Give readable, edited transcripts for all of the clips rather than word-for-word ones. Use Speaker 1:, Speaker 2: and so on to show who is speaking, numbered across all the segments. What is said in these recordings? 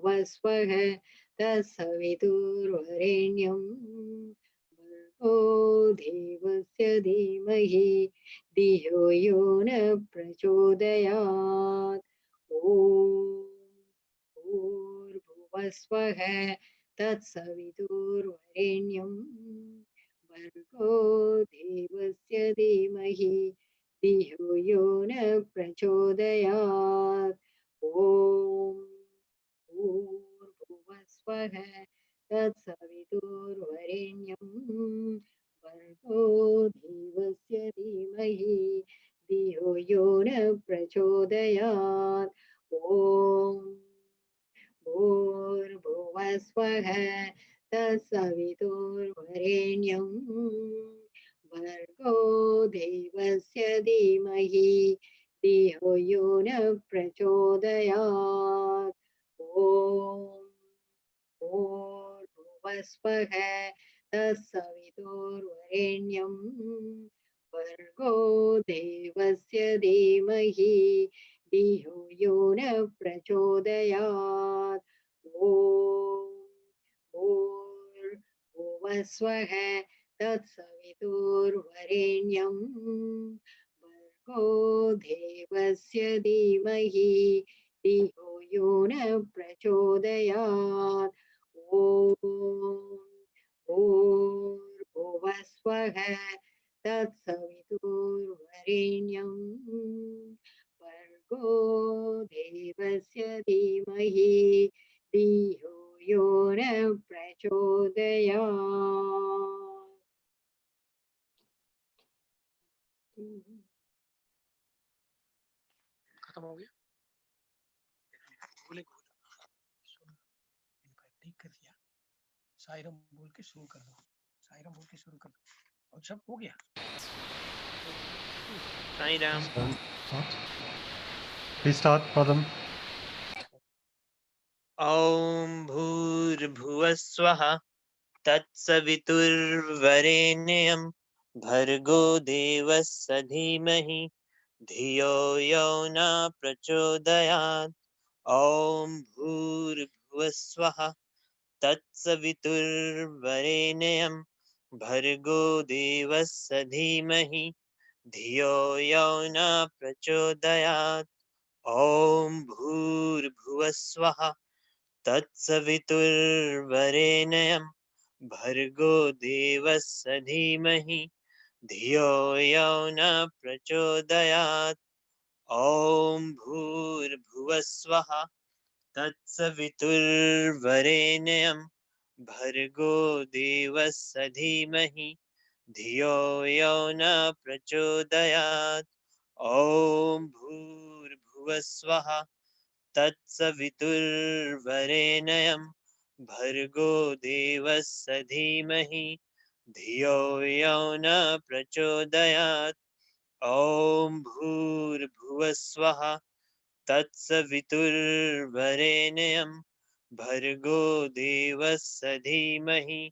Speaker 1: भूर्भुवस्वः तत्सवितुर्वरेण्यं भर्गो देवस्य धीमहि धियो यो न प्रचोदयात्। ॐ भूर्भुवस्वः तत्सवितुर्वरेण्यं भर्गो देवस्य धीमहि धियो यो न प्रचोदयात्। ॐ भूर्भुवस्वः तत्सवितुर्वरेण्यं भर्गो देवस्य धीमहि धियो यो न प्रचोदयात्। ॐ भूर्भुवस्वः तत्सवितुर्वरेण्यं भर्गो देवस्य धीमहि धियो यो न प्रचोदयात्। ॐ भूर्भुवस्वः तत्सवितुर्वरेण्यं भर्गो देवस्य धीमहि धियो यो न प्रचोदयात्। ॐ भूर्भुवस्वः तत्सवितुर्वरेण्यं भर्गो देवस्य धीमहि धियो यो न प्रचोदयात्। ॐ भूर्भुवस्वः तत्सवितुर्वरेण्यं भर्गो देवस्य धीमहि धियो यो न प्रचोदयात्।
Speaker 2: खत्म हो गया। बोले ठीक कर दिया। सायरम बोल के शुरू कर दो। सायरम बोल के शुरू कर दो। और सब हो गया।
Speaker 3: साईराम।
Speaker 4: Please start, Padam.
Speaker 3: ॐ भूर्भुवस्वः तत्सवितुर्वरेण्यं भर्गो देवस्य धीमहि धियो यो न प्रचोदयात्। ॐ भूर्भुवस्वः तत्सवितुर्वरेण्यं भर्गो देवस्य धीमहि धियो यो न प्रचोदयात्। ॐ भूर्भुवस्वः तत्सवितुर्वरेण्यं भर्गो देवस्य धीमहि धियो यो न प्रचोदयात्। ॐ भूर्भुवस्वः तत्सवितुर्वरेण्यं भर्गो देवस्य धीमहि धियो यो न प्रचोदयात्। ॐ भूर्भुवस्वः तत्सवितुर्वरेण्यं भर्गो देवस्य धीमहि धियो यो न प्रचोदयात्। ॐ भूर्भुवस्वः तत्सवितुर्वरेण्यं भर्गो देवस्य धीमहि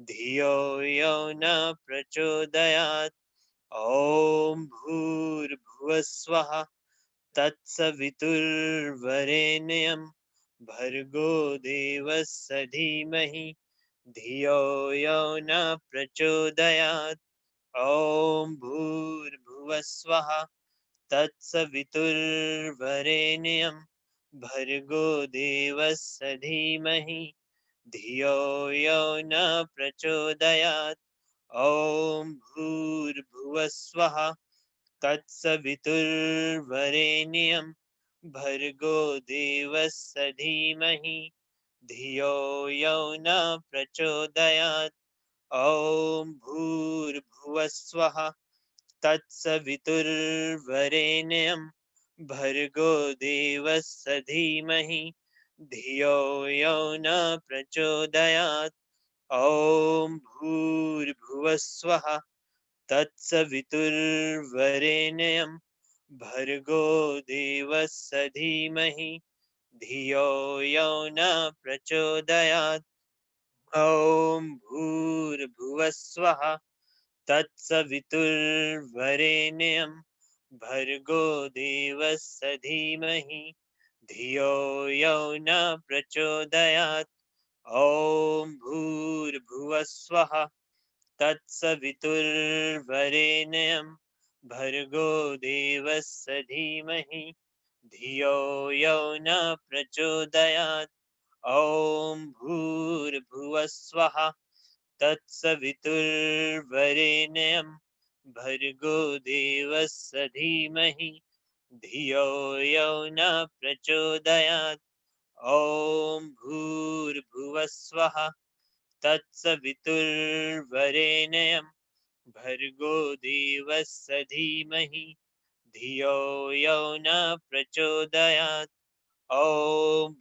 Speaker 3: धियो यो न प्रचोदयात्। ॐ भूर्भुवस्वः तत्सवितुर्वरेण्यं भर्गो देवस्य धीमहि धियो यो न प्रचोदयात्। ॐ भूर्भुवस्वः तत्सवितुर्वरेण्यं भर्गो देवस्य धीमहि धियो यो न प्रचोदयात्। ॐ भूर्भुवस्वः तत्सवितुर्वरेण्यं भर्गो देवस्य धीमहि धियो यो न प्रचोदयात्। ॐ भूर्भुवस्वः तत्सवितुर्वरेण्यं भर्गो देवस्य धीमहि धियो यो न प्रचोदयात्। ॐ भूर्भुवस्वः तत्सवितुर्वरेण्यं भर्गो देवस्य धीमहि धियो यो न प्रचोदयात्। ॐ भूर्भुवस्वः तत्सवितुर्वरेण्यं भर्गो देवस्य धीमहि धियो यो न प्रचोदयात्। ॐ भूर्भुवस्वः तत्सवितुर्वरेण्यं भर्गो देवस्य धीमहि धियो यो न प्रचोदयात्। ॐ भूर्भुवस्वः तत्सवितुर्वरेण्यं भर्गो देवस्य धीमहि धियो यो न प्रचोदयात्। ॐ भूर्भुवस्वः तत्सवितुर्वरेण्यं भर्गो देवस्य धीमहि धियो यो न प्रचोदयात्। ॐ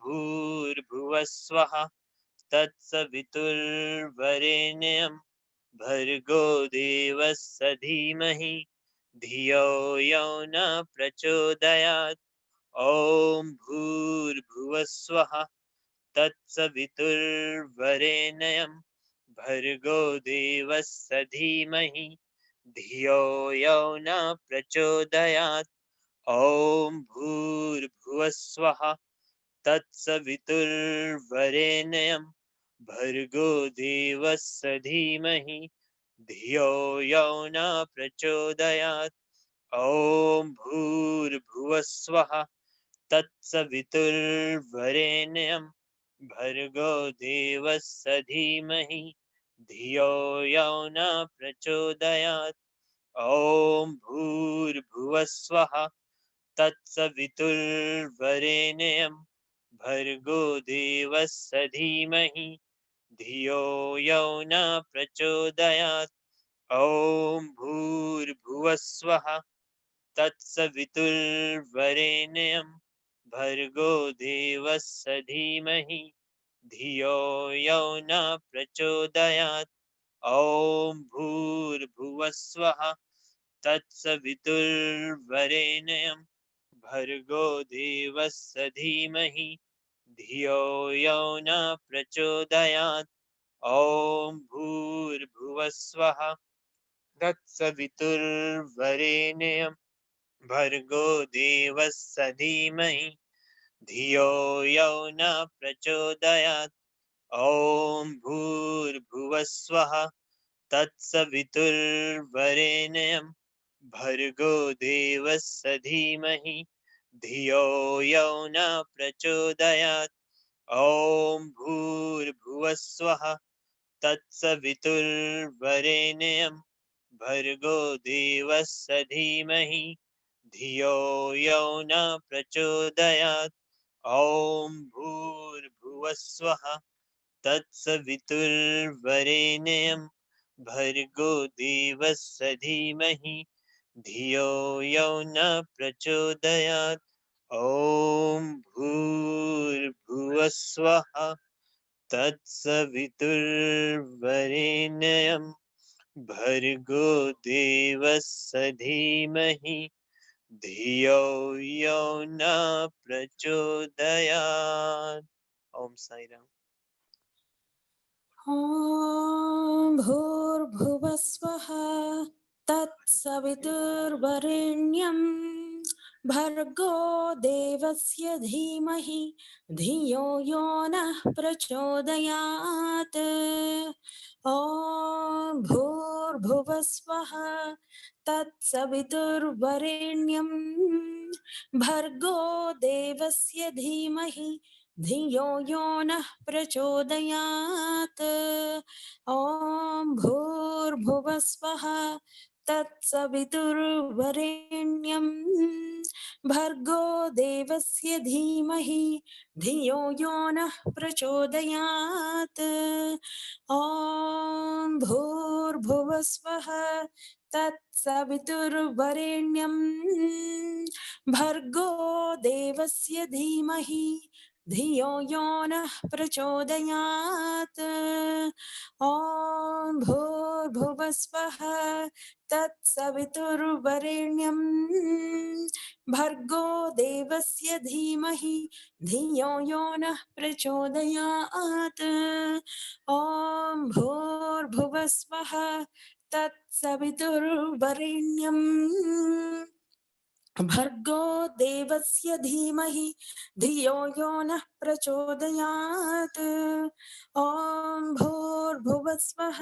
Speaker 3: भूर्भुवस्वः तत्सवितुर्वरेण्यं भर्गो देवस्य धीमहि धियो यो न प्रचोदयात्। ॐ भूर्भुवस्वः तत्सवितुर्वरेण्यं भर्गो देवस्य धीमहि धियो यो न प्रचोदयात्। ॐ भूर्भुवस्वः तत्सवितुर्वरेण्यं भर्गो देवस्य धीमहि धियो यो न प्रचोदयात्। ॐ भूर्भुवस्वः तत्सवितुर्वरेण्यं भर्गो देवस्य धीमहि धियो यो न प्रचोदयात्। ॐ भूर्भुवस्वः तत्सवितुर्वरेण्यं भर्गो देवस्य धीमहि धियो यो न प्रचोदयात्। ॐ भूर्भुवस्वः तत्सवितुर्वरेण्यं भर्गो देवस्य धीमहि धियो यो न प्रचोदयात्। ॐ भूर्भुवस्वः तत्सवितुर्वरेण्यं भर्गो देवस्य धीमहि धियो यो न प्रचोदयात्। ॐ भूर्भुवस्वः तत्सवितुर्वरेण्यं भर्गो देवस्य धीमहि धियो यो न प्रचोदयात्। ॐ भूर्भुवस्वः तत्सवितुर्वरेण्यं भर्गो देवस्य धीमहि धियो यो न प्रचोदयात्। ॐ भूर्भुवस्वः तत्सवितुर्वरेण्यं भर्गो देवस्य धीमहि धियो यो न प्रचोदयात्। ॐ भूर्भुवस्वः तत्सवितुर्वरेण्यं भर्गो देवस्य धीमहि धियो यो न प्रचोदयात्। ॐ भूर्भुवस्वः तत्सवितुर्वरेण्यं भर्गो देवस्य धीमहि धियो यो न प्रचोदयात्। ओम साई राम।
Speaker 4: ॐ भूर्भुवस्वः तत्सवितुर्वरेण्यं भर्गो देवस्य धीमहि धियो यो नः प्रचोदयात्। ॐ भूर्भुवस्वः तत्सवितुर्वरेण्यं भर्गो देवस्य धीमहि धियो यो नः प्रचोदयात्। ॐ भूर्भुवस्वः तत्सवितुर्वरेण्यं भर्गो देवस्य धीमहि धियो यो नः प्रचोदयात्। ॐ भूर्भुवस्वः तत्सवितुर्वरेण्यं भर्गो देवस्य धीमहि धियो यो नः प्रचोदयात्। ॐ भूर्भुवस्वः तत्सवितुर्वरेण्यं भर्गो देवस्य धीमहि धियो यो नः प्रचोदयात्। ॐ भूर्भुवस्वः तत्सवितुर्वरेण्यं भर्गो देवस्य धीमहि धियो यो नः प्रचोदयात् ॐ भूर्भुवस्वः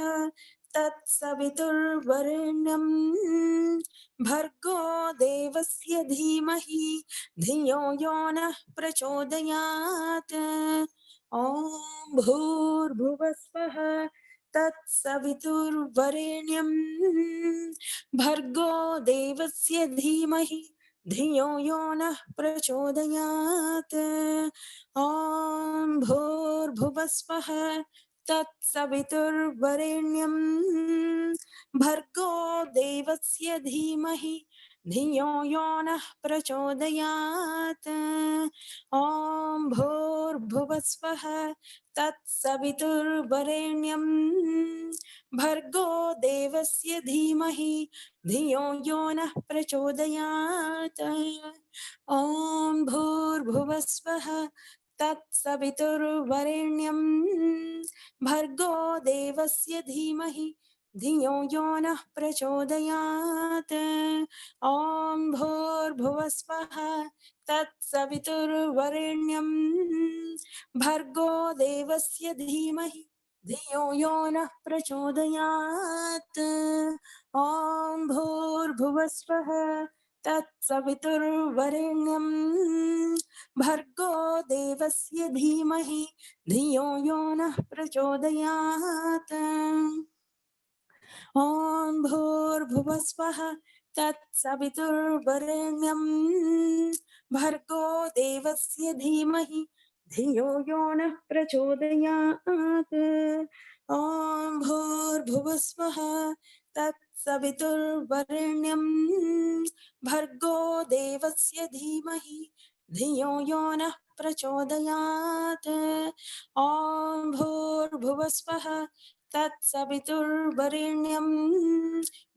Speaker 4: तत्सवितुर्वरेण्यं भर्गो देवस्य धीमहि धियो यो नः प्रचोदयात् ॐ भूर्भुवस्वः तत्सवितुर्वरेण्यं भर्गो देवस्य धीमहि धियो यो नः प्रचोदयात् ॐ भूर्भुवस्वः तत्सवितुर्वरेण्यं भर्गो देवस्य धीमहि धियो यो नः प्रचोदयात् ॐ भूर्भुवस्वः तत्सवितुर्वरेण्यं भर्गो देवस्य धीमहि धियो यो नः प्रचोदयात् ॐ भूर्भुवस्वः तत्सवितुर्वरेण्यं भर्गो देवस्य धीमहि धियो यो नः प्रचोदयात् ॐ भूर्भुवस्वः तत्सवितुर्वरेण्यं भर्गो देवस्य धीमहि धियो यो नः प्रचोदयात् ॐ भूर्भुवस्वः तत्सवितुर्वरेण्यं भर्गो देवस्य धीमहि धियो यो नः प्रचोदयात् ॐ भूर्भुवस्वः तत्सवितुर्वरेण्यं भर्गो देवस्य धीमहि धियो यो नः प्रचोदयात् ॐ भूर्भुवस्वः तत्सवितुर्वरेण्यं भर्गो देवस्य धीमहि धियो यो नः प्रचोदयात् ॐ भूर्भुवस्वः तत्सवितुर्वरेण्यं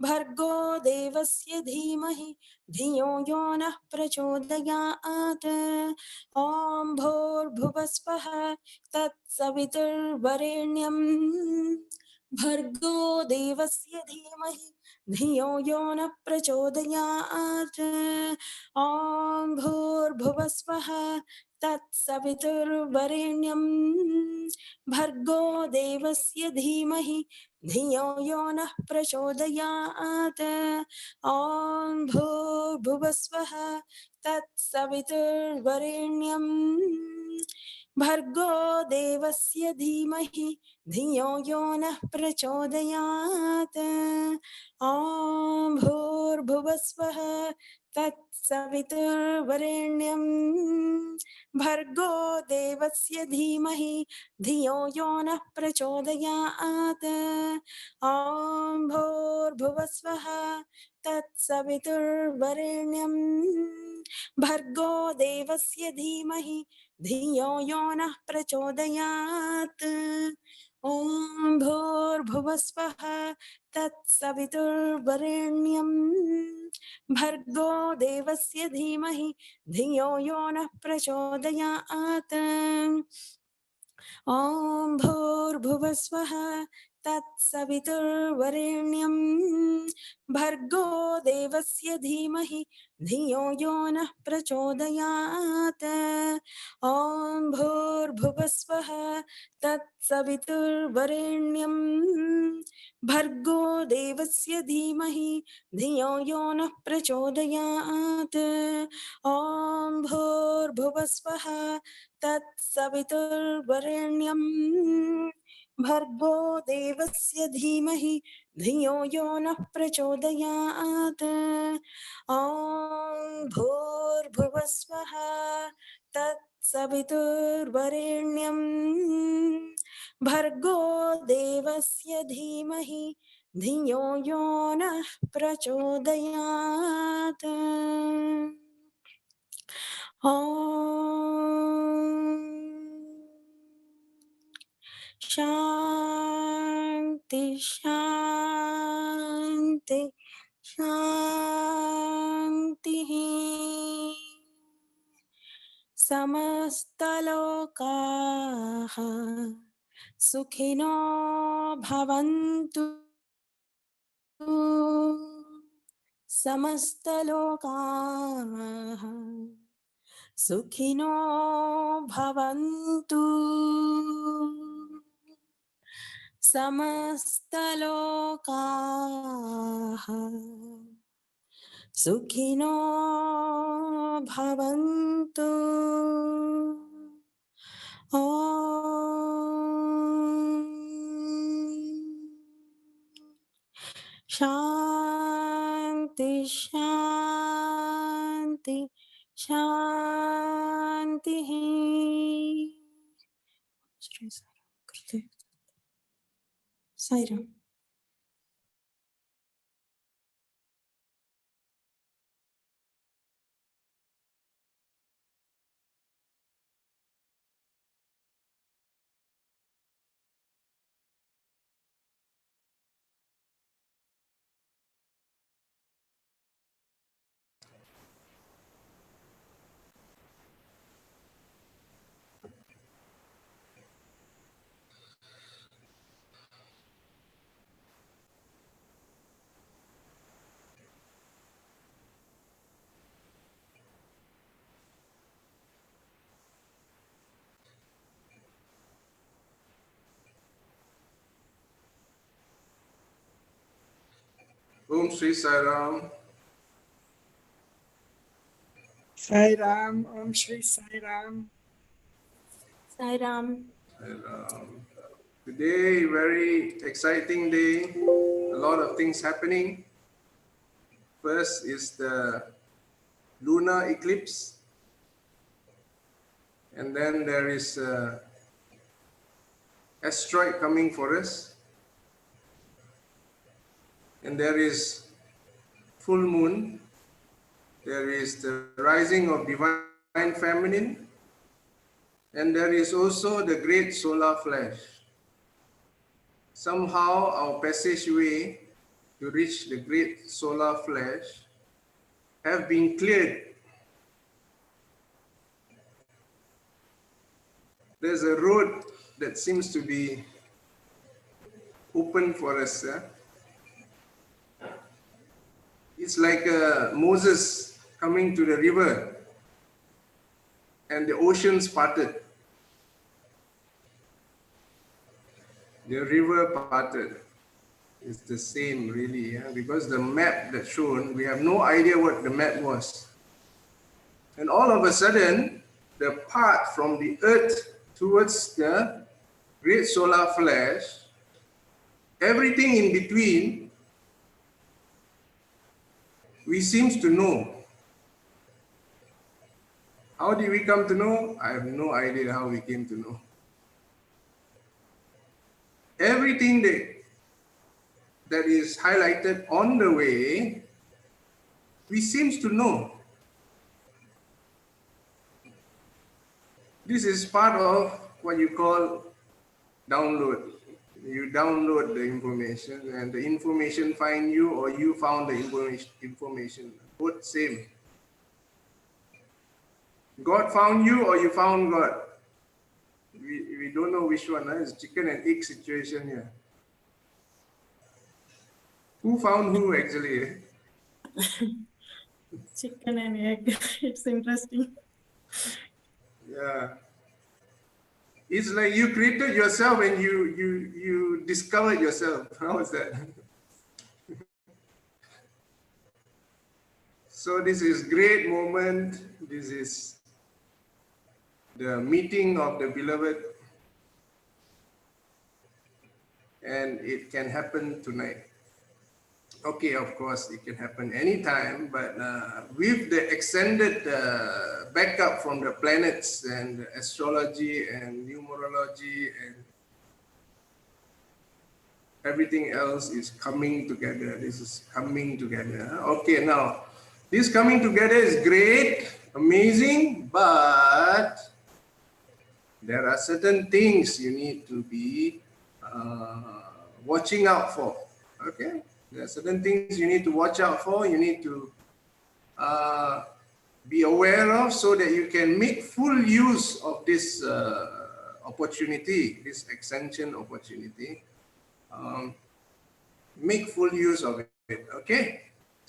Speaker 4: भर्गो देवस्य धीमहि धियो यो नः प्रचोदयात् ॐ भूर्भुवस्वः तत्सवितुर्वरेण्यं भर्गो देवस्य धीमहि धियो यो नः प्रचोदयात् ॐ भूर्भुवस्वः तत्सवितुर्वरेण्यं भर्गो देवस्य धीमहि धियो यो नः प्रचोदयात् ॐ भूर्भुवस्वः तत्सवितुर्वरेण्यं भर्गो देवस्य धीमहि धियो यो नः प्रचोदयात् ॐ भूर्भुवस्वः तत्सवितुर्वरेण्यं भर्गो देवस्य धीमहि धियो यो नः प्रचोदयात् ॐ भूर्भुवस्वः तत्सवितुर्वरेण्यं भर्गो देवस्य धीमहि धियो यो नः प्रचोदयात् ॐ भूर्भुवस्वः तत्सवितुर्वरेण्यं भर्गो देवस्य धीमहि धियो यो नः प्रचोदयात् ॐ भूर्भुवस्वः तत्सवितुर्वरेण्यं भर्गो देवस्य धीमहि धियो यो नः प्रचोदयात् ॐ भूर्भुवस्वः तत्सवितुर्वरेण्यं भर्गो देवस्य धीमहि धियो यो नः प्रचोदयात् ॐ भूर्भुवस्वः तत्सवितुर्वरेण्यं भर्गो देवस्य धीमहि धियो यो नः प्रचोदयात् ॐ भूर्भुवस्वः तत्सवितुर्वरेण्यं भर्गो देवस्य धीमहि धियो यो नः प्रचोदयात् ॐ शान्ति शान्ति शान्तिः समस्तलोकाः सुखिनो भवन्तु समस्तलोकाः सुखिनो भवन्तु समस्तलोकाः सुखिनो भवन्तु ॐ शान्ति शान्ति शान्तिः श्री साईराम गुरुदेव Sairam
Speaker 5: Om Sri Sairam.
Speaker 6: Sai Ram, Om Shri Sai Ram.
Speaker 4: Sairam
Speaker 5: Today, very exciting day. A lot of things happening. First is the lunar eclipse. And then there is an asteroid coming for us. And there is full moon. There is the rising of divine feminine. And there is also the great solar flash. Somehow our passageway to reach the great solar flash have been cleared. There's a road that seems to be open for us. It's like Moses coming to the river and the oceans parted. The river parted. It's the same really, because the map that's shown, we have no idea what the map was. And all of a sudden, the path from the earth towards the great solar flash, everything in between, we seems to know. How did we come to know? I have no idea how we came to know. Everything that is highlighted on the way, we seems to know. This is part of what you call download. You download the information and the information find you, or you found the information. Both same. God found you or you found God. We don't know which one. It's chicken and egg situation here. Who found who actually?
Speaker 4: chicken and egg it's interesting
Speaker 5: Yeah. It's like you created yourself and you discovered yourself. How is that? So this is great moment. This is the meeting of the beloved. And it can happen tonight. Okay, of course, it can happen anytime, but with the extended backup from the planets and astrology and numerology and everything else is coming together. This is coming together. Okay, now, this coming together is great, amazing, but there are certain things you need to be watching out for. Okay, there are certain things you need to watch out for. You need to be aware of so that you can make full use of this opportunity, this Ascension opportunity. Make full use of it. Okay,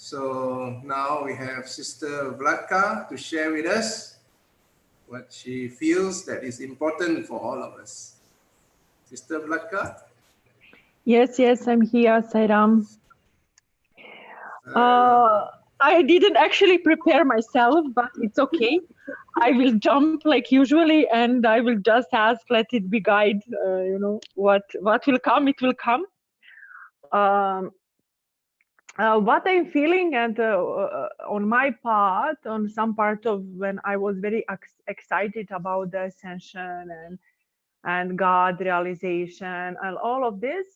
Speaker 5: So now we have Sister Vladka to share with us what she feels that is important for all of us. Sister Vladka?
Speaker 7: Yes, I'm here, Sairam. I didn't actually prepare myself, but it's okay. I will jump like usually, and I will just ask, let it be guide. What will come, it will come. What I'm feeling, and on my part, on some part of when I was very excited about the ascension and God realization and all of this,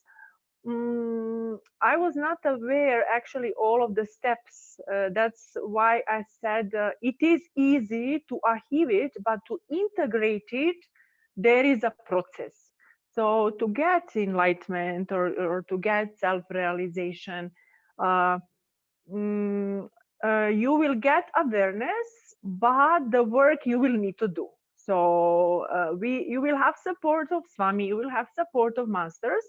Speaker 7: I was not aware actually all of the steps. That's why I said it is easy to achieve it, but to integrate it, there is a process. So to get enlightenment or to get self-realization, uh, you will get awareness, but the work you will need to do. So you will have support of Swami, you will have support of masters,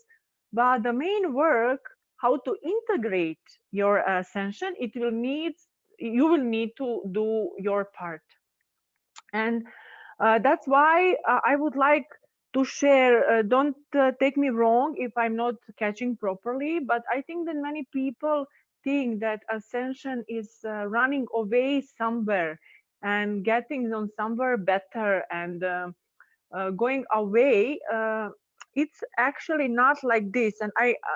Speaker 7: but the main work, how to integrate your ascension, you will need to do your part. And that's why I would like to share, don't take me wrong if I'm not catching properly, but I think that many people think that ascension is running away somewhere and getting on somewhere better and going away. It's actually not like this. And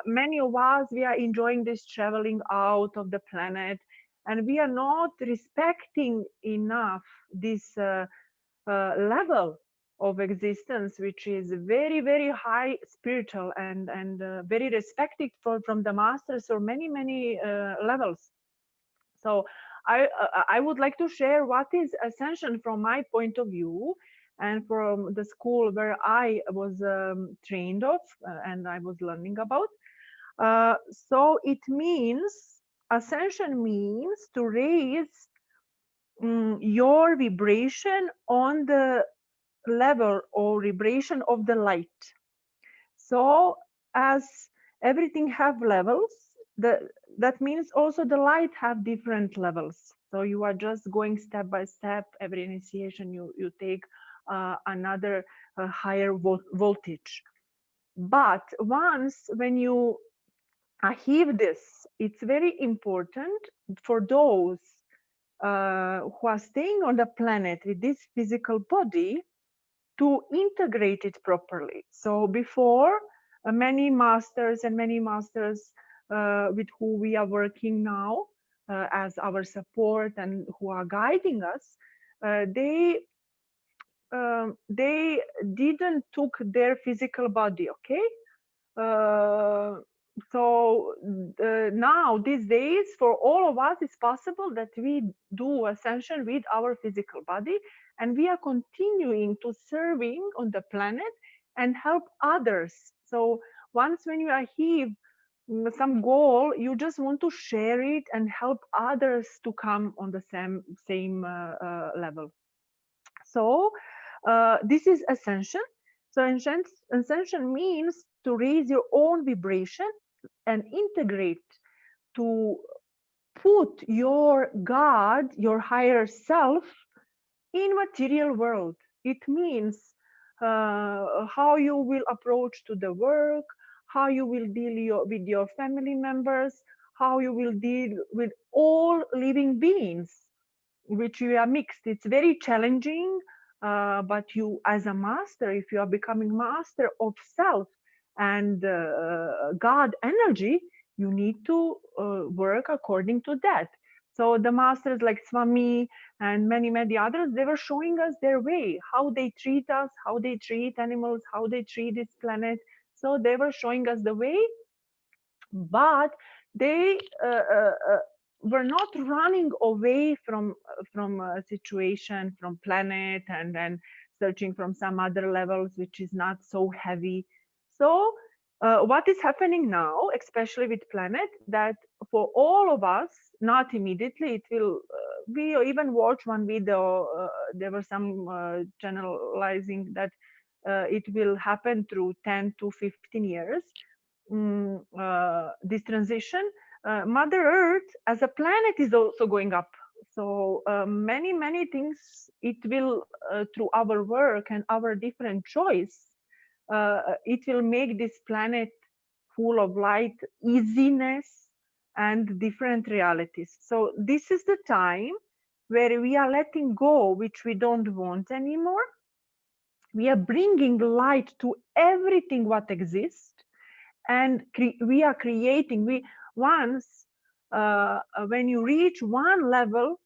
Speaker 7: many of us, we are enjoying this traveling out of the planet, and we are not respecting enough this level of existence, which is very, very high spiritual and very respected from the masters or many levels. So I would like to share what is ascension from my point of view and from the school where I was trained of and I was learning about. So it means, ascension means to raise your vibration on the level or vibration of the light. So as everything have levels, that means also the light have different levels. So you are just going step by step. Every initiation you take another higher voltage. But once when you achieve this, it's very important for those who are staying on the planet with this physical body to integrate it properly. So before, many masters with who we are working now as our support and who are guiding us, they didn't took their physical body, okay? So now these days for all of us it's possible that we do ascension with our physical body, and we are continuing to serving on the planet and help others. So once when you achieve some goal, you just want to share it and help others to come on the same level. So this is ascension. So ascension means to raise your own vibration and integrate, to put your God, your higher self, in material world. It means how you will approach to the work, how you will deal with your family members, how you will deal with all living beings, which you are mixed. It's very challenging, but you as a master, if you are becoming master of self and God energy, you need to work according to that. So the masters like Swami and many others, they were showing us their way, how they treat us, how they treat animals, how they treat this planet. So they were showing us the way, but they were not running away from a situation, from planet, and then searching from some other levels, which is not so heavy. So what is happening now, especially with planet, that for all of us, not immediately, it will, we even watch one video, there were some generalizing that it will happen through 10 to 15 years, this transition, Mother Earth as a planet is also going up. So many things it will through our work and our different choice, it will make this planet full of light, easiness, and different realities. So this is the time where we are letting go, which we don't want anymore. We are bringing light to everything what exists, and we are creating. We once, when you reach one level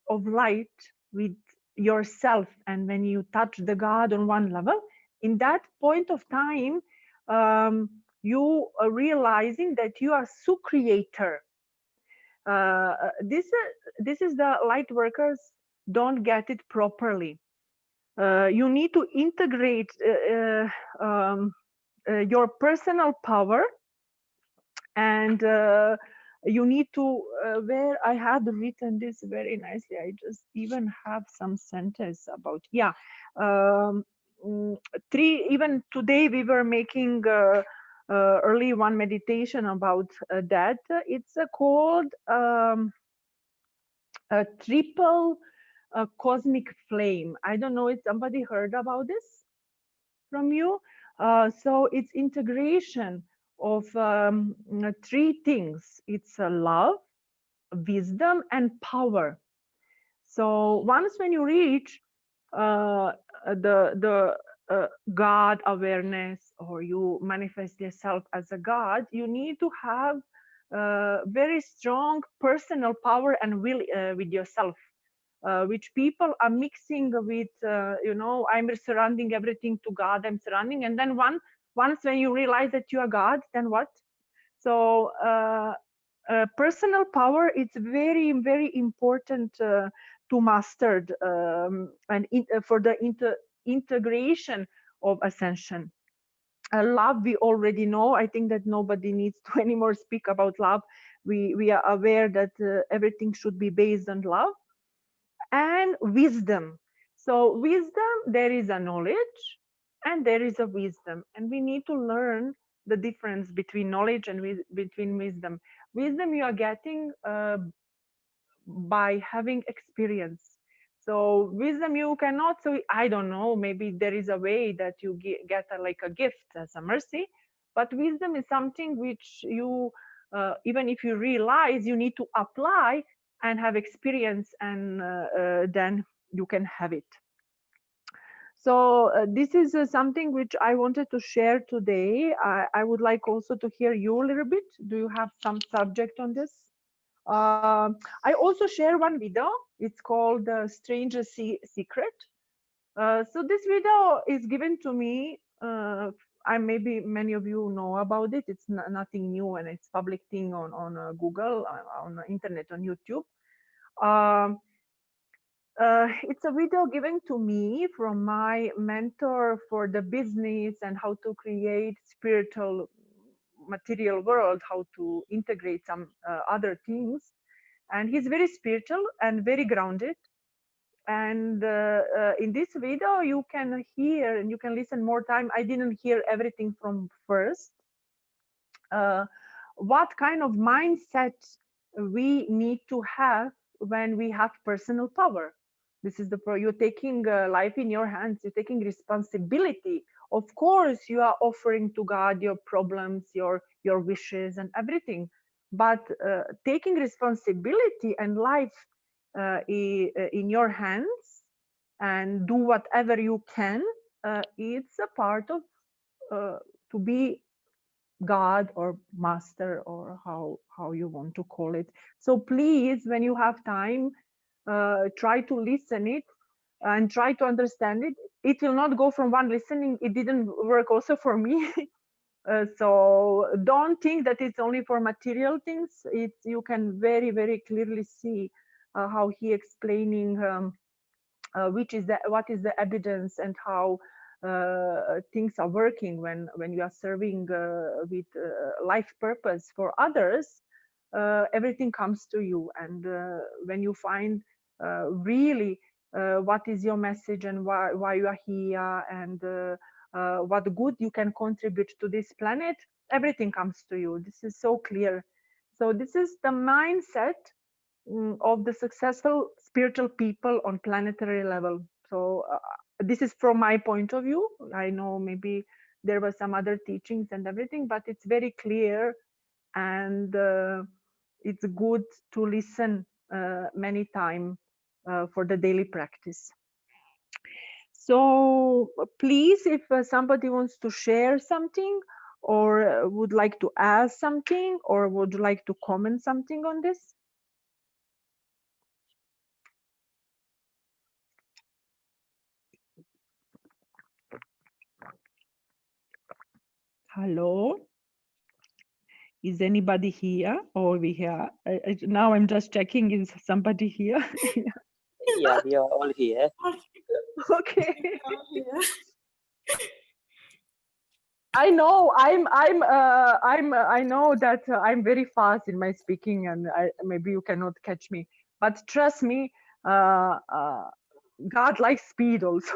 Speaker 7: of light with yourself, and when you touch the God on one level, in that point of time, you are realizing that you are su-creator. This is the light workers don't get it properly. You need to integrate your personal power, and you need to where I had written this very nicely. I just even have some sentence about, yeah, um, three. Even today we were making early one meditation about that. It's called a triple cosmic flame. I don't know if somebody heard about this from you. So it's integration of three things. It's love, wisdom, and power. So once when you reach the God awareness, or you manifest yourself as a God, you need to have very strong personal power and will with yourself, which people are mixing with, I'm surrounding everything to God, I'm surrounding, and then once when you realize that you are God, then what? So personal power, it's very important to master, and for the integration of ascension. Love, we already know. I think that nobody needs to anymore speak about love. We are aware that everything should be based on love. And wisdom. So wisdom, there is a knowledge and there is a wisdom, and we need to learn the difference between knowledge and between wisdom. Wisdom you are getting by having experience. So wisdom you cannot, so I don't know, maybe there is a way that you get like a gift as a mercy, but wisdom is something which you, even if you realize, you need to apply and have experience, and then you can have it. So this is something which I wanted to share today. I would like also to hear you a little bit. Do you have some subject on this? I also share one video. It's called Stranger Secret. So this video is given to me. Maybe many of you know about it. It's nothing new, and it's public thing on Google, on the internet, on YouTube. It's a video given to me from my mentor for the business and how to create spiritual material world, how to integrate some other things. And he's very spiritual and very grounded. And in this video, you can hear and you can listen more time. I didn't hear everything from first. What kind of mindset we need to have when we have personal power? This is you're taking life in your hands. You're taking responsibility. Of course, you are offering to God your problems, your wishes, and everything. But taking responsibility and life in your hands and do whatever you can, it's a part of to be God or master, or how you want to call it. So please, when you have time, try to listen it and try to understand it. It will not go from one listening. It didn't work also for me. So don't think that it's only for material things. You can very clearly see how he explaining what is the evidence, and how things are working when you are serving with life purpose for others. Everything comes to you, and when you find really what is your message and why you are here, and what good you can contribute to this planet, everything comes to you. This is so clear. So this is the mindset of the successful spiritual people on planetary level. So this is from my point of view. I know maybe there were some other teachings and everything, but it's very clear, and it's good to listen many times for the daily practice. So please, if somebody wants to share something or would like to ask something or would like to comment something on this. Hello, is anybody here or we here? Now I'm just checking, is somebody here?
Speaker 8: Yeah, we are all here.
Speaker 7: Okay. I know I know that I'm very fast in my speaking, and maybe you cannot catch me, but trust me, God likes speed also.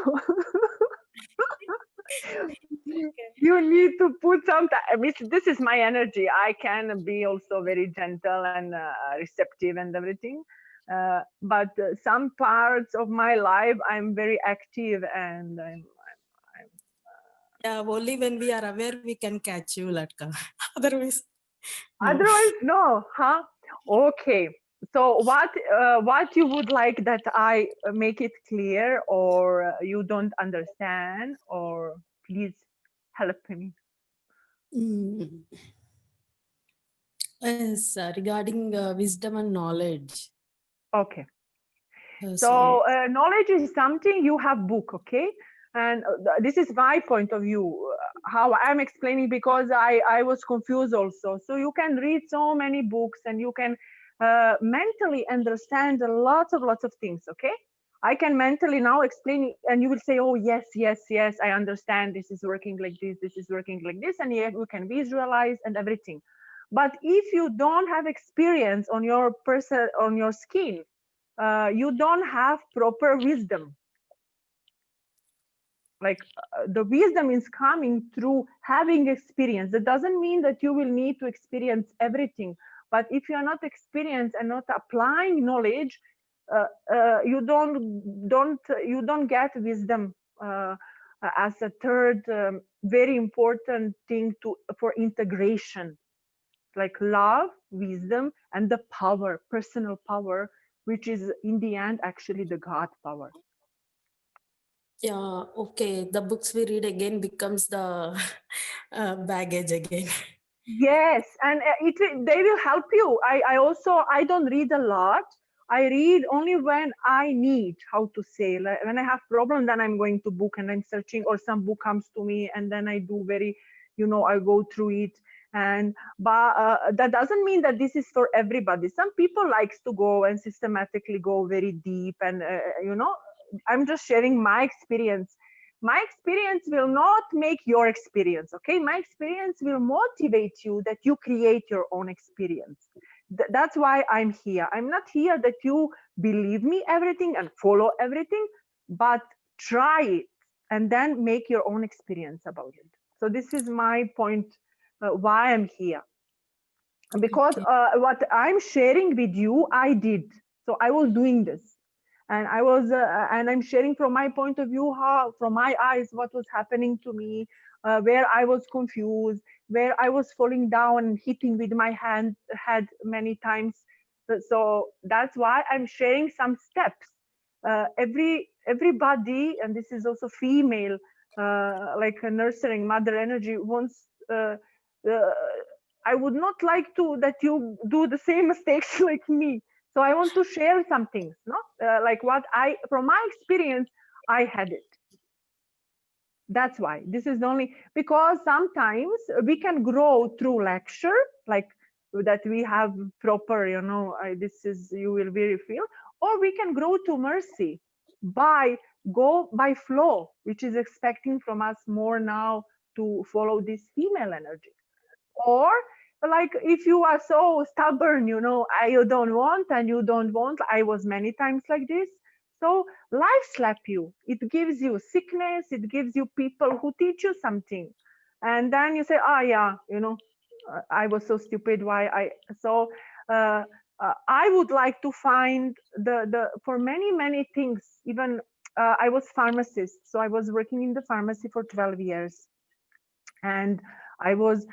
Speaker 7: You need to put some time. I mean, this is my energy. I can be also very gentle and receptive and everything, but some parts of my life I'm very active, and
Speaker 4: Yeah, only when we are aware we can catch you, Latka. Otherwise, no.
Speaker 7: Otherwise, no, huh? Okay. So what you would like that I make it clear, or you don't understand, or please help me.
Speaker 4: Mm. Yes, regarding wisdom and knowledge.
Speaker 7: Okay.
Speaker 4: So,
Speaker 7: So knowledge is something you have book, okay? And this is my point of view, how I'm explaining, because I was confused also. So you can read so many books and you can mentally understand lots of things, okay? I can mentally now explain it, and you will say, oh, yes, yes, yes, I understand. This is working like this is working like this. And yeah, you can visualize and everything. But if you don't have experience on your person, on your skin, you don't have proper wisdom. Like the wisdom is coming through having experience. That doesn't mean that you will need to experience everything, but if you are not experienced and not applying knowledge, you don't get wisdom as a third very important thing for integration, like love, wisdom, and the power, personal power, which is in the end actually the God power.
Speaker 4: yeah, okay. The books we read again becomes the baggage again.
Speaker 7: Yes, and they will help you. I don't read a lot. I read only when I need, how to say, like when I have problem, then I'm going to book and I'm searching, or some book comes to me and then I do very, I go through it. And but that doesn't mean that this is for everybody. Some people likes to go and systematically go very deep, and I'm just sharing my experience. My experience will not make your experience, okay? My experience will motivate you that you create your own experience. That's why I'm here. I'm not here that you believe me everything and follow everything, but try it and then make your own experience about it. So this is my point, why I'm here. Because what I'm sharing with you, I did. So I was doing this, and and I'm sharing from my point of view, how from my eyes what was happening to me, where I was confused, where I was falling down and hitting with my head many times. So that's why I'm sharing some steps. Everybody, and this is also female, like a nurturing mother energy wants. I would not like to that you do the same mistakes like me. So I want to share some things, no? Like what from my experience, I had it. That's why this is only because sometimes we can grow through lecture, like that we have proper, this is, you will really feel, or we can grow to mercy go by flow, which is expecting from us more now to follow this female energy. Or like if you are so stubborn, you don't want and you don't want. I was many times like this. So life slap you. It gives you sickness. It gives you people who teach you something. And then you say, yeah, I was so stupid. I would like to find the for many things. Even I was pharmacist, so I was working in the pharmacy for 12 years, and I was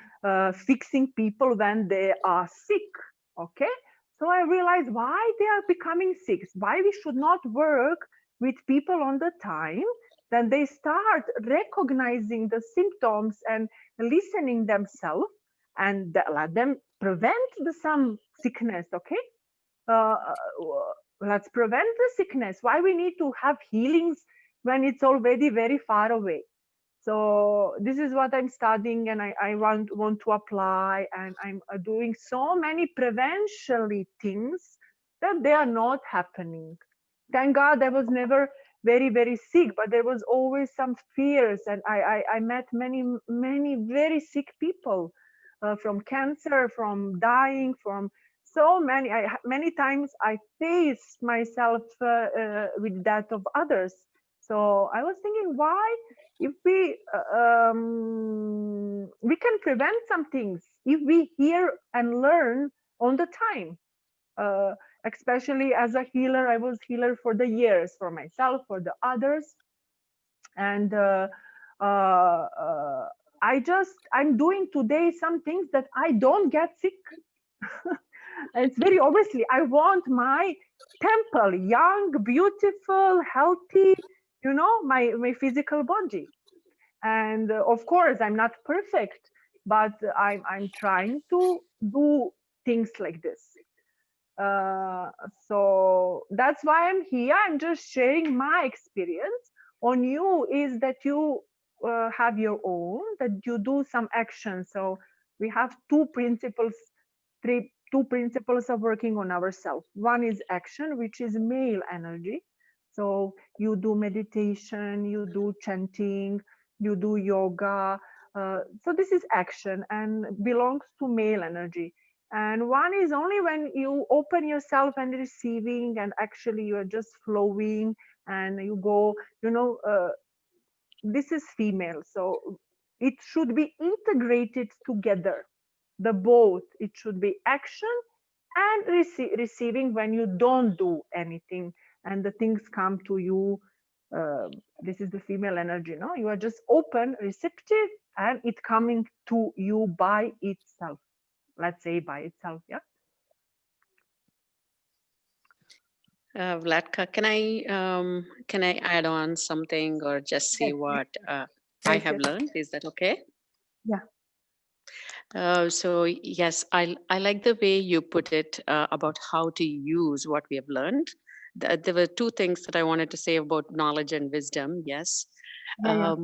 Speaker 7: fixing people when they are sick. Okay, so I realized why they are becoming sick. Why we should not work with people on the time. Then they start recognizing the symptoms and listening themselves, and let them prevent some sickness. Okay, uh, let's prevent the sickness. Why we need to have healings when it's already very far away? So this is what I'm studying, and I want to apply, and I'm doing so many preventionally things that they are not happening. Thank God I was never very sick, but there was always some fears, and I met many very sick people, from cancer, from dying, from so many. Many times I faced myself with that of others. So I was thinking, why, if we can prevent some things if we hear and learn on the time. Uh, Especially as a healer, I was healer for the years, for myself, for the others, and I'm doing today some things that I don't get sick. It's very obviously I want my temple young, beautiful, healthy, my physical body. And of course I'm not perfect, but I'm trying to do things like this. uh, so that's why I'm here. I'm just sharing my experience. On you is that you have your own, that you do some action. So we have two principles of working on ourselves. One is action, which is male energy. So you do meditation, you do chanting, you do yoga. So this is action and belongs to male energy. And one is only when you open yourself and receiving, and actually you are just flowing, and you go, this is female. So it should be integrated together, the both. It should be action and receiving when you don't do anything and the things come to you. This is the female energy. No, you are just open, receptive, and it coming to you by itself. Let's say by itself. Yeah.
Speaker 9: Vlatka, can I add on something or just say
Speaker 7: Yes,
Speaker 9: what I
Speaker 7: yes,
Speaker 9: have
Speaker 7: yes.
Speaker 9: learned? Is that okay?
Speaker 7: Yeah.
Speaker 9: So yes, I like the way you put it about how to use what we have learned. There were two things that I wanted to say about knowledge and wisdom. Yes,
Speaker 7: Yeah.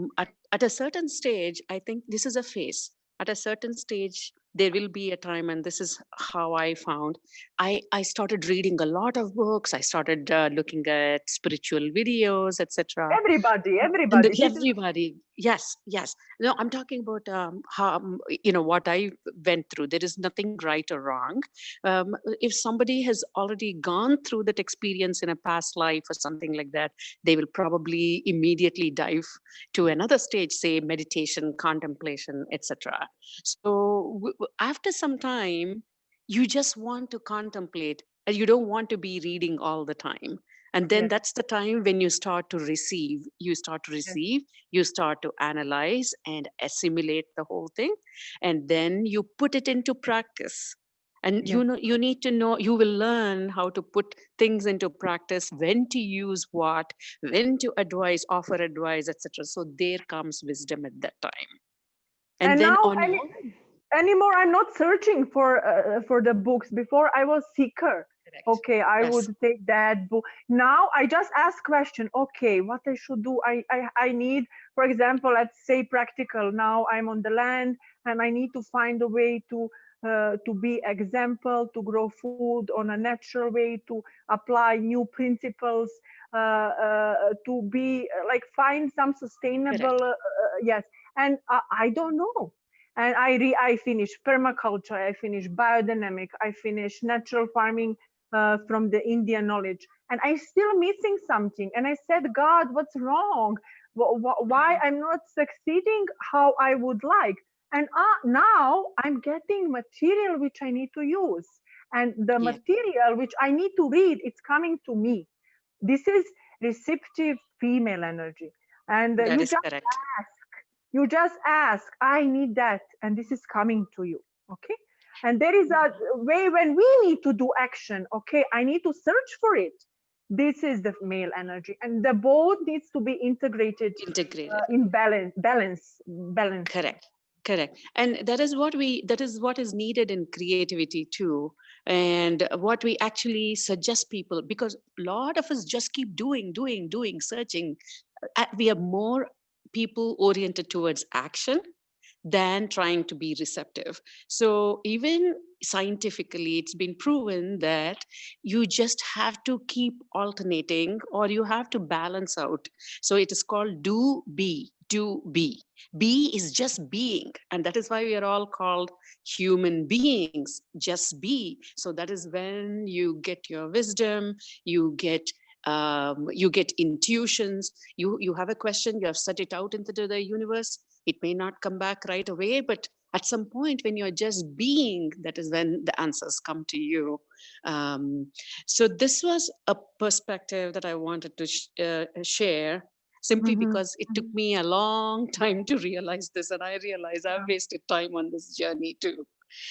Speaker 9: at a certain stage, I think this is a phase. At a certain stage, there will be a time, and this is how I found. I started reading a lot of books. I started looking at spiritual videos, etc. And
Speaker 7: Everybody. This is
Speaker 9: everybody, yes. No, I'm talking about how what I went through. There is nothing right or wrong. If somebody has already gone through that experience in a past life or something like that, they will probably immediately dive to another stage, say meditation, contemplation, etc. So after some time, you just want to contemplate, and you don't want to be reading all the time. And then
Speaker 7: yes,
Speaker 9: that's the time when you start to receive. You start to
Speaker 7: yes,
Speaker 9: receive, you start to analyze and assimilate the whole thing, and then you put it into practice. And
Speaker 7: yes.
Speaker 9: you need to know, you will learn how to put things into practice, when to use what, when to advise, offer advice, etc. So there comes wisdom at that time. And
Speaker 7: And
Speaker 9: then
Speaker 7: now
Speaker 9: on your
Speaker 7: anymore I'm not searching for the books. Before I was seeker.
Speaker 9: correct.
Speaker 7: Okay, I
Speaker 9: Yes.
Speaker 7: would take that book. Now I just ask question. Okay, what I should do? I need, for example, let's say practical. Now I'm on the land and I need to find a way to be example, to grow food on a natural way, to apply new principles, to be like find some sustainable.
Speaker 9: Correct.
Speaker 7: Yes, and I don't know. And I finished permaculture, I finished biodynamic, I finished natural farming from the Indian knowledge, and I still missing something. And I said, God, what's wrong? Why I'm not succeeding how I would like? And now I'm getting material which I need to use. And the
Speaker 9: Yeah.
Speaker 7: material which I need to read, it's coming to me. This is receptive female energy. And
Speaker 9: That
Speaker 7: you
Speaker 9: is
Speaker 7: just
Speaker 9: correct.
Speaker 7: ask, I need that, and this is coming to you. Okay. And there is a way when we need to do action. Okay, I need to search for it. This is the male energy, and the both needs to be integrated
Speaker 9: Integrated.
Speaker 7: in balance.
Speaker 9: Correct. Correct. And that is what is needed in creativity too. And what we actually suggest people, because a lot of us just keep doing, searching. We are more people oriented towards action than trying to be receptive. So even scientifically, it's been proven that you just have to keep alternating, or you have to balance out. So it is called do be. Be is just being, and that is why we are all called human beings. Just be. So that is when you get your wisdom, you get intuitions. You have a question, you have set it out into the universe. It may not come back right away, but at some point when you're just being, that is when the answers come to you. So this was a perspective that I wanted to share, simply because it took me a long time to realize this, and I realize I've wasted time on this journey too.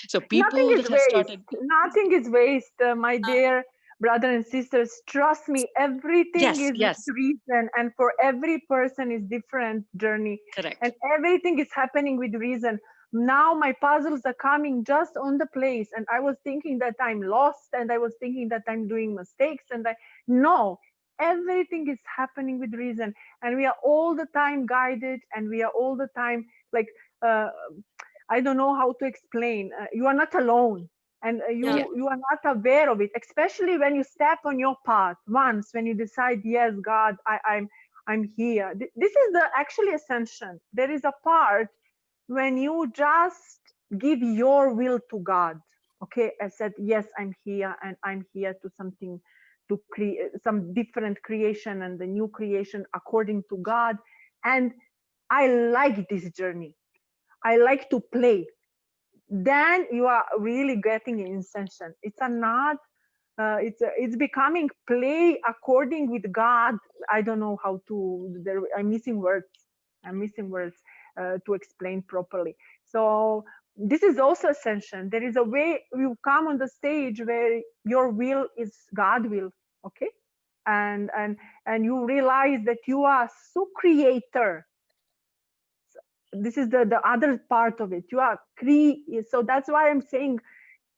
Speaker 9: So
Speaker 7: Nothing
Speaker 9: people
Speaker 7: is
Speaker 9: that have
Speaker 7: waste.
Speaker 9: started,
Speaker 7: Nothing is waste, my dear brother and sisters. Trust me, everything
Speaker 9: yes,
Speaker 7: is with
Speaker 9: yes,
Speaker 7: reason, and for every person is different journey,
Speaker 9: correct.
Speaker 7: and everything is happening with reason. Now my puzzles are coming just on the place, and I was thinking that I'm lost, and I was thinking that I'm doing mistakes, and no, everything is happening with reason, and we are all the time guided, and we are all the time like. Uh, I don't know how to explain. You are not alone, and
Speaker 9: Yeah.
Speaker 7: you are not aware of it. Especially when you step on your path once, when you decide, yes, God, I'm here. This is the actually ascension. There is a part when you just give your will to God. Okay, I said, yes, I'm here, and I'm here to something, to create some different creation and the new creation according to God. And I like this journey. I like to play. Then you are really getting an ascension. It's a not. It's becoming play according with God. I don't know how to. I'm missing words. I'm missing words to explain properly. So this is also ascension. There is a way you come on the stage where your will is God will. Okay, and you realize that you are so creator. This is the other part of it. You are so that's why I'm saying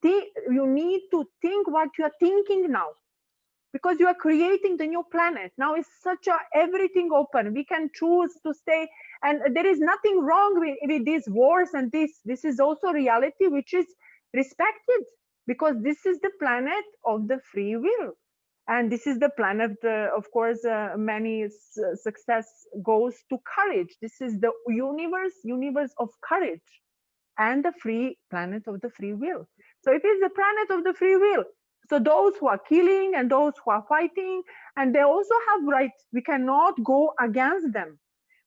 Speaker 7: you need to think what you are thinking now, because you are creating the new planet. Now is such a everything open. We can choose to stay, and there is nothing wrong with these wars, and this is also reality which is respected, because this is the planet of the free will. And this is the planet, of course, many success goes to courage. This is the universe of courage, and the free planet of the free will. So it is the planet of the free will. So those who are killing and those who are fighting, and they also have rights. We cannot go against them.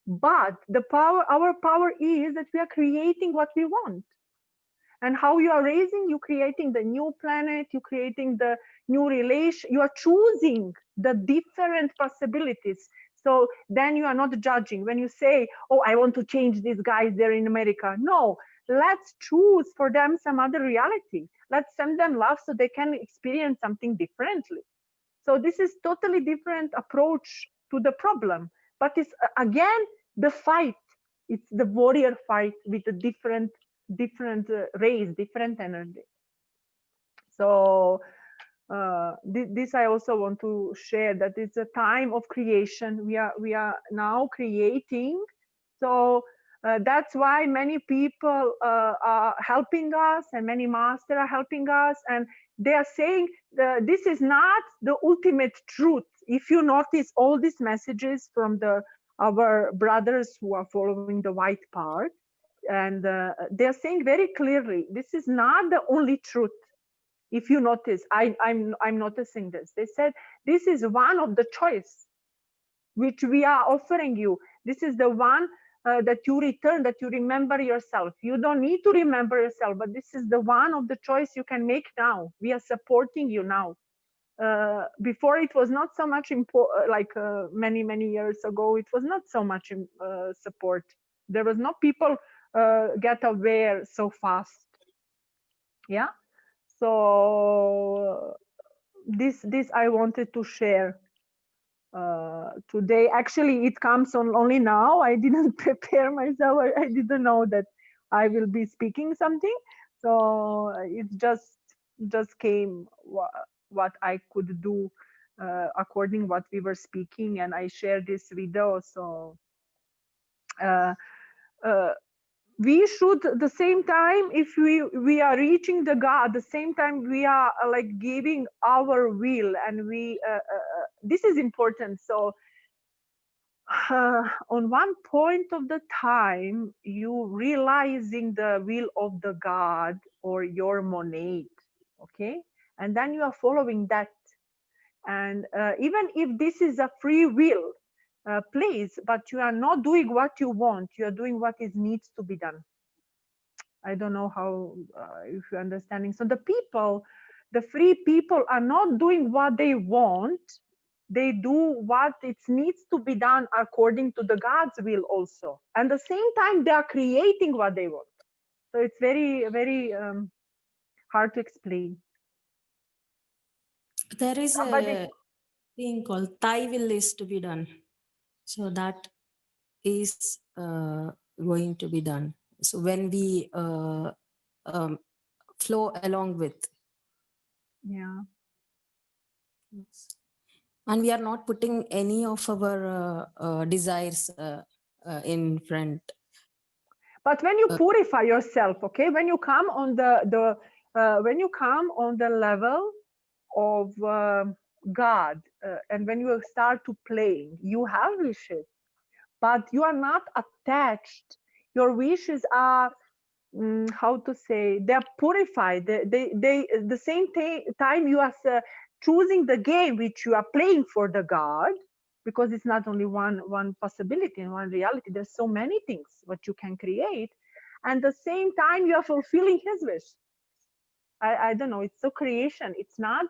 Speaker 7: But our power is that we are creating what we want. And how you are raising, you creating the new planet, you creating the new relation, you are choosing the different possibilities. So then you are not judging. When you say, oh, I want to change these guys there in America. No, let's choose for them some other reality. Let's send them love so they can experience something differently. So this is totally different approach to the problem. But it's again the fight. It's the warrior fight with a different race, different energy. So this I also want to share, that it's a time of creation. We are now creating. So that's why many people are helping us, and many masters are helping us, and they are saying this is not the ultimate truth. If you notice all these messages from our brothers who are following the white part, and they're saying very clearly, this is not the only truth. If you notice, I'm noticing this. They said this is one of the choice which we are offering you. This is the one that you return, that you remember yourself. You don't need to remember yourself, but this is the one of the choice you can make now. We are supporting you now. Before it was not so much like many years ago, it was not so much support. There was no people get aware so fast. Yeah. So this I wanted to share today. Actually, it comes on only now. I didn't prepare myself. I didn't know that I will be speaking something. So it just came what I could do according what we were speaking, and I shared this video. So uh, we should the same time, if we are reaching the God, the same time we are like giving our will, and we this is important. So on one point of the time, you realizing the will of the God or your monad, okay, and then you are following that. And even if this is a free will place, but you are not doing what you want, you are doing what is needs to be done. I don't know how if you're understanding. So the people, the free people, are not doing what they want. They do what it needs to be done according to the God's will also. And at the same time, they are creating what they want. So it's very hard to explain.
Speaker 4: There is a thing called Thai will is to be done. So that is going to be done. So when we flow along with.
Speaker 7: Yeah.
Speaker 4: And we are not putting any of our desires in front.
Speaker 7: But when you purify yourself, okay, when you come on when you come on the level of God, and when you start to play, you have wishes, but you are not attached. Your wishes are how to say, they're purified. They the same time you are choosing the game which you are playing for the God, because it's not only one possibility and one reality. There's so many things what you can create, and the same time you are fulfilling His wish. I don't know. It's so creation. It's not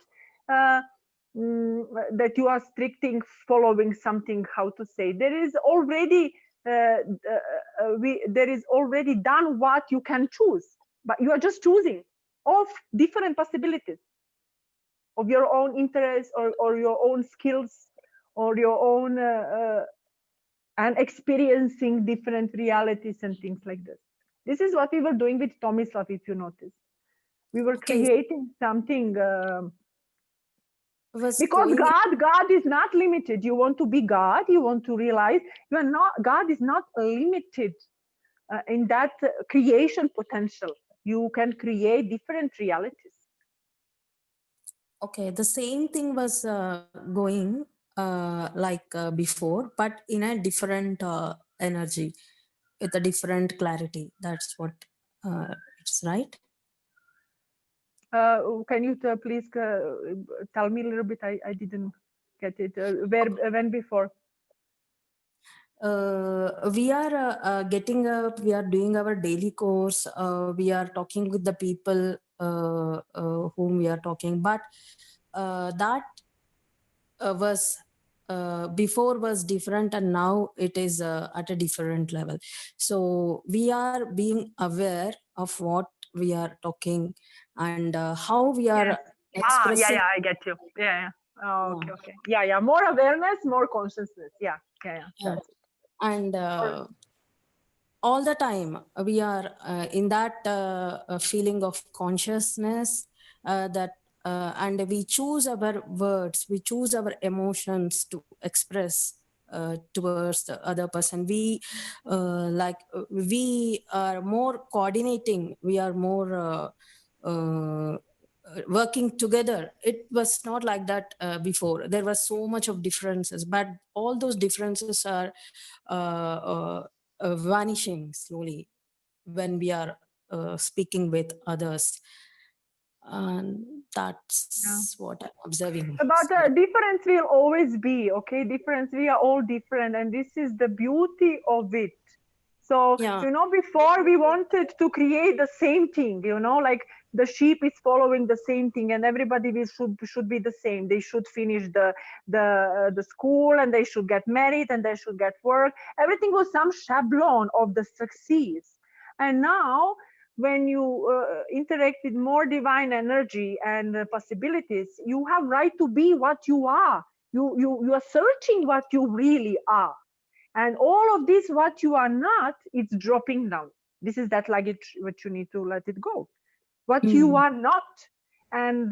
Speaker 7: that you are stricting following something. How to say? There is already there is already done what you can choose, but you are just choosing of different possibilities of your own interests or your own skills or your own and experiencing different realities and things like this. This is what we were doing with Tomislav, if you notice. We were creating something because God is not limited. You want to be God, you want to realize you are not, God is not limited in that creation potential. You can create different realities.
Speaker 4: Okay, the same thing was going like before, but in a different energy, with a different clarity. That's what it's right.
Speaker 7: Can you please tell me a little bit? I didn't get it. Where, when before?
Speaker 4: We are getting up, we are doing our daily course, we are talking with the people whom we are talking, but that was before was different, and now it is at a different level. So we are being aware of what we are talking and how we are expressing.
Speaker 7: Yeah, I get you. Yeah. Oh, okay. Yeah. More awareness, more consciousness. Yeah. That's it.
Speaker 4: And all the time we are in that feeling of consciousness that and we choose our words, we choose our emotions to express towards the other person. We we are more coordinating, we are more working together. It was not like that before. There was so much of differences, but all those differences are vanishing slowly when we are speaking with others, and that's what I'm observing.
Speaker 7: But difference will always be, okay? Difference, we are all different, and this is the beauty of it. So,
Speaker 4: Yeah.
Speaker 7: you know, before we wanted to create the same thing, you know, like the sheep is following the same thing and everybody should be the same. They should finish the school and they should get married and they should get work. Everything was some schablon of the success. And now when you interact with more divine energy and possibilities, you have right to be what you are. You are searching what you really are. And all of this, what you are not, it's dropping down. This is that luggage which you need to let it go. What you are not. And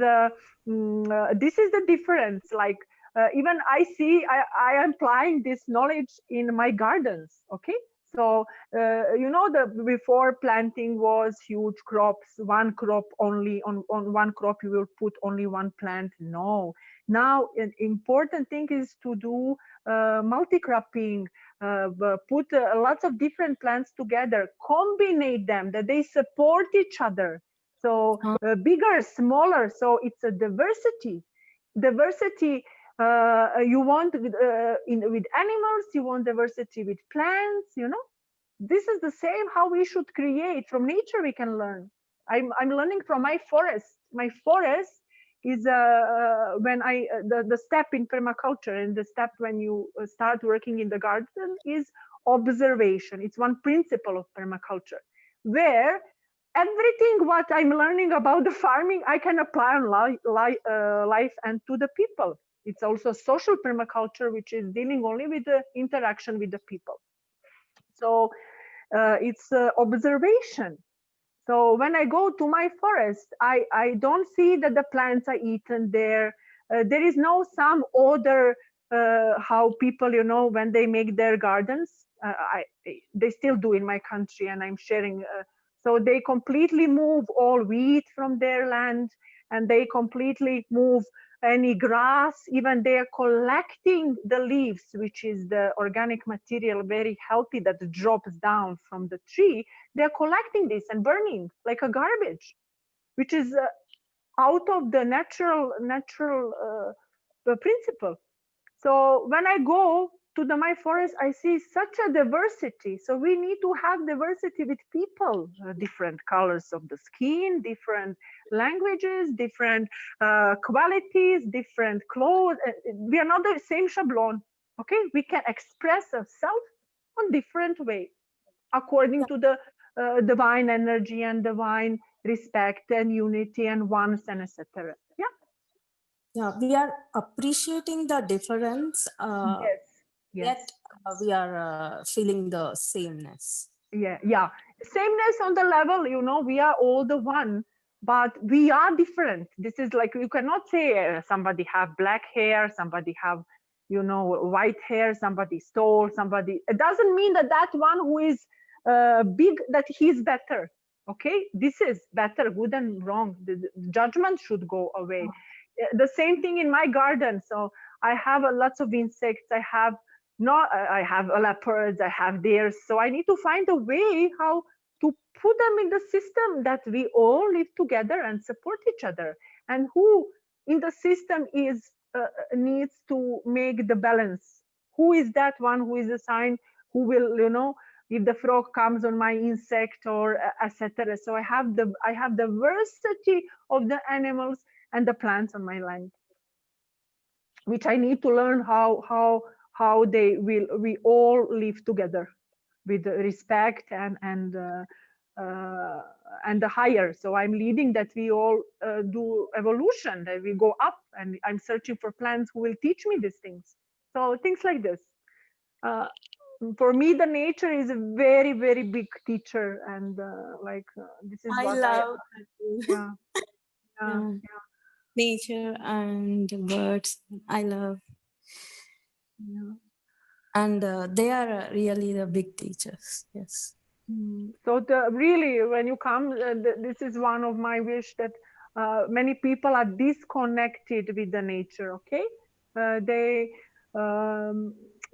Speaker 7: this is the difference. Like even I am applying this knowledge in my gardens. Okay. So, you know, before planting was huge crops, one crop only, on one crop you will put only one plant. No. Now, an important thing is to do multi-cropping, put lots of different plants together, combine them, that they support each other. So bigger, smaller. So it's a diversity. Diversity you want with animals, you want diversity with plants, you know. This is the same how we should create. From nature we can learn. I'm learning from my forest. My forest is when the step in permaculture, and the step when you start working in the garden is observation. It's one principle of permaculture, where everything what I'm learning about the farming I can apply on life and to the people. It's also social permaculture, which is dealing only with the interaction with the people. So it's observation. So when I go to my forest, I don't see that the plants are eaten there. There is no some other how people, you know, when they make their gardens, they still do in my country, and I'm sharing. So they completely move all wheat from their land, and they completely move any grass. Even they are collecting the leaves, which is the organic material, very healthy, that drops down from the tree. They're collecting this and burning like a garbage, which is out of the natural principle. So when I go to my forest, I see such a diversity. So we need to have diversity with people, different colors of the skin, different languages, different qualities, different clothes. We are not the same schablon. Okay, we can express ourselves on different way, according to the divine energy and divine respect and unity and oneness and etc. Yeah.
Speaker 4: Yeah, we are appreciating the difference,
Speaker 7: Yes. Yes.
Speaker 4: yet we are feeling the sameness.
Speaker 7: Yeah. Sameness on the level, you know, we are all the one, but we are different. This is like, you cannot say somebody have black hair, somebody have, you know, white hair, somebody tall, somebody. It doesn't mean that that one who is big, that he's better. Okay, this is better, good and wrong. The judgment should go away. The same thing in my garden. So I have lots of insects. I have leopards, I have deers. So I need to find a way how to put them in the system that we all live together and support each other. And who in the system is needs to make the balance? Who is that one who is assigned? Who will, you know, if the frog comes on my insect or etc. So I have diversity of the animals and the plants on my land, which I need to learn how we all live together with respect and the higher. So I'm leading that we all do evolution, that we go up, and I'm searching for plants who will teach me these things. So things like this. For me, the nature is a very, very big teacher, and this is what
Speaker 4: love
Speaker 7: yeah.
Speaker 4: yeah. Nature and birds. I love.
Speaker 7: Yeah.
Speaker 4: And they are really the big teachers. Yes.
Speaker 7: So really, when you come, this is one of my wish, that many people are disconnected with the nature. Okay,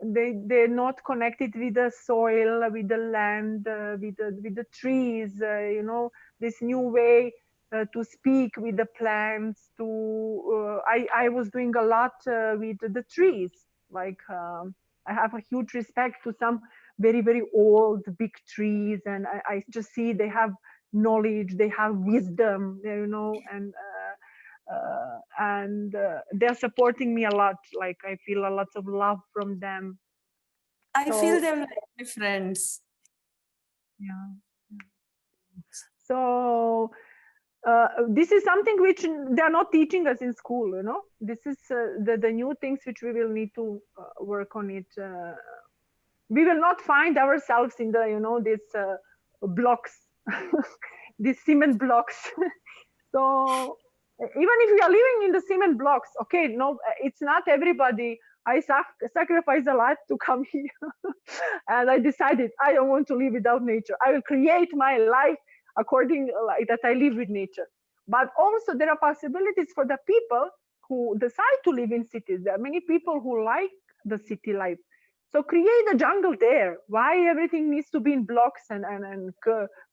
Speaker 7: they're not connected with the soil, with the land, with the trees. You know, this new way to speak with the plants. I was doing a lot with the trees. Like I have a huge respect to some very, very old, big trees. And I just see they have knowledge, they have wisdom, you know, and they're supporting me a lot. Like I feel a lot of love from them.
Speaker 4: I feel them like my friends.
Speaker 7: Yeah. So this is something which they are not teaching us in school, you know. This is the new things which we will need to work on it. We will not find ourselves in the, you know, these blocks, these cement blocks. So even if we are living in the cement blocks, okay, no, it's not everybody. I sacrificed a lot to come here, and I decided I don't want to live without nature. I will create my life according like that. I live with nature, but also there are possibilities for the people who decide to live in cities. There are many people who like the city life. So create a jungle there. Why everything needs to be in blocks and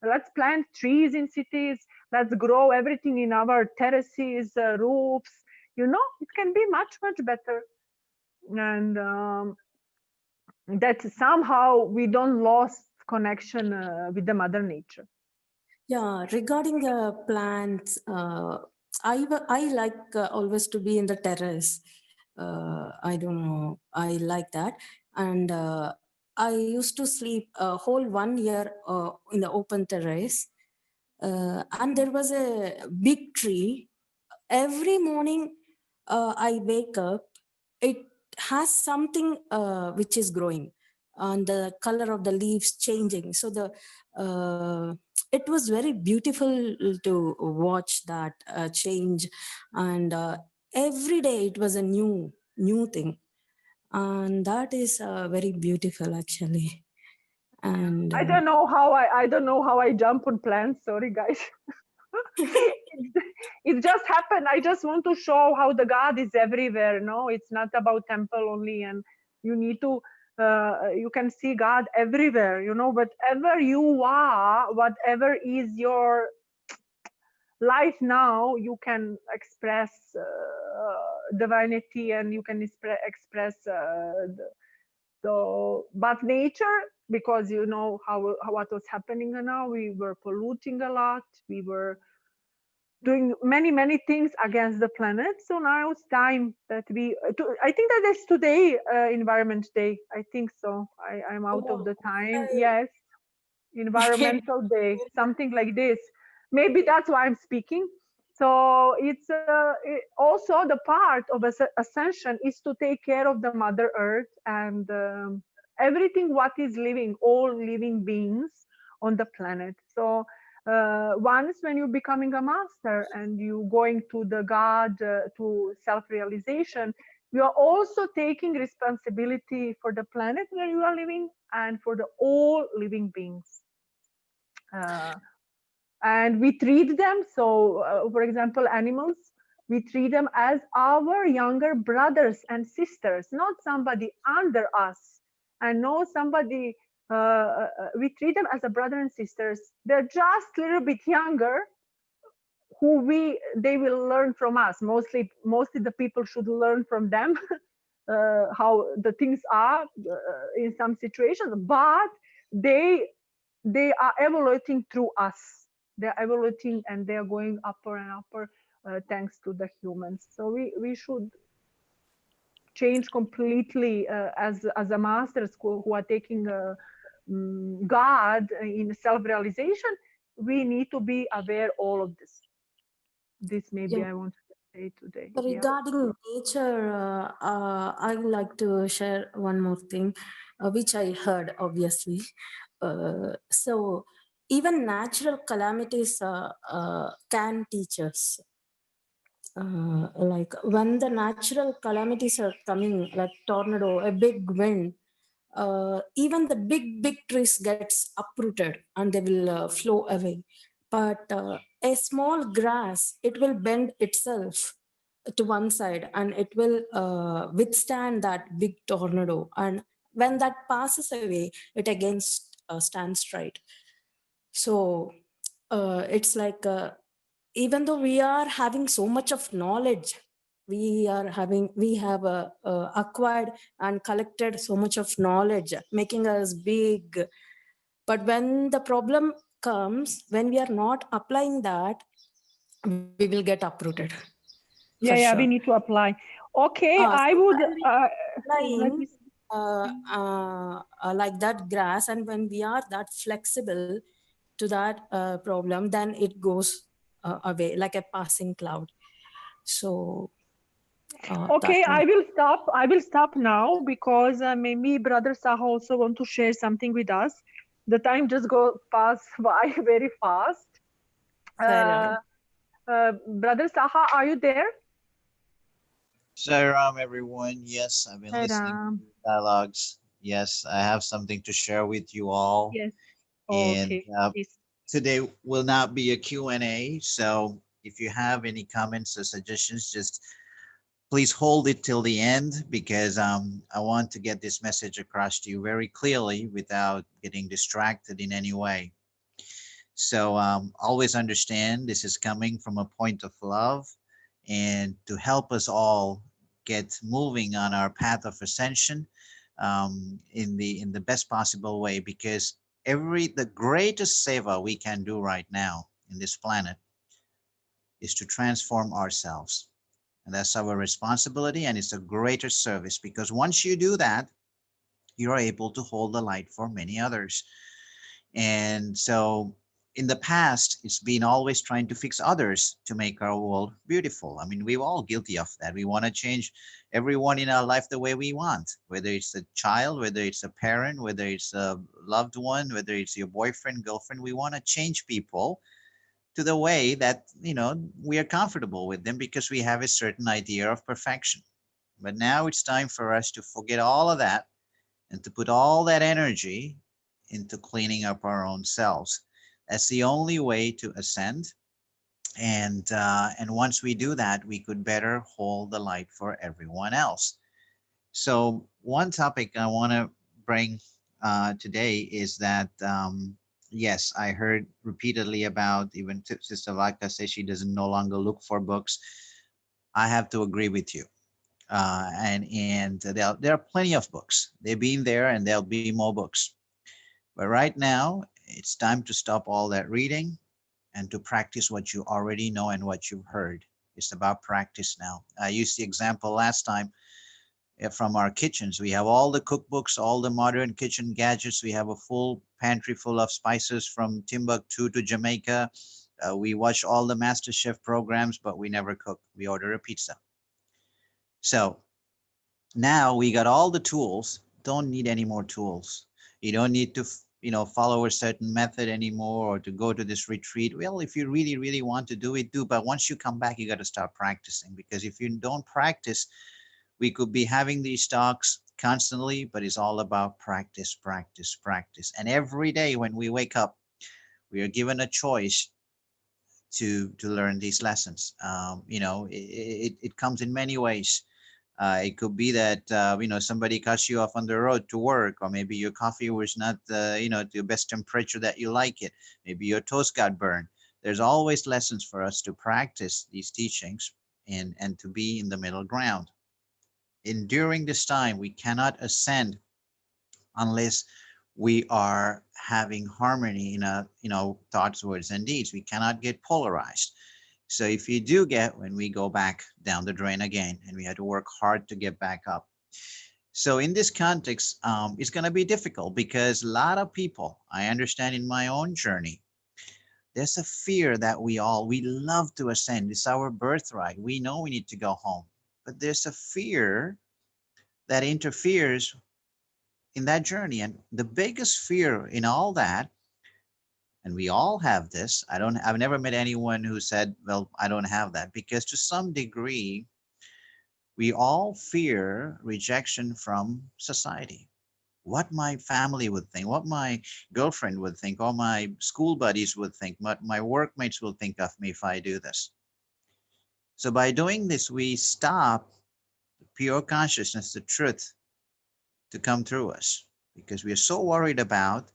Speaker 7: let's plant trees in cities. Let's grow everything in our terraces, roofs. You know, it can be much, much better. And that somehow we don't lost connection with the mother nature.
Speaker 4: Yeah, regarding plants, I like always to be in the terrace. I don't know, I like that. And I used to sleep a whole 1 year in the open terrace. And there was a big tree. Every morning I wake up, it has something which is growing, and the color of the leaves changing. So it was very beautiful to watch that change, and every day it was a new thing, and that is very beautiful actually. And
Speaker 7: I don't know how I jump on plants. Sorry, guys. It just happened. I just want to show how the God is everywhere. No, it's not about temple only, and you need to. You can see God everywhere. You know, whatever you are, whatever is your life now, you can express divinity, and you can express so, but nature, because you know how what was happening now, we were polluting a lot, we were doing many things against the planet. So now it's time that I think that is today Environment Day. I think so. I'm out of the time. Yes, Environmental Day, something like this. Maybe that's why I'm speaking. So it's also the part of Ascension is to take care of the Mother Earth and everything what is living, all living beings on the planet. So once when you're becoming a master and you going to the God, to self-realization, you are also taking responsibility for the planet where you are living and for the all living beings. And we treat them, so for example, animals, we treat them as our younger brothers and sisters, not somebody under us, and no somebody, we treat them as a brother and sisters. They're just a little bit younger, they will learn from us. Mostly the people should learn from them how the things are in some situations, but they are evaluating through us. They're evaluating and they're going upper and upper thanks to the humans. So we should change completely as a master school who are taking God in self-realization. We need to be aware all of this. This maybe I want to say today.
Speaker 4: Regarding nature, I would like to share one more thing, which I heard, obviously. So even natural calamities can teach us. Like when the natural calamities are coming, like tornado, a big wind, even the big trees gets uprooted and they will flow away. But a small grass, it will bend itself to one side and it will withstand that big tornado. And when that passes away, it again stands straight. So it's like even though we are having so much of knowledge, we have acquired and collected so much of knowledge, making us big. But when the problem comes, when we are not applying that, we will get uprooted. For
Speaker 7: Yeah,
Speaker 4: sure.
Speaker 7: we need to apply. Okay,
Speaker 4: So
Speaker 7: I would
Speaker 4: when we are
Speaker 7: let
Speaker 4: applying
Speaker 7: me
Speaker 4: like that grass, and when we are that flexible to that problem, then it goes away like a passing cloud. So
Speaker 7: Okay,
Speaker 4: that one.
Speaker 7: I will stop now because maybe Brother Saha also want to share something with us. The time just go pass by very fast.
Speaker 4: Sairam.
Speaker 7: Brother Saha, are you there?
Speaker 10: Sairam, everyone. Yes, I've been listening to
Speaker 7: Ram.
Speaker 10: your dialogues. Yes, I have something to share with you all.
Speaker 7: Yes.
Speaker 10: And
Speaker 7: Okay. Please.
Speaker 10: today will not be a Q&A. So if you have any comments or suggestions, just please hold it till the end because I want to get this message across to you very clearly without getting distracted in any way. So always understand this is coming from a point of love and to help us all get moving on our path of ascension in the best possible way, because the greatest seva we can do right now in this planet is to transform ourselves. And that's our responsibility, and it's a greater service because once you do that, you're able to hold the light for many others. And so in the past, it's been always trying to fix others to make our world beautiful. I mean, we're all guilty of that. We want to change everyone in our life the way we want, whether it's a child, whether it's a parent, whether it's a loved one, whether it's your boyfriend, girlfriend. We want to change people to the way that, we are comfortable with them because we have a certain idea of perfection. But now it's time for us to forget all of that and to put all that energy into cleaning up our own selves. That's the only way to ascend. And once we do that, we could better hold the light for everyone else. So one topic I want to bring today is that yes, I heard repeatedly about even Sister Vaka says she doesn't no longer look for books. I have to agree with you. And there are plenty of books. They've been there, and there'll be more books. But right now, it's time to stop all that reading and to practice what you already know and what you've heard. It's about practice now. I used the example last time from our kitchens. We have all the cookbooks, all the modern kitchen gadgets. We have a full pantry full of spices from Timbuktu to Jamaica. We watch all the Master Chef programs, but we never cook. We order a pizza. So now we got all the tools. Don't need any more tools. You don't need to follow a certain method anymore or to go to this retreat. Well, if you really really want to do it, do. But once you come back, you got to start practicing, because if you don't practice, we could be having these talks constantly, but it's all about practice, practice, practice. And every day when we wake up, we are given a choice to learn these lessons. It comes in many ways. It could be that somebody cuts you off on the road to work, or maybe your coffee was not to the best temperature that you like it. Maybe your toast got burned. There's always lessons for us to practice these teachings and to be in the middle ground. And during this time, we cannot ascend unless we are having harmony in our thoughts, words, and deeds. We cannot get polarized. So if you do get, when we go back down the drain again, and we had to work hard to get back up. So in this context, it's going to be difficult because a lot of people, I understand in my own journey, there's a fear that we love to ascend. It's our birthright. We know we need to go home, but there's a fear that interferes in that journey. And the biggest fear in all that, and we all have this, I've never met anyone who said, well, I don't have that, because to some degree, we all fear rejection from society. What my family would think, what my girlfriend would think, or my school buddies would think, what my workmates will think of me if I do this. So by doing this, we stop the pure consciousness, the truth, to come through us, because we are so worried about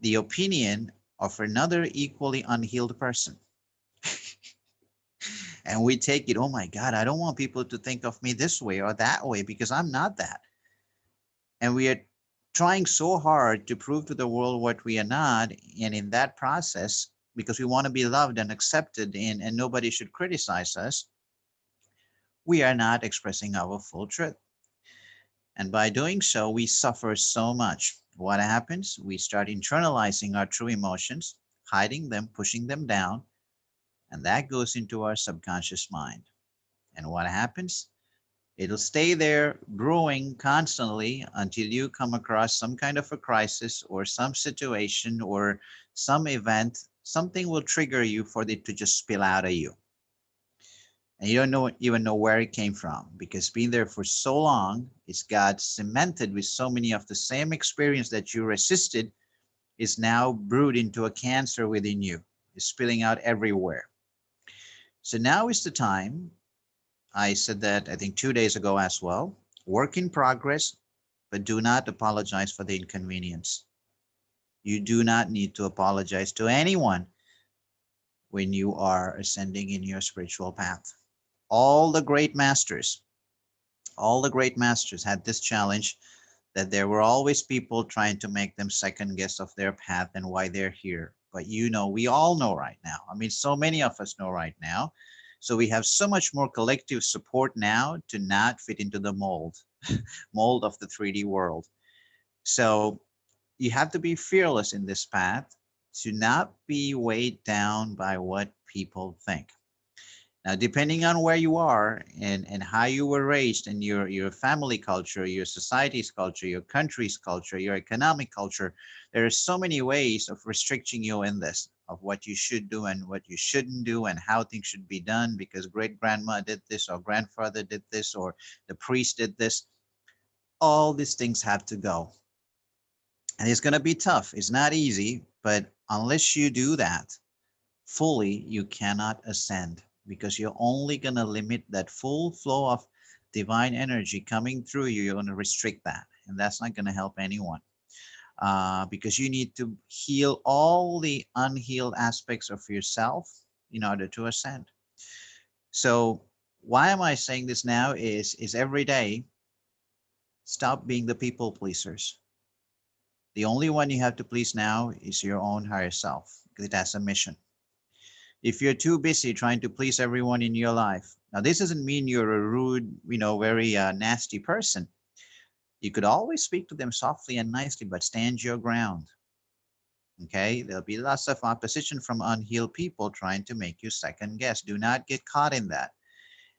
Speaker 10: the opinion of another equally unhealed person. And we take it, oh my God, I don't want people to think of me this way or that way because I'm not that. And we are trying so hard to prove to the world what we are not. And in that process, because we want to be loved and accepted and nobody should criticize us, we are not expressing our full truth. And by doing so, we suffer so much. What happens? We start internalizing our true emotions, hiding them, pushing them down, and that goes into our subconscious mind. And what happens? It'll stay there brewing constantly until you come across some kind of a crisis or some situation or some event. Something will trigger you for it to just spill out of you. And you don't even know where it came from because being there for so long, it's got cemented with so many of the same experience that you resisted is now brewed into a cancer within you. It's spilling out everywhere. So now is the time. I said that I think 2 days ago as well. Work in progress, but do not apologize for the inconvenience. You do not need to apologize to anyone when you are ascending in your spiritual path. All the great masters, all the great masters had this challenge that there were always people trying to make them second guess of their path and why they're here. But you know, we all know right now. I mean, so many of us know right now. So we have so much more collective support now to not fit into the mold of the 3D world. So you have to be fearless in this path to not be weighed down by what people think. Now, depending on where you are and how you were raised and your family culture, your society's culture, your country's culture, your economic culture, there are so many ways of restricting you in this, of what you should do and what you shouldn't do and how things should be done because great grandma did this or grandfather did this or the priest did this. All these things have to go. And it's going to be tough. It's not easy, but unless you do that fully, you cannot ascend because you're only going to limit that full flow of divine energy coming through you. You're going to restrict that, and that's not going to help anyone because you need to heal all the unhealed aspects of yourself in order to ascend. So why am I saying this now is every day, stop being the people pleasers. The only one you have to please now is your own higher self because it has a mission. If you're too busy trying to please everyone in your life, now this doesn't mean you're a rude, very nasty person. You could always speak to them softly and nicely, but stand your ground. Okay, there'll be lots of opposition from unhealed people trying to make you second guess. Do not get caught in that.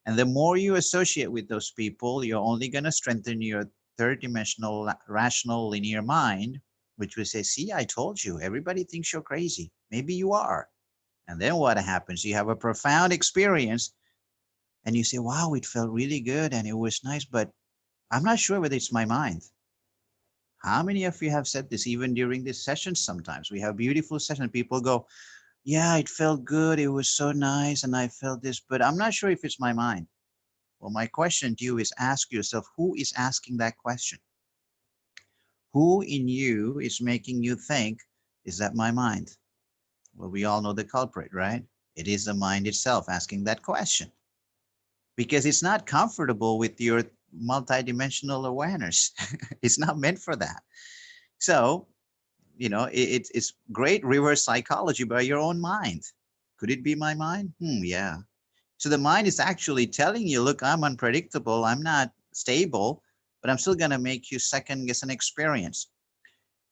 Speaker 10: And the more you associate with those people, you're only going to strengthen your third dimensional rational linear mind, which will say, see, I told you, everybody thinks you're crazy. Maybe you are. And then what happens? You have a profound experience and you say, wow, it felt really good and it was nice, but I'm not sure whether it's my mind. How many of you have said this even during this session? Sometimes we have beautiful sessions. People go, yeah, it felt good. It was so nice. And I felt this, but I'm not sure if it's my mind. Well, my question to you is ask yourself, who is asking that question? Who in you is making you think, is that my mind? Well, we all know the culprit, right? It is the mind itself asking that question because it's not comfortable with your multidimensional awareness. It's not meant for that. So, it's great reverse psychology by your own mind. Could it be my mind? Yeah. So the mind is actually telling you, look, I'm unpredictable. I'm not stable, but I'm still going to make you second guess an experience.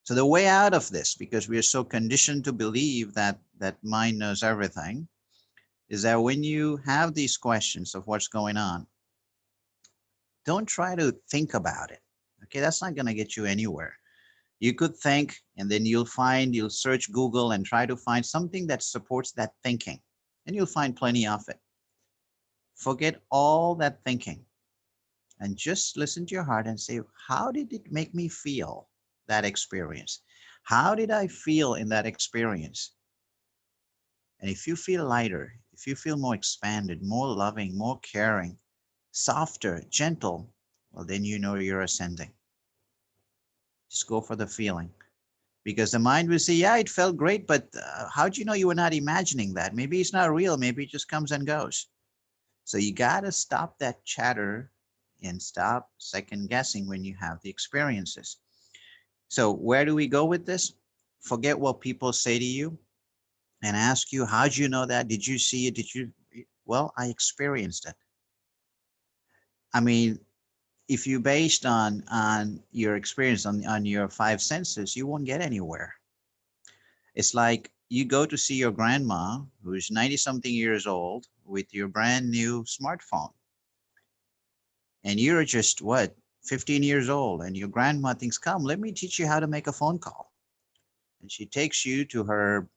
Speaker 10: So the way out of this, because we are so conditioned to believe that mind knows everything, is that when you have these questions of what's going on, don't try to think about it. Okay, that's not going to get you anywhere. You could think, and then you'll search Google and try to find something that supports that thinking, and you'll find plenty of it. Forget all that thinking and just listen to your heart and say, how did it make me feel, that experience? How did I feel in that experience? And if you feel lighter, if you feel more expanded, more loving, more caring, softer, gentle, well, then you know you're ascending. Just go for the feeling. Because the mind will say, yeah, it felt great, but how do you know you were not imagining that? Maybe it's not real. Maybe it just comes and goes. So you got to stop that chatter and stop second guessing when you have the experiences. So where do we go with this? Forget what people say to you and ask you, how'd you know that? Did you see it? Did you? Well, I experienced it. I mean, if you based on your experience on your five senses, you won't get anywhere. It's like you go to see your grandma who's 90 something years old with your brand new smartphone, and you're just what, 15 years old, and your grandma thinks, come, let me teach you how to make a phone call. And she takes you to her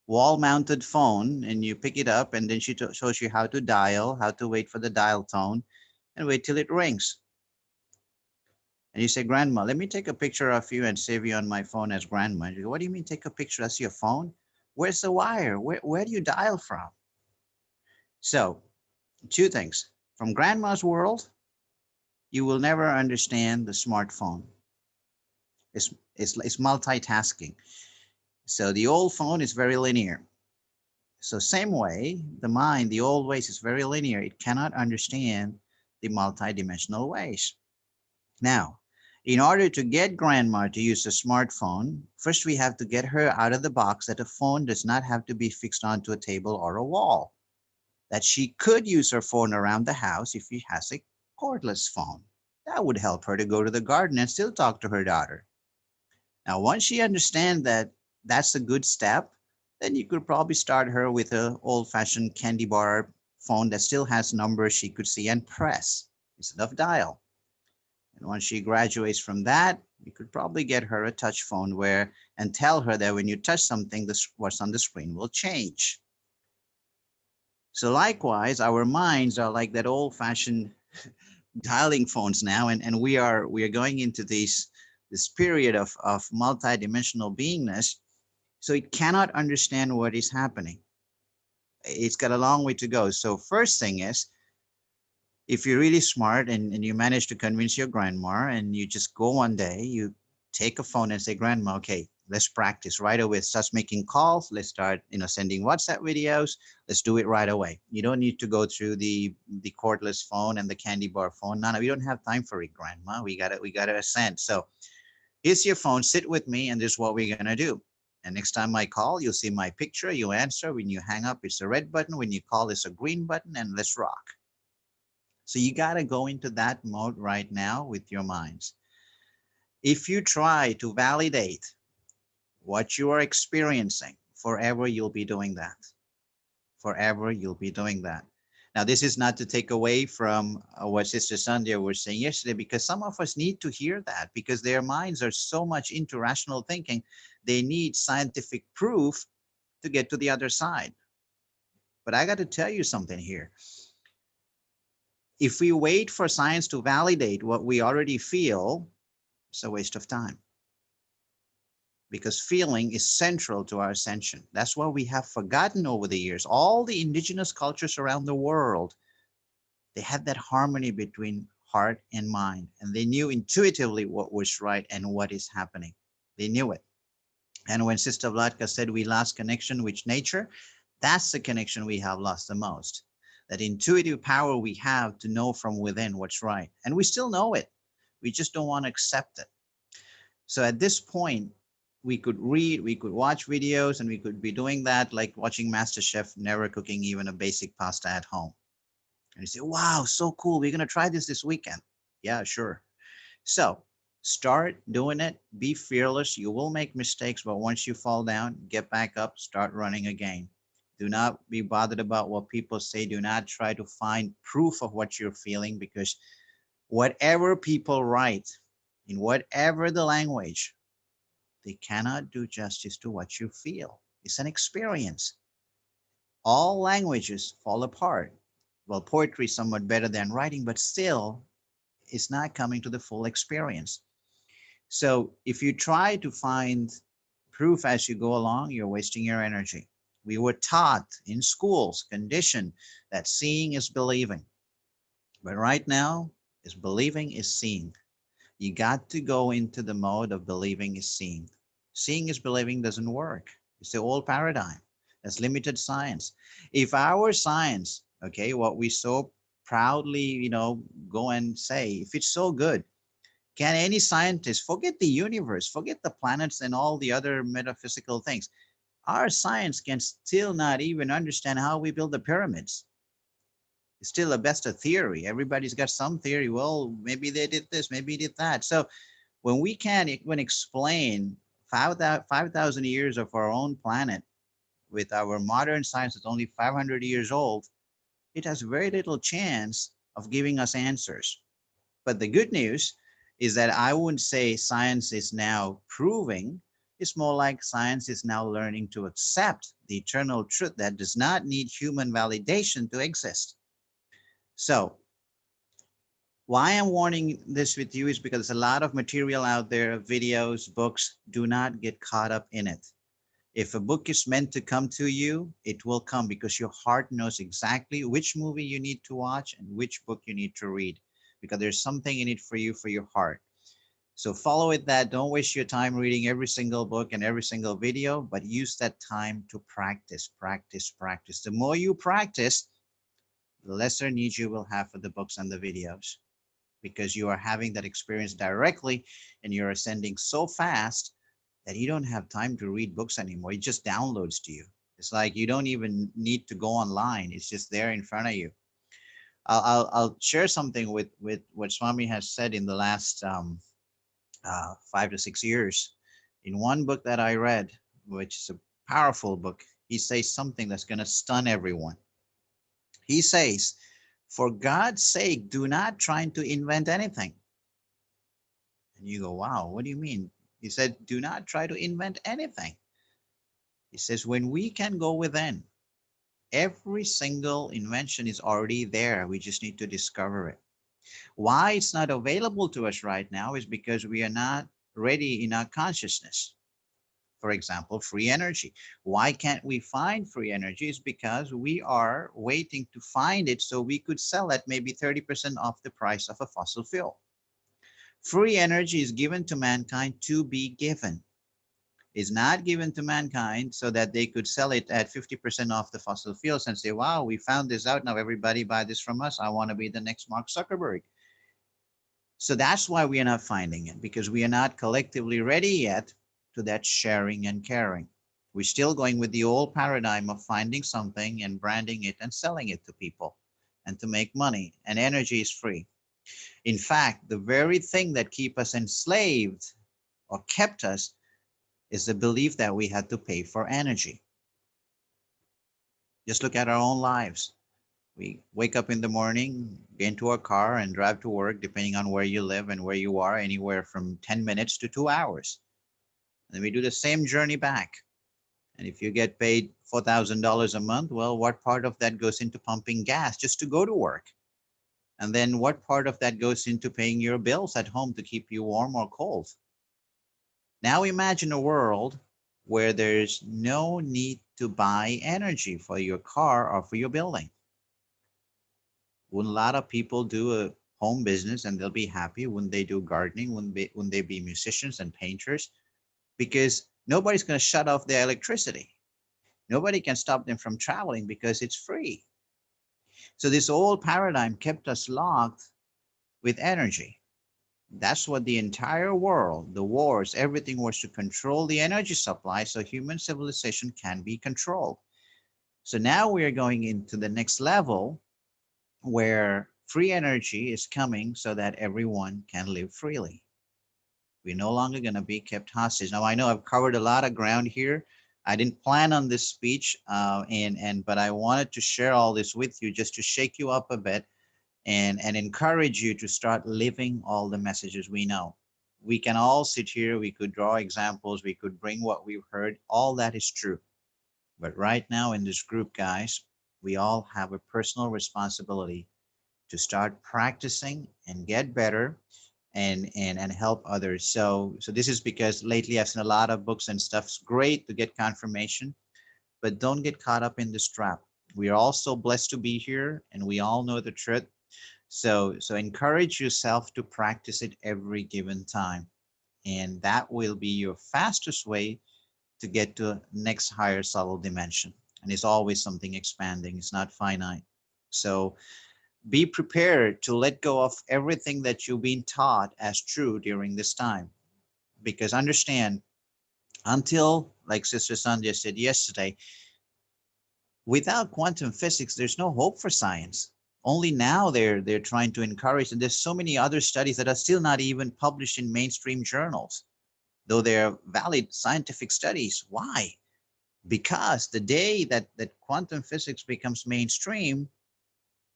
Speaker 10: wall mounted phone and you pick it up, and then she shows you how to dial, how to wait for the dial tone and wait till it rings. And you say, Grandma, let me take a picture of you and save you on my phone as grandma. And you go, what do you mean take a picture? That's your phone? Where's the wire? Where do you dial from? So, two things. From grandma's world, you will never understand the smartphone. It's multitasking. So the old phone is very linear. So same way, the mind, the old ways is very linear. It cannot understand the multidimensional ways. Now, in order to get grandma to use a smartphone, first we have to get her out of the box that a phone does not have to be fixed onto a table or a wall. That she could use her phone around the house if she has a cordless phone. That would help her to go to the garden and still talk to her daughter. Now, once she understands that that's a good step, then you could probably start her with an old-fashioned candy bar phone that still has numbers she could see and press instead of dial. And once she graduates from that, you could probably get her a touch phone and tell her that when you touch something, what's on the screen will change. So likewise, our minds are like that old-fashioned dialing phones now, and we are going into this period of multidimensional beingness. So it cannot understand what is happening. It's got a long way to go. So first thing is, if you're really smart and you manage to convince your grandma and you just go one day, you take a phone and say, Grandma, okay, let's practice right away. Start making calls. Let's start, sending WhatsApp videos. Let's do it right away. You don't need to go through the cordless phone and the candy bar phone. No, we don't have time for it, Grandma. We gotta ascend. So here's your phone. Sit with me, and this is what we're gonna do. And next time I call, you'll see my picture. You answer. When you hang up, it's a red button. When you call, it's a green button, and let's rock. So you got to go into that mode right now with your minds. If you try to validate what you are experiencing, forever you'll be doing that. Forever you'll be doing that. Now, this is not to take away from what Sister Sandhya was saying yesterday, because some of us need to hear that, because their minds are so much into rational thinking. They need scientific proof to get to the other side. But I got to tell you something here. If we wait for science to validate what we already feel, it's a waste of time. Because feeling is central to our ascension. That's what we have forgotten over the years. All the indigenous cultures around the world, they had that harmony between heart and mind, and they knew intuitively what was right and what is happening. They knew it. And when Sister Vladka said we lost connection with nature, that's the connection we have lost the most. That intuitive power we have to know from within what's right. And we still know it. We just don't want to accept it. So at this point, we could read, we could watch videos, and we could be doing that like watching MasterChef, never cooking even a basic pasta at home. And you say, wow, so cool. We're going to try this weekend. Yeah, sure. So start doing it. Be fearless. You will make mistakes, but once you fall down, get back up, start running again. Do not be bothered about what people say. Do not try to find proof of what you're feeling, because whatever people write, in whatever the language, they cannot do justice to what you feel. It's an experience. All languages fall apart. Well, poetry is somewhat better than writing, but still, it's not coming to the full experience. So if you try to find proof as you go along, you're wasting your energy. We were taught in schools, conditioned, that seeing is believing. But right now, is believing is seeing. You got to go into the mode of believing is seeing. Seeing is believing doesn't work. It's the old paradigm. That's limited science. If our science Okay, what we so proudly, go and say, if it's so good, can any scientist forget the universe, forget the planets and all the other metaphysical things? Our science can still not even understand how we build the pyramids. It's still a best of theory. Everybody's got some theory. Well, maybe they did this, maybe they did that. So when we can even explain 5,000 years of our own planet with our modern science that's only 500 years old, it has very little chance of giving us answers. But the good news is that I wouldn't say science is now proving. It's more like science is now learning to accept the eternal truth that does not need human validation to exist. So why I'm warning this with you is because there's a lot of material out there, videos, books. Do not get caught up in it. If a book is meant to come to you, it will come because your heart knows exactly which movie you need to watch and which book you need to read, because there's something in it for you, for your heart. So follow it that. Don't waste your time reading every single book and every single video, but use that time to practice, practice, practice. The more you practice, the lesser need you will have for the books and the videos, because you are having that experience directly and you're ascending so fast that you don't have time to read books anymore. It just downloads to you. It's like you don't even need to go online. It's just there in front of you. I'll share something with what Swami has said in the last 5 to 6 years. In one book that I read, which is a powerful book, he says something that's going to stun everyone. He says, for God's sake, do not try to invent anything. And you go, wow, what do you mean? He said, do not try to invent anything. He says, when we can go within, every single invention is already there. We just need to discover it. Why it's not available to us right now is because we are not ready in our consciousness. For example, free energy. Why can't we find free energy? Is because we are waiting to find it so we could sell it maybe 30% off the price of a fossil fuel. Free energy is given to mankind to be given. Is not given to mankind so that they could sell it at 50% off the fossil fuels and say, wow, we found this out. Now everybody buy this from us. I want to be the next Mark Zuckerberg. So that's why we are not finding it, because we are not collectively ready yet to that sharing and caring. We're still going with the old paradigm of finding something and branding it and selling it to people and to make money. And energy is free. In fact, the very thing that keep us enslaved or kept us is the belief that we had to pay for energy. Just look at our own lives. We wake up in the morning, get into a car and drive to work, depending on where you live and where you are, anywhere from 10 minutes to 2 hours. And then we do the same journey back. And if you get paid $4,000 a month, well, what part of that goes into pumping gas just to go to work? And then what part of that goes into paying your bills at home to keep you warm or cold? Now imagine a world where there's no need to buy energy for your car or for your building. Wouldn't a lot of people do a home business and they'll be happy? When they do gardening? When they be musicians and painters? Because nobody's going to shut off their electricity. Nobody can stop them from traveling because it's free. So this old paradigm kept us locked with energy. That's what the entire world, the wars, everything was to control the energy supply so human civilization can be controlled. So now we are going into the next level where free energy is coming so that everyone can live freely. We're no longer going to be kept hostage. Now, I know I've covered a lot of ground here. I didn't plan on this speech, but I wanted to share all this with you just to shake you up a bit and encourage you to start living all the messages we know. We can all sit here, we could draw examples, we could bring what we've heard. All that is true. But right now in this group, guys, we all have a personal responsibility to start practicing and get better and help others. So this is because lately I've seen a lot of books and stuff. It's great to get confirmation, but don't get caught up in this trap. We are all so blessed to be here and we all know the truth. So encourage yourself to practice it every given time. And that will be your fastest way to get to next higher subtle dimension. And it's always something expanding. It's not finite. So be prepared to let go of everything that you've been taught as true during this time. Because understand, until, like Sister Sandhya said yesterday, without quantum physics, there's no hope for science. Only now they're trying to encourage, and there's so many other studies that are still not even published in mainstream journals, though they're valid scientific studies. Why? Because the day that quantum physics becomes mainstream,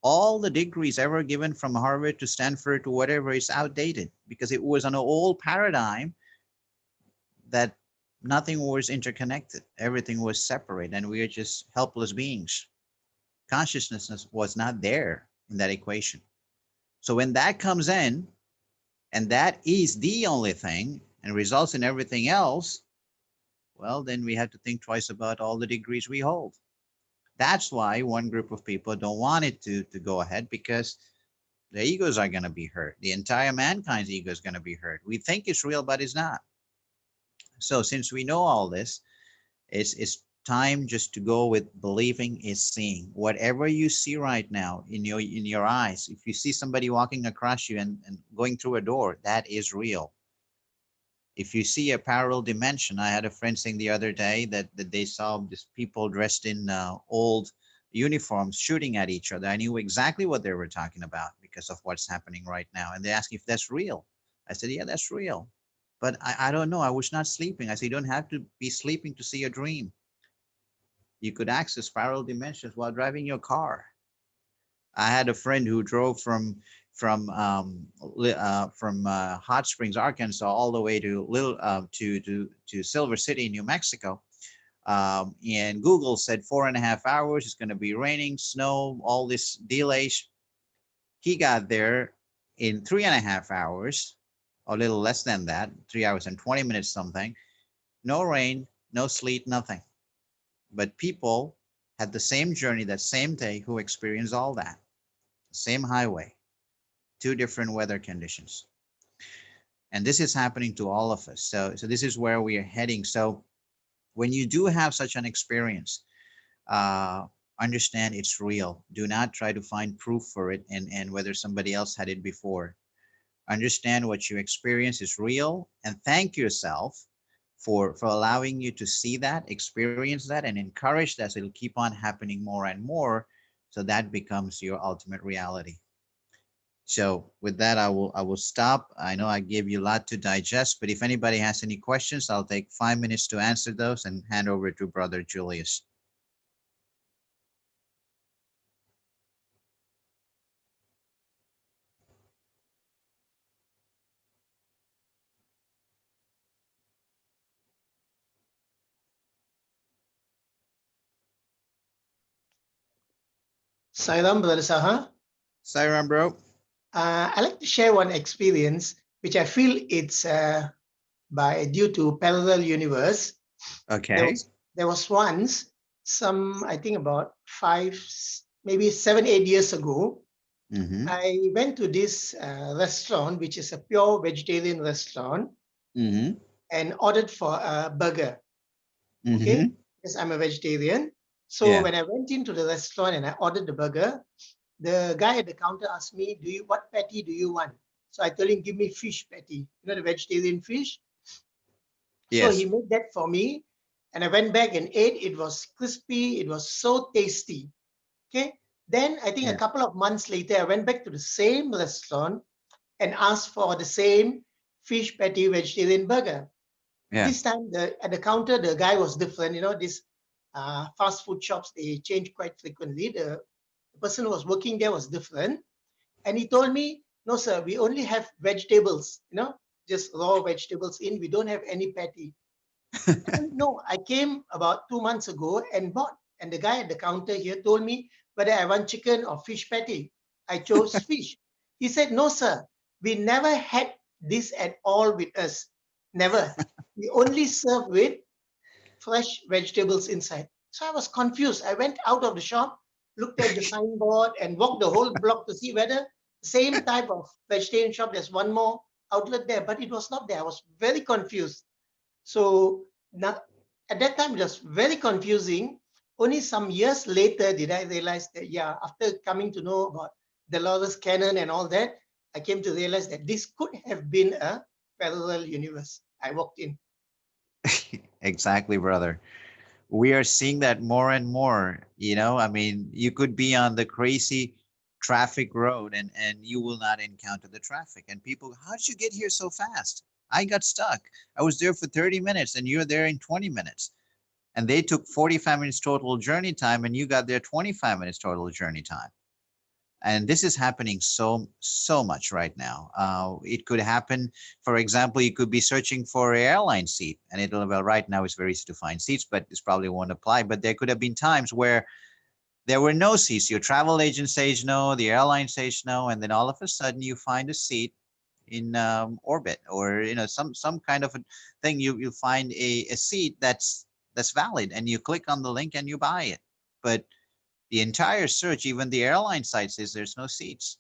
Speaker 10: all the degrees ever given from Harvard to Stanford to whatever is outdated, because it was an old paradigm that nothing was interconnected. Everything was separate, and we are just helpless beings. Consciousness was not there in that equation. So when that comes in, and that is the only thing, and results in everything else, well, then we have to think twice about all the degrees we hold. That's why one group of people don't want it to go ahead, because the egos are going to be hurt. The entire mankind's ego is going to be hurt. We think it's real, but it's not. So since we know all this, it's time just to go with believing is seeing. Whatever you see right now in your eyes, if you see somebody walking across you and going through a door, that is real. If you see a parallel dimension, I had a friend saying the other day that they saw these people dressed in old uniforms shooting at each other. I knew exactly what they were talking about because of what's happening right now. And they asked if that's real. I said, yeah, that's real. But I don't know. I was not sleeping. I said, you don't have to be sleeping to see a dream. You could access parallel dimensions while driving your car. I had a friend who drove from Hot Springs, Arkansas, all the way to to Silver City, New Mexico. And Google said 4.5 hours. It's going to be raining, snow, all this delays. He got there in 3.5 hours, a little less than that, 3 hours and 20 minutes something. No rain, no sleet, nothing. But people had the same journey that same day who experienced all that. Same highway, 2 different weather conditions. And this is happening to all of us. So this is where we are heading. So when you do have such an experience, understand it's real. Do not try to find proof for it and whether somebody else had it before. Understand what you experience is real, and thank yourself for allowing you to see that, experience that, and encourage that, so it'll keep on happening more and more, so that becomes your ultimate reality. So with that, I will stop. I know I gave you a lot to digest, but if anybody has any questions, I'll take 5 minutes to answer those and hand over to Brother Julius.
Speaker 11: Sairam, Brother Saha.
Speaker 10: Sairam, bro.
Speaker 11: I like to share one experience, which I feel it's due to parallel universe.
Speaker 10: Okay.
Speaker 11: There was once I think about 5, maybe 7, 8 years ago, I went to this restaurant, which is a pure vegetarian restaurant, and ordered for a burger. Okay, because I'm a vegetarian. So when I went into the restaurant and I ordered the burger, the guy at the counter asked me, what patty do you want? So I told him, give me fish patty, the vegetarian fish. Yes. So he made that for me. And I went back and ate. It was crispy. It was so tasty. Okay. Then I think a couple of months later, I went back to the same restaurant and asked for the same fish patty vegetarian burger. This time at the counter, the guy was different. These fast food shops, they change quite frequently. The person who was working there was different. And he told me, no, sir, we only have vegetables, just raw vegetables in. We don't have any patty. No, I came about 2 months ago and bought. And the guy at the counter here told me whether I want chicken or fish patty. I chose fish. He said, no, sir, we never had this at all with us. Never. We only serve with fresh vegetables inside. So I was confused. I went out of the shop, looked at the signboard, and walked the whole block to see whether same type of vegetarian shop, there's one more outlet there, but it was not there. I was very confused. So now, at that time, it was very confusing. only some years later did I realize that, yeah, after coming to know about Dolores Cannon and all that, I came to realize that this could have been a parallel universe I walked in.
Speaker 10: Exactly, brother. We are seeing that more and more. I mean, you could be on the crazy traffic road and you will not encounter the traffic. And people, how did you get here so fast? I got stuck. I was there for 30 minutes and you're there in 20 minutes. And they took 45 minutes total journey time and you got there 25 minutes total journey time. And this is happening so much right now. It could happen, for example, you could be searching for an airline seat and it'll, well, right now it's very easy to find seats, but this probably won't apply. But there could have been times where there were no seats. Your travel agent says no, the airline says no, and then all of a sudden you find a seat in orbit, or some kind of a thing. You find a seat that's valid, and you click on the link and you buy it. But the entire search, even the airline site, says there's no seats.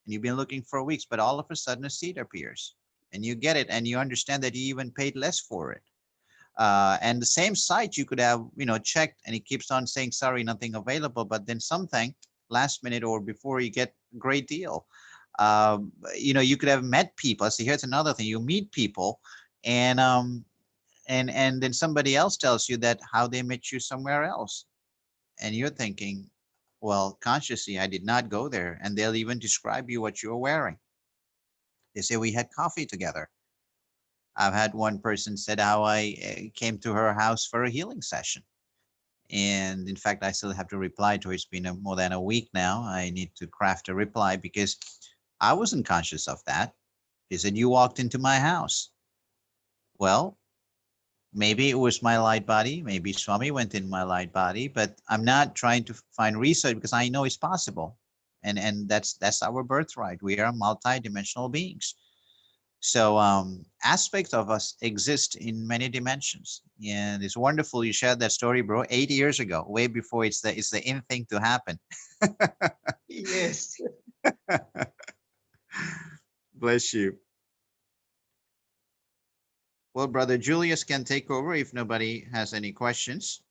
Speaker 10: And you've been looking for weeks, but all of a sudden a seat appears. And you get it, and you understand that you even paid less for it. And the same site you could have, checked, and it keeps on saying, sorry, nothing available. But then something last minute or before you get a great deal. You could have met people. See, here's another thing. You meet people and then somebody else tells you that how they met you somewhere else. And you're thinking, well, consciously, I did not go there. And they'll even describe you what you're wearing. They say we had coffee together. I've had one person said how I came to her house for a healing session. And in fact, I still have to reply to her. It's been more than a week now. I need to craft a reply because I wasn't conscious of that. He said, you walked into my house. Well, maybe it was my light body. Maybe Swami went in my light body, but I'm not trying to find research because I know it's possible. And that's our birthright. We are multi-dimensional beings. So aspects of us exist in many dimensions. And it's wonderful you shared that story, bro, 8 years ago, way before it's the in thing to happen.
Speaker 11: Yes.
Speaker 10: Bless you. Well, Brother Julius can take over if nobody has any questions.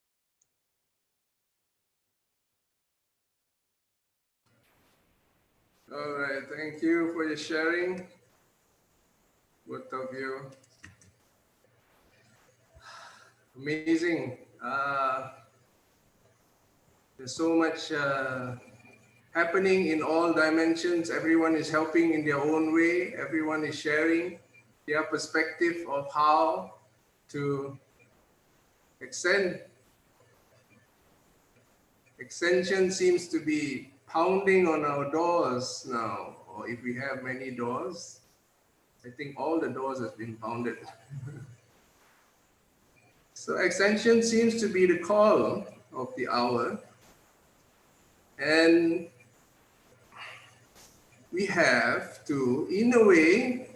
Speaker 5: All right, thank you for your sharing, both of you. Amazing. There's so much happening in all dimensions. Everyone is helping in their own way. Everyone is sharing their perspective of how to extend. Ascension seems to be pounding on our doors now, or if we have many doors, I think all the doors have been pounded. So Ascension seems to be the call of the hour. And we have to, in a way,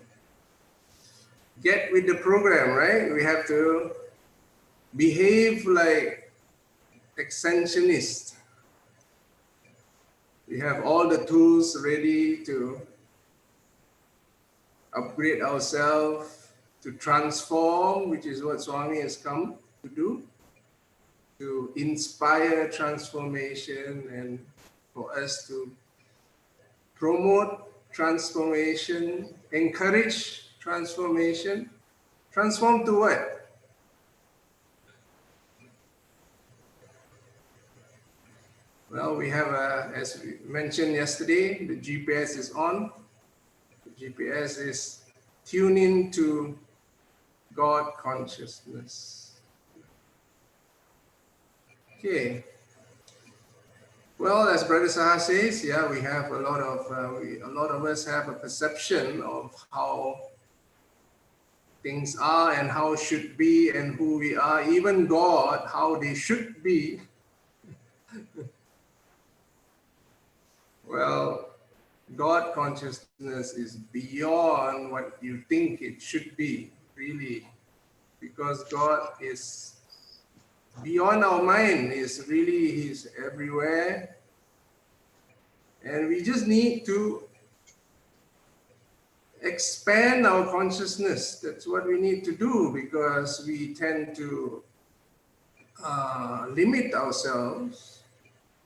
Speaker 5: get with the program, right? We have to behave like Ascensionists. We have all the tools ready to upgrade ourselves, to transform, which is what Swami has come to do, to inspire transformation and for us to promote transformation, encourage transformation. Transform to what? Well, we have, as we mentioned yesterday, the GPS is on. The GPS is tuning to God consciousness. Okay. Well, as Brother Saha says, yeah, we have a lot of us have a perception of how things are and how should be and who we are. Even God, how they should be. Well, God consciousness is beyond what you think it should be, really, because God is beyond our mind. He's everywhere. And we just need to expand our consciousness. That's what we need to do, because we tend to limit ourselves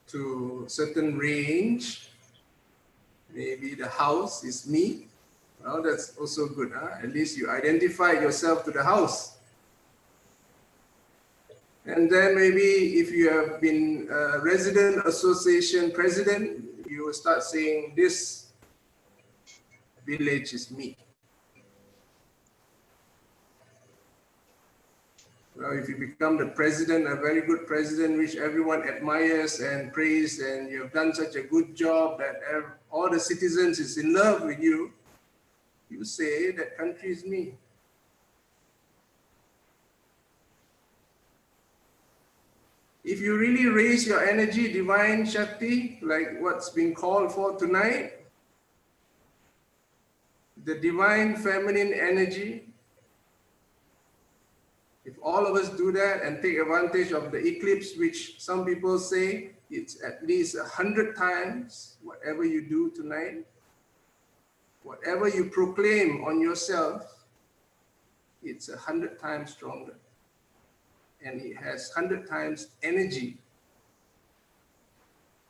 Speaker 5: to certain range. Maybe the house is me. Well, that's also good. Huh? At least you identify yourself to the house. And then maybe if you have been a resident association president, you will start saying this village is me. Well, if you become the president, a very good president, which everyone admires and praise, and you have done such a good job that all the citizens is in love with you, you say that country is me. If you really raise your energy, divine Shakti, like what's been called for tonight, the divine feminine energy, if all of us do that and take advantage of the eclipse, which some people say it's at least 100 times whatever you do tonight, whatever you proclaim on yourself, it's 100 times stronger. And it has 100 times energy.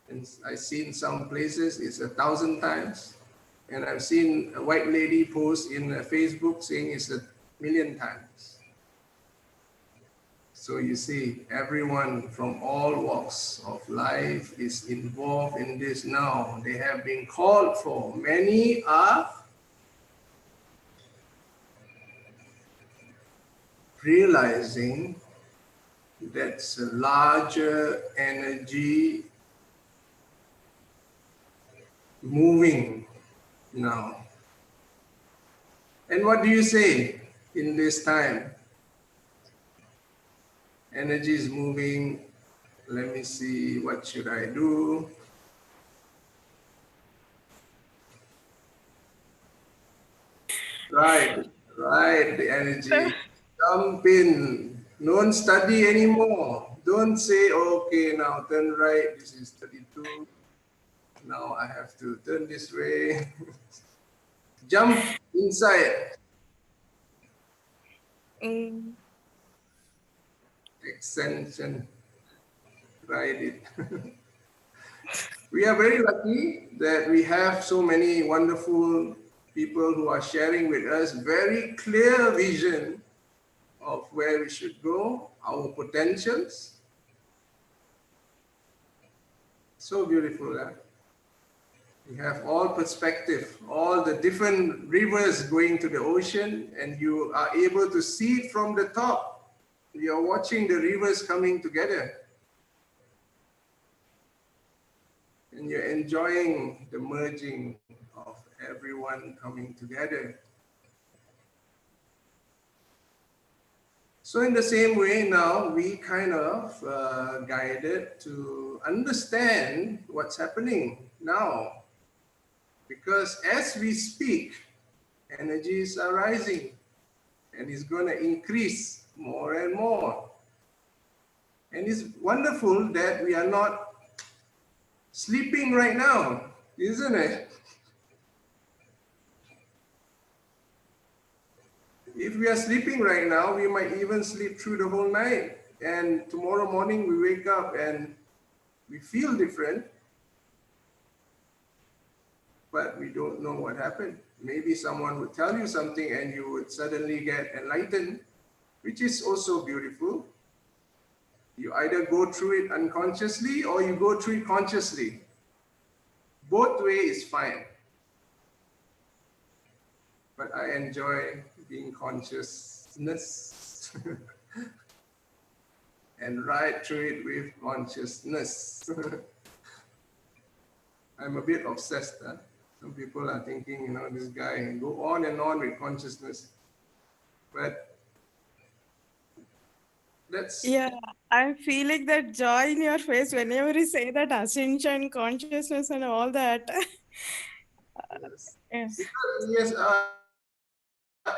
Speaker 5: And I've seen some places it's 1,000 times. And I've seen a white lady post in Facebook saying it's 1,000,000 times. So you see, everyone from all walks of life is involved in this now. They have been called for. Many are realizing that's a larger energy moving now. And what do you say in this time? Energy is moving. Let me see, what should I do? Right, the energy. Jump in. Don't study anymore. Don't say, okay, now turn right. This is 32. Now I have to turn this way. Jump inside. Ascension. Ride it. We are very lucky that we have so many wonderful people who are sharing with us very clear vision of where we should go, our potentials. So beautiful, huh? You have all perspective, all the different rivers going to the ocean, and you are able to see it from the top. You're watching the rivers coming together. And you're enjoying the merging of everyone coming together. So in the same way now, we kind of guided to understand what's happening now. Because as we speak, energies are rising and it's going to increase more and more. And it's wonderful that we are not sleeping right now, isn't it? If we are sleeping right now, we might even sleep through the whole night. And tomorrow morning we wake up and we feel different, but we don't know what happened. Maybe someone would tell you something and you would suddenly get enlightened, which is also beautiful. You either go through it unconsciously or you go through it consciously. Both ways is fine. But I enjoy being consciousness and ride through it with consciousness. I'm a bit obsessed. Huh? Some people are thinking, you know, this guy go on and on with consciousness. But that's...
Speaker 6: Yeah, I'm feeling that joy in your face whenever you say that ascension, consciousness, and all that.
Speaker 5: Yes.
Speaker 6: Yeah.
Speaker 5: Yes,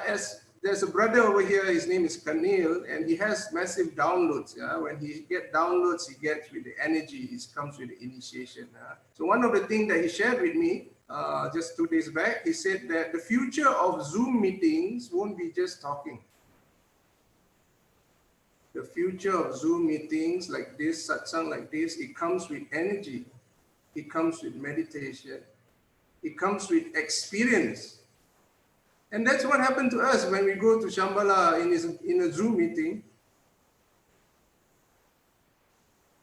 Speaker 5: as there's a brother over here, his name is Kanil, and he has massive downloads. Yeah? When he gets downloads, he gets with the energy, it comes with the initiation. So one of the things that he shared with me just 2 days back, he said that the future of Zoom meetings won't be just talking. The future of Zoom meetings like this, satsang like this, it comes with energy. It comes with meditation. It comes with experience. And that's what happened to us when we go to Shambhala in a Zoom meeting.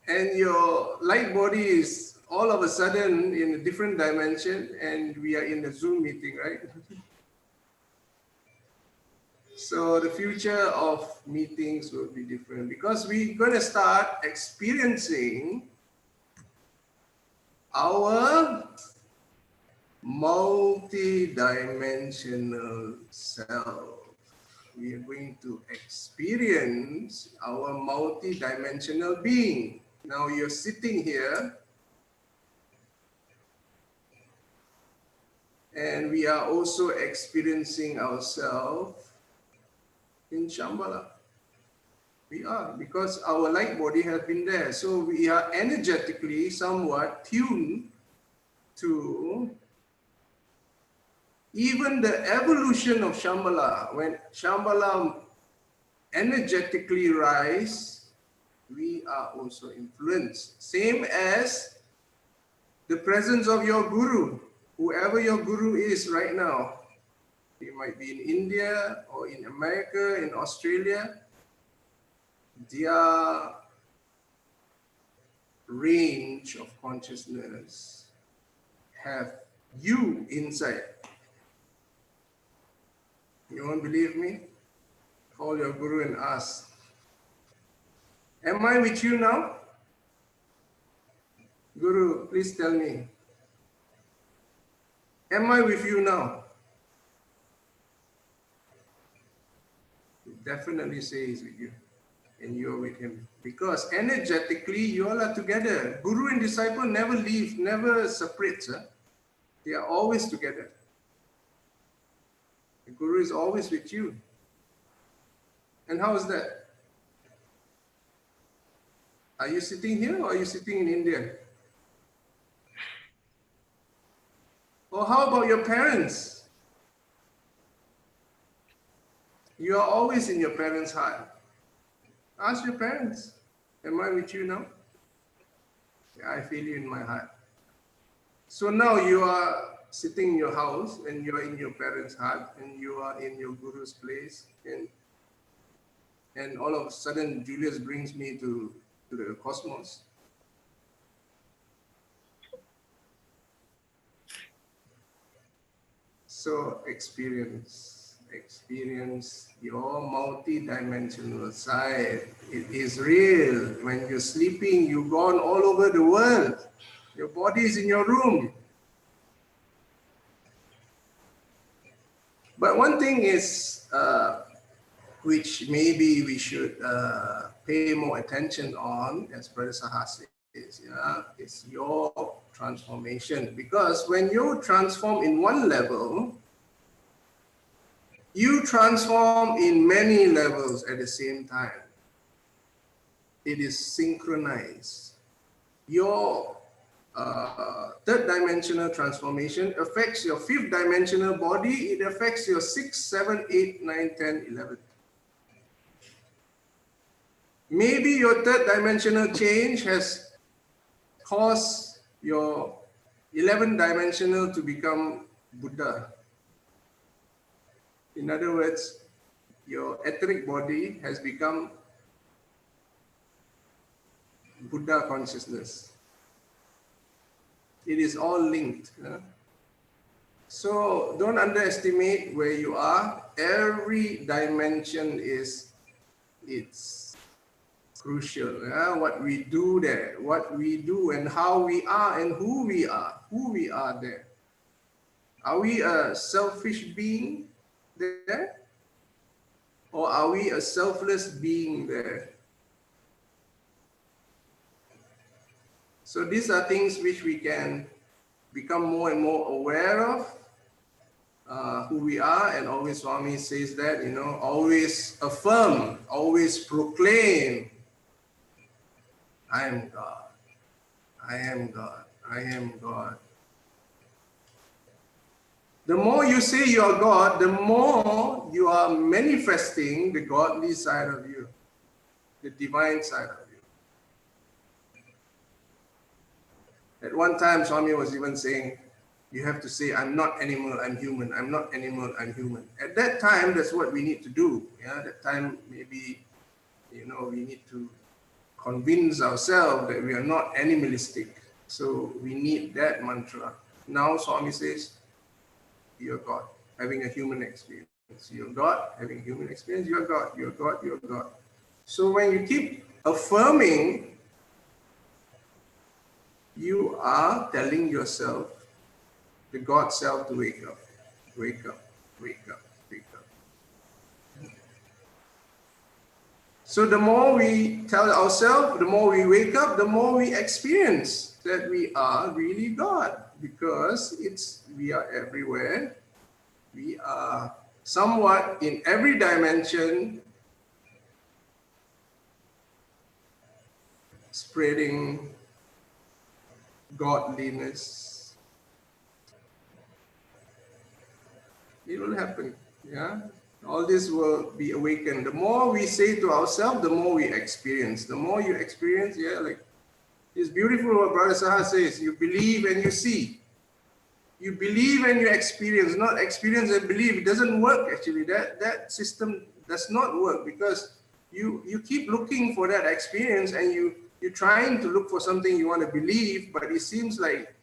Speaker 5: And your light body is all of a sudden in a different dimension, and we are in a Zoom meeting, right? So the future of meetings will be different because we're going to start experiencing our multi-dimensional self. We are going to experience our multi-dimensional being. Now you're sitting here and we are also experiencing ourselves in Shambhala. We are, because our light body has been there. So we are energetically somewhat tuned to even the evolution of Shambhala. When Shambhala energetically rise, we are also influenced. Same as the presence of your guru, whoever your guru is right now. He might be in India or in America, in Australia. Their range of consciousness have you inside. You won't believe me? Call your guru and ask. Am I with you now? Guru, please tell me. Am I with you now? He definitely say he's with you. And you're with him. Because energetically, you all are together. Guru and disciple never leave, never separate. Huh? They are always together. The Guru is always with you. And how is that? Are you sitting here or are you sitting in India? Or how about your parents? You are always in your parents' heart. Ask your parents, am I with you now? Yeah, I feel you in my heart. So now you are sitting in your house and you are in your parents' heart and you are in your guru's place, and all of a sudden Julius brings me to the cosmos. So experience your multi-dimensional side. It is real. When you're sleeping, you've gone all over the world. Your body is in your room. But one thing is, which maybe we should pay more attention on, as Brother Saha says, is your transformation. Because when you transform in one level, you transform in many levels at the same time. It is synchronized. Your third dimensional transformation affects your fifth dimensional body. It affects your 6, 7, 8, 9, 10, 11. Maybe your third dimensional change has caused your 11th dimensional to become Buddha. In other words, your etheric body has become Buddha consciousness. It is all linked. So don't underestimate where you are. Every dimension it's crucial. What we do there, what we do and how we are and who we are there. Are we a selfish being there? Or are we a selfless being there? So these are things which we can become more and more aware of, who we are. And always Swami says that, always affirm, always proclaim, I am God, I am God, I am God. The more you say you are God, the more you are manifesting the godly side of you. the divine side of you. At one time, Swami was even saying, you have to say, I'm not animal, I'm human. I'm not animal, I'm human. At that time, that's what we need to do. Yeah, at that time, maybe, you know, we need to convince ourselves that we are not animalistic. So we need that mantra. Now Swami says, you're God, having a human experience. You're God, having a human experience. You're God, you're God, you're God. So when you keep affirming, you are telling yourself, the God self, to wake up, wake up, wake up, wake up. So the more we tell ourselves, the more we wake up, the more we experience that we are really God, because we are everywhere. We are somewhat in every dimension, spreading godliness. It will happen, yeah? All this will be awakened. The more we say to ourselves, the more we experience. The more you experience, yeah, like it's beautiful what Brother Saha says, you believe and you see. You believe and you experience, not experience and believe. It doesn't work actually. That system does not work, because you keep looking for that experience, and you're trying to look for something you want to believe, but it seems like,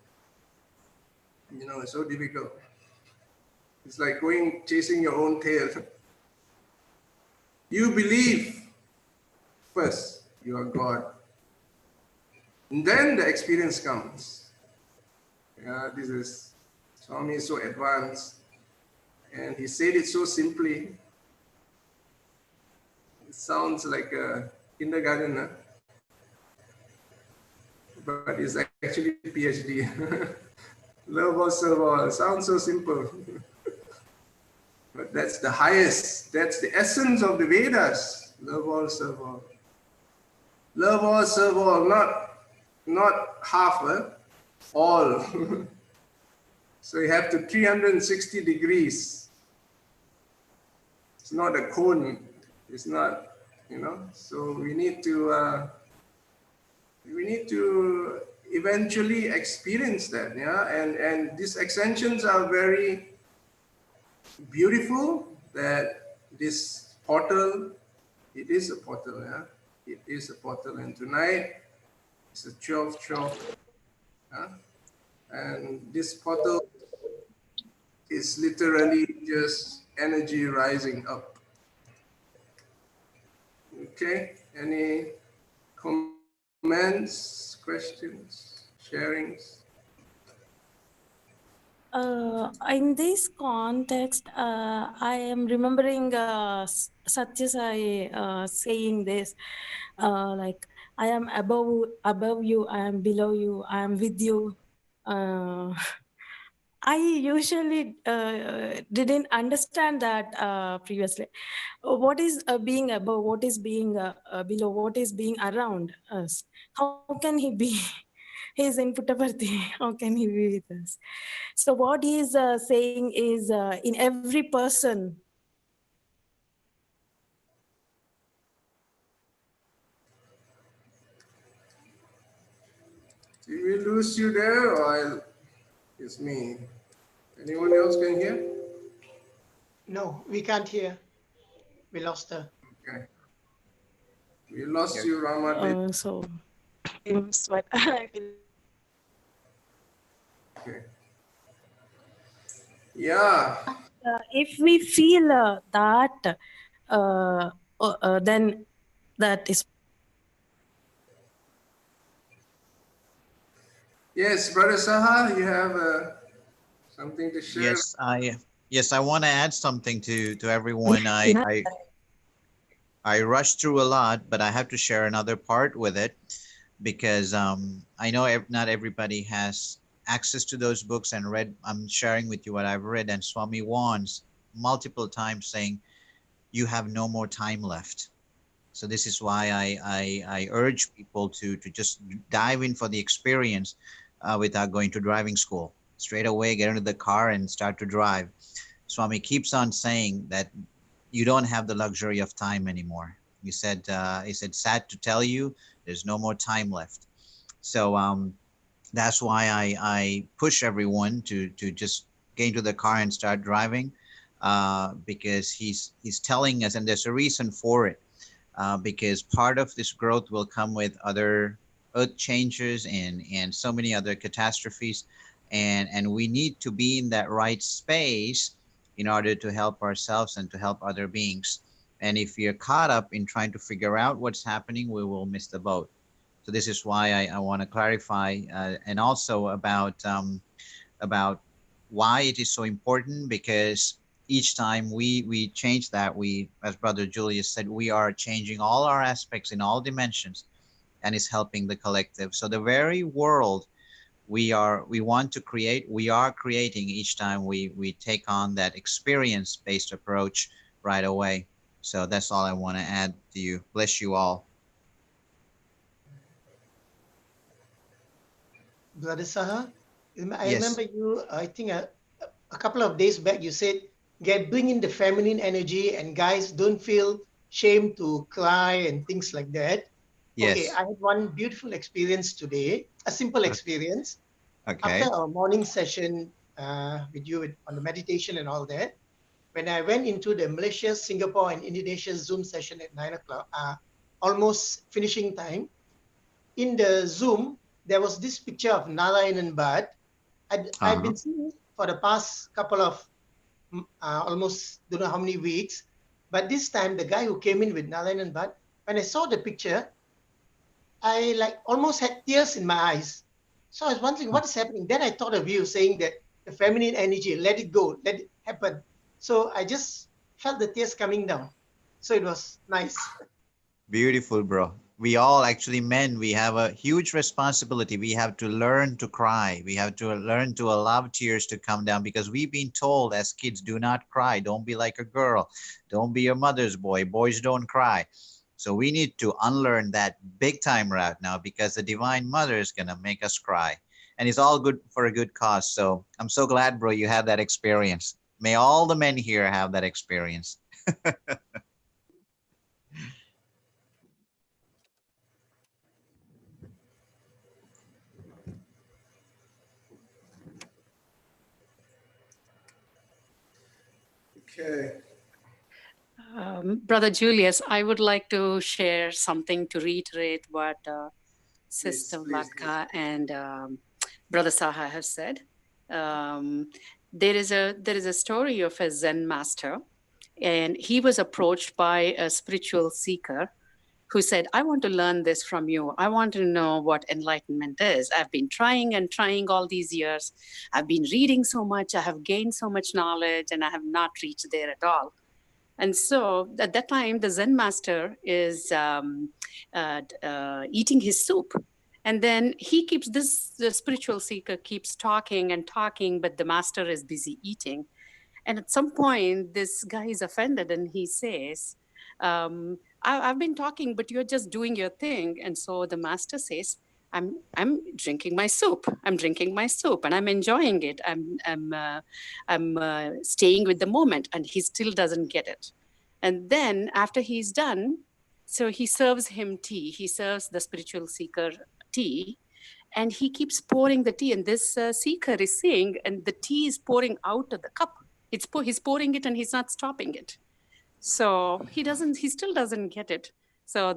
Speaker 5: you know, it's so difficult. It's like chasing your own tail. You believe first, you are God. And then the experience comes. Yeah, this is, Swami is so advanced. And he said it so simply. It sounds like a kindergarten, but it's actually PhD. Love all, serve all. Sounds so simple. But that's the highest. That's the essence of the Vedas. Love all, serve all. Love all, serve all. Not half, all. So you have to 360 degrees. It's not a cone. It's not, you know. So we need to eventually experience that, yeah. And these ascensions are very beautiful. That this portal, it is a portal, yeah. It is a portal, and tonight it's a 12-12, yeah? And this portal is literally just energy rising up. Okay, any comments, questions, sharings?
Speaker 4: In this context, I am remembering Satya Sai saying this, like, I am above you, I am below you, I am with you. I usually didn't understand that previously. What is being above? What is being below? What is being around us? How can he be? He is in Puttaparthi. How can he be with us? So what he is saying is in every person.
Speaker 5: Did we lose you there, or it's me? Anyone else can hear?
Speaker 11: No, we can't hear. We lost her.
Speaker 5: Okay. We lost you, Rama.
Speaker 4: So, but I will.
Speaker 5: Okay. Yeah.
Speaker 4: If we feel that, then that is.
Speaker 5: Yes, Brother Saha, you have something to share?
Speaker 10: Yes, I want to add something to everyone. I rushed through a lot, but I have to share another part with it, because I know not everybody has access to those books and read. I'm sharing with you what I've read, and Swami warns multiple times saying, you have no more time left. So this is why I urge people to just dive in for the experience without going to driving school. Straight away, get into the car and start to drive. Swami keeps on saying that you don't have the luxury of time anymore. He said, sad to tell you, there's no more time left. So that's why I push everyone to just get into the car and start driving, because he's telling us, and there's a reason for it, because part of this growth will come with other earth changes and so many other catastrophes, and we need to be in that right space in order to help ourselves and to help other beings. And if you're caught up in trying to figure out what's happening, we will miss the boat. So this is why I want to clarify, and also about why it is so important, because each time we change that, we, as Brother Julius said, we are changing all our aspects in all dimensions, and is helping the collective. So the very world we want to create, we are creating each time we take on that experience-based approach right away. So that's all I want to add to you. Bless you all.
Speaker 11: Brother Saha, I
Speaker 10: Yes.
Speaker 11: remember you, I think a couple of days back, you said, bring in the feminine energy, and guys, don't feel shame to cry and things like that. Okay,
Speaker 10: Yes.
Speaker 11: I had one beautiful experience today, a simple experience. After
Speaker 10: Okay.
Speaker 11: our morning session with you on the meditation and all that, when I went into the Malaysia, Singapore, and Indonesia Zoom session at 9 o'clock, almost finishing time, in the Zoom, there was this picture of Narayanan Bhatt. I've been seeing it for the past couple of almost don't know how many weeks, but this time the guy who came in with Narayanan Bhatt, when I saw the picture, I like almost had tears in my eyes. So I was wondering what is happening. Then I thought of you saying that the feminine energy, let it go, let it happen. So I just felt the tears coming down. So it was nice.
Speaker 10: Beautiful, bro. We all, actually men, we have a huge responsibility. We have to learn to cry. We have to learn to allow tears to come down, because we've been told as kids, do not cry. Don't be like a girl. Don't be your mother's boy. Boys don't cry. So we need to unlearn that big time right now, because the Divine Mother is going to make us cry. And it's all good for a good cause. So I'm so glad, bro, you had that experience. May all the men here have that experience.
Speaker 5: Okay.
Speaker 9: Brother Julius, I would like to share something to reiterate what Sister Vlatka and Brother Saha have said. There is a story of a Zen master, and he was approached by a spiritual seeker who said, I want to learn this from you. I want to know what enlightenment is. I've been trying and trying all these years. I've been reading so much. I have gained so much knowledge, and I have not reached there at all. And so at that time, the Zen master is eating his soup. And then the spiritual seeker keeps talking and talking, but the master is busy eating. And at some point, this guy is offended and he says, I've been talking, but you're just doing your thing. And so the master says, I'm drinking my soup. I'm drinking my soup, and I'm enjoying it. I'm staying with the moment, and he still doesn't get it. And then after he's done, so he serves him tea. He serves the spiritual seeker tea, and he keeps pouring the tea. And this seeker is saying, and the tea is pouring out of the cup. He's pouring it, and he's not stopping it. So he still doesn't get it. So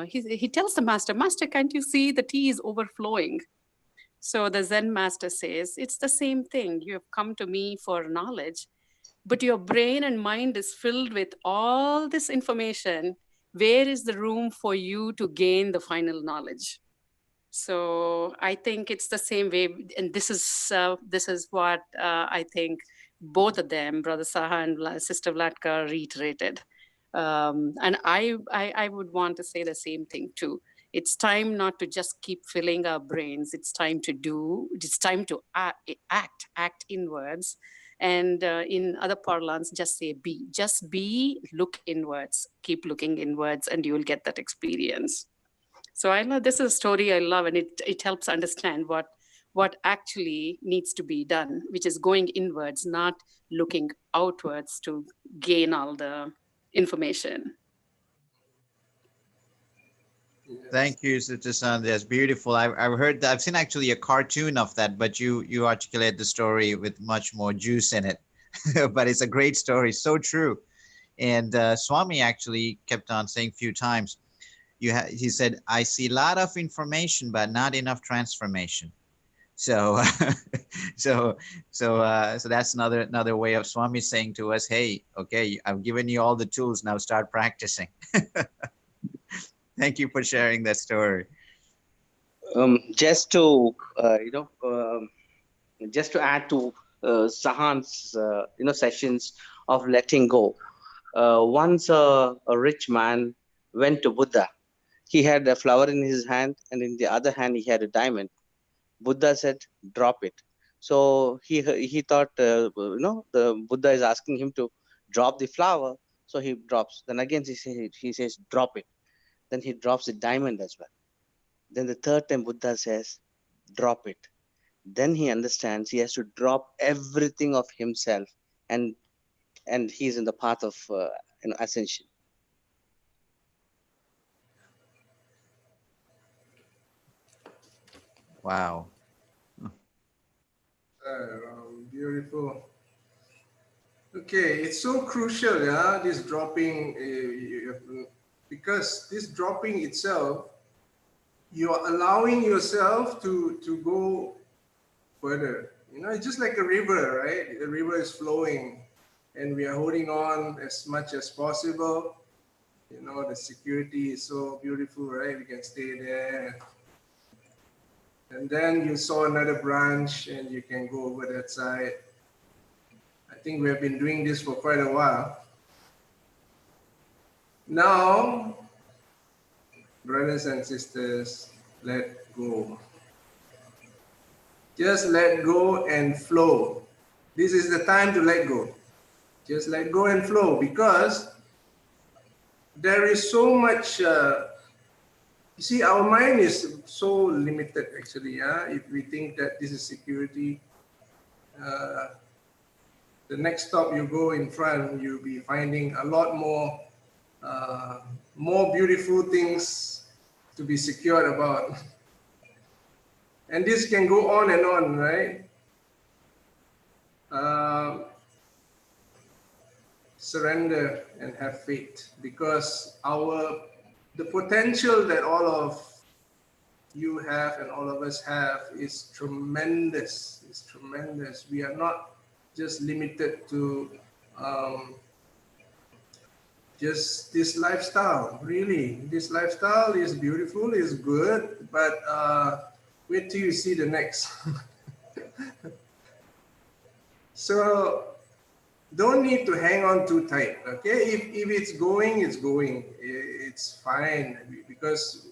Speaker 9: he tells the master, Master, can't you see the tea is overflowing? So the Zen master says, it's the same thing. You have come to me for knowledge, but your brain and mind is filled with all this information. Where is the room for you to gain the final knowledge? So I think it's the same way. And this is what I think both of them, Brother Saha and Sister Vlatka, reiterated. And I would want to say the same thing too. It's time not to just keep filling our brains. It's time to do. It's time to act inwards. And in other parlance, just say be. Just be, look inwards. Keep looking inwards, and you will get that experience. So I love, this is a story I love, and it helps understand what actually needs to be done, which is going inwards, not looking outwards to gain all the information.
Speaker 10: Thank you, Sitasan. That's beautiful. I've heard that. I've seen actually a cartoon of that, but you articulate the story with much more juice in it. But it's a great story, so true. And Swami actually kept on saying a few times. He said, "I see a lot of information, but not enough transformation." So, so that's another way of Swami saying to us, "Hey, okay, I've given you all the tools. Now start practicing." Thank you for sharing that story.
Speaker 12: Just to just to add to Sahan's sessions of letting go. Once a rich man went to Buddha. He had a flower in his hand, and in the other hand he had a diamond. Buddha said, "Drop it." So he thought, the Buddha is asking him to drop the flower, so he drops. Then again he says, "Drop it." Then he drops the diamond as well. Then the third time Buddha says, "Drop it." Then he understands he has to drop everything of himself, and he's in the path of ascension.
Speaker 10: Wow.
Speaker 5: Beautiful. Okay, it's so crucial, yeah, this dropping, because this dropping itself, you are allowing yourself to go further. You know, it's just like a river, right? The river is flowing and we are holding on as much as possible. You know, the security is so beautiful, right? We can stay there. And then you saw another branch and you can go over that side. I think we have been doing this for quite a while. Now, brothers and sisters, let go. Just let go and flow. This is the time to let go. Just let go and flow, because there is so much, you see, our mind is so limited actually. Yeah? If we think that this is security, the next stop you go in front, you'll be finding a lot more beautiful things to be secured about. And this can go on and on, right? Surrender and have faith, because the potential that all of you have and all of us have is tremendous. It's tremendous. We are not just limited to just this lifestyle. Really, this lifestyle is beautiful, is good, but wait till you see the next. So don't need to hang on too tight, okay? If it's going, it's going. It's fine, because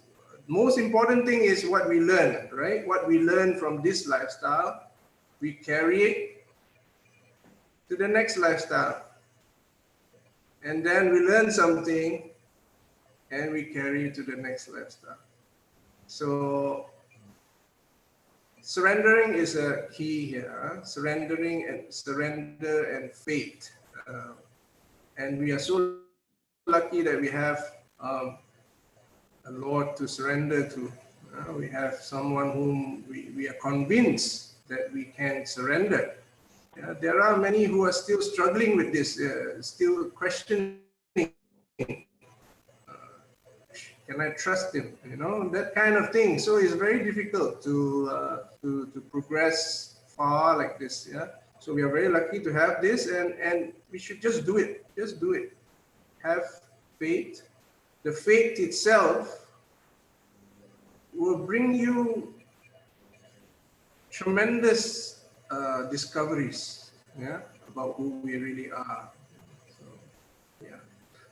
Speaker 5: most important thing is what we learn, right? What we learn from this lifestyle, we carry it to the next lifestyle. And then we learn something and we carry it to the next lifestyle. So surrendering is a key here. Surrender and faith. And we are so lucky that we have a Lord to surrender to. We have someone whom we are convinced that we can surrender. There are many who are still struggling with this, still questioning. Can I trust him? You know, that kind of thing. So it's very difficult to progress far like this. Yeah. So we are very lucky to have this, and we should just do it. Just do it. Have faith. The faith itself will bring you tremendous discoveries, yeah, about who we really are. So, yeah.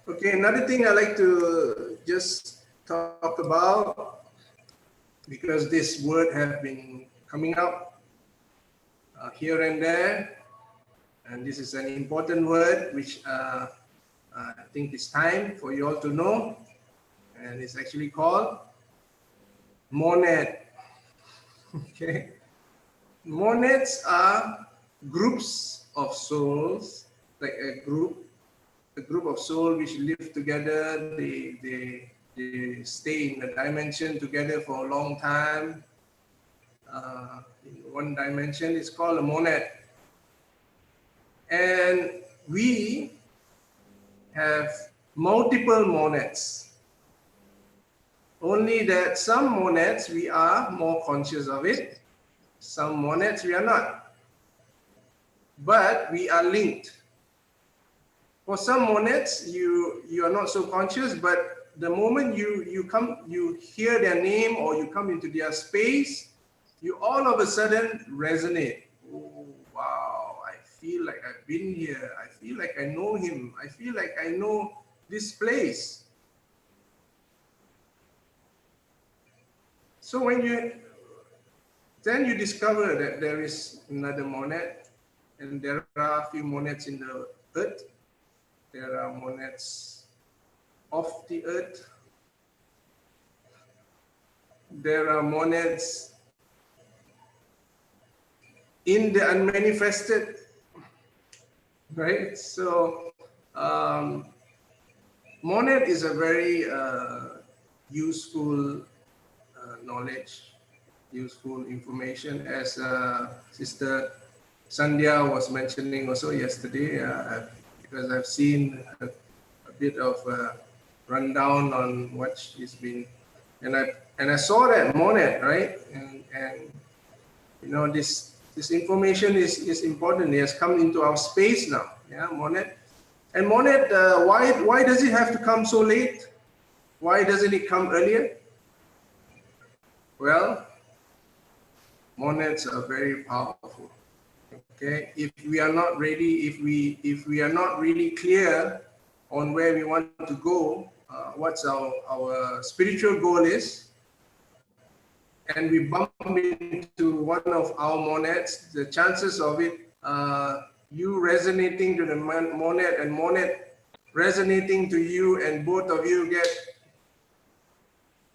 Speaker 5: Okay, another thing I like to just talk about, because this word have been coming up here and there, and this is an important word which I think it's time for you all to know, and it's actually called monad. Okay, monads are groups of souls, like a group of souls which live together. They they stay in the dimension together for a long time. In one dimension, it's called a monad. And we have multiple monads. Only that some monads we are more conscious of it, some monads we are not. But we are linked. For some monads, you are not so conscious, but the moment you hear their name or you come into their space, you all of a sudden resonate. Oh, wow, I feel like I've been here. I feel like I know him. I feel like I know this place. So when then you discover that there is another monad, and there are a few monads in the earth. There are monads off the earth. There are monads in the unmanifested, right? So monad is a very useful knowledge, useful information, as Sister Sandhya was mentioning also yesterday, because I've seen a bit of a rundown on what she's been, and I saw that monad, right? And you know, this information is important. It has come into our space now. Yeah, monad. And monad, why does it have to come so late? Why doesn't it come earlier? Well, monads are very powerful. Okay, if we are not ready, if we are not really clear on where we want to go, what's our spiritual goal is, and we bump into one of our monads, the chances of it, you resonating to the monad and monad resonating to you, and both of you get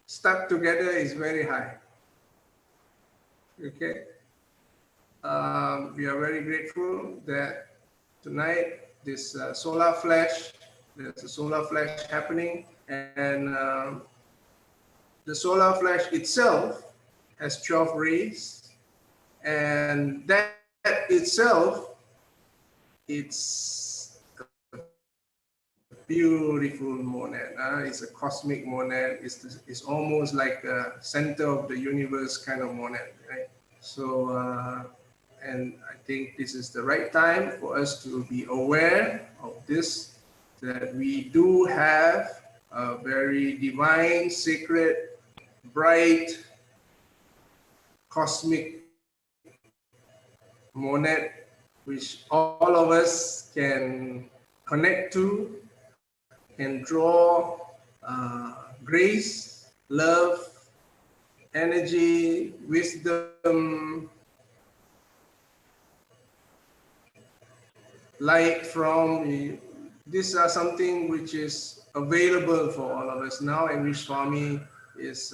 Speaker 5: stuck together is very high. Okay. We are very grateful that tonight this solar flash, there's a solar flash happening, and the solar flash itself has 12 rays, and that itself, it's a beautiful monad. It's a cosmic monad. It's almost like a center of the universe kind of monad, right? So, and I think this is the right time for us to be aware of this, that we do have a very divine, sacred, bright, cosmic monad, which all of us can connect to, can draw grace, love, energy, wisdom, light from. These are something which is available for all of us now, and which Swami is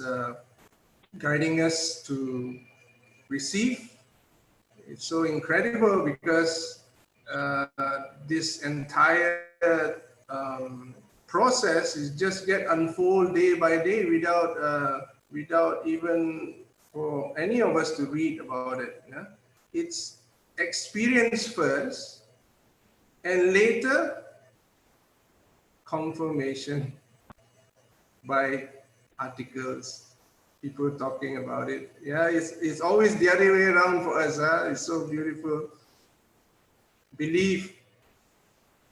Speaker 5: guiding us to receive. It's so incredible because this entire process is just get unfold day by day without even for any of us to read about it. Yeah? It's experience first, and later confirmation by articles, people talking about it. Yeah, it's always the other way around for us. It's so beautiful. Believe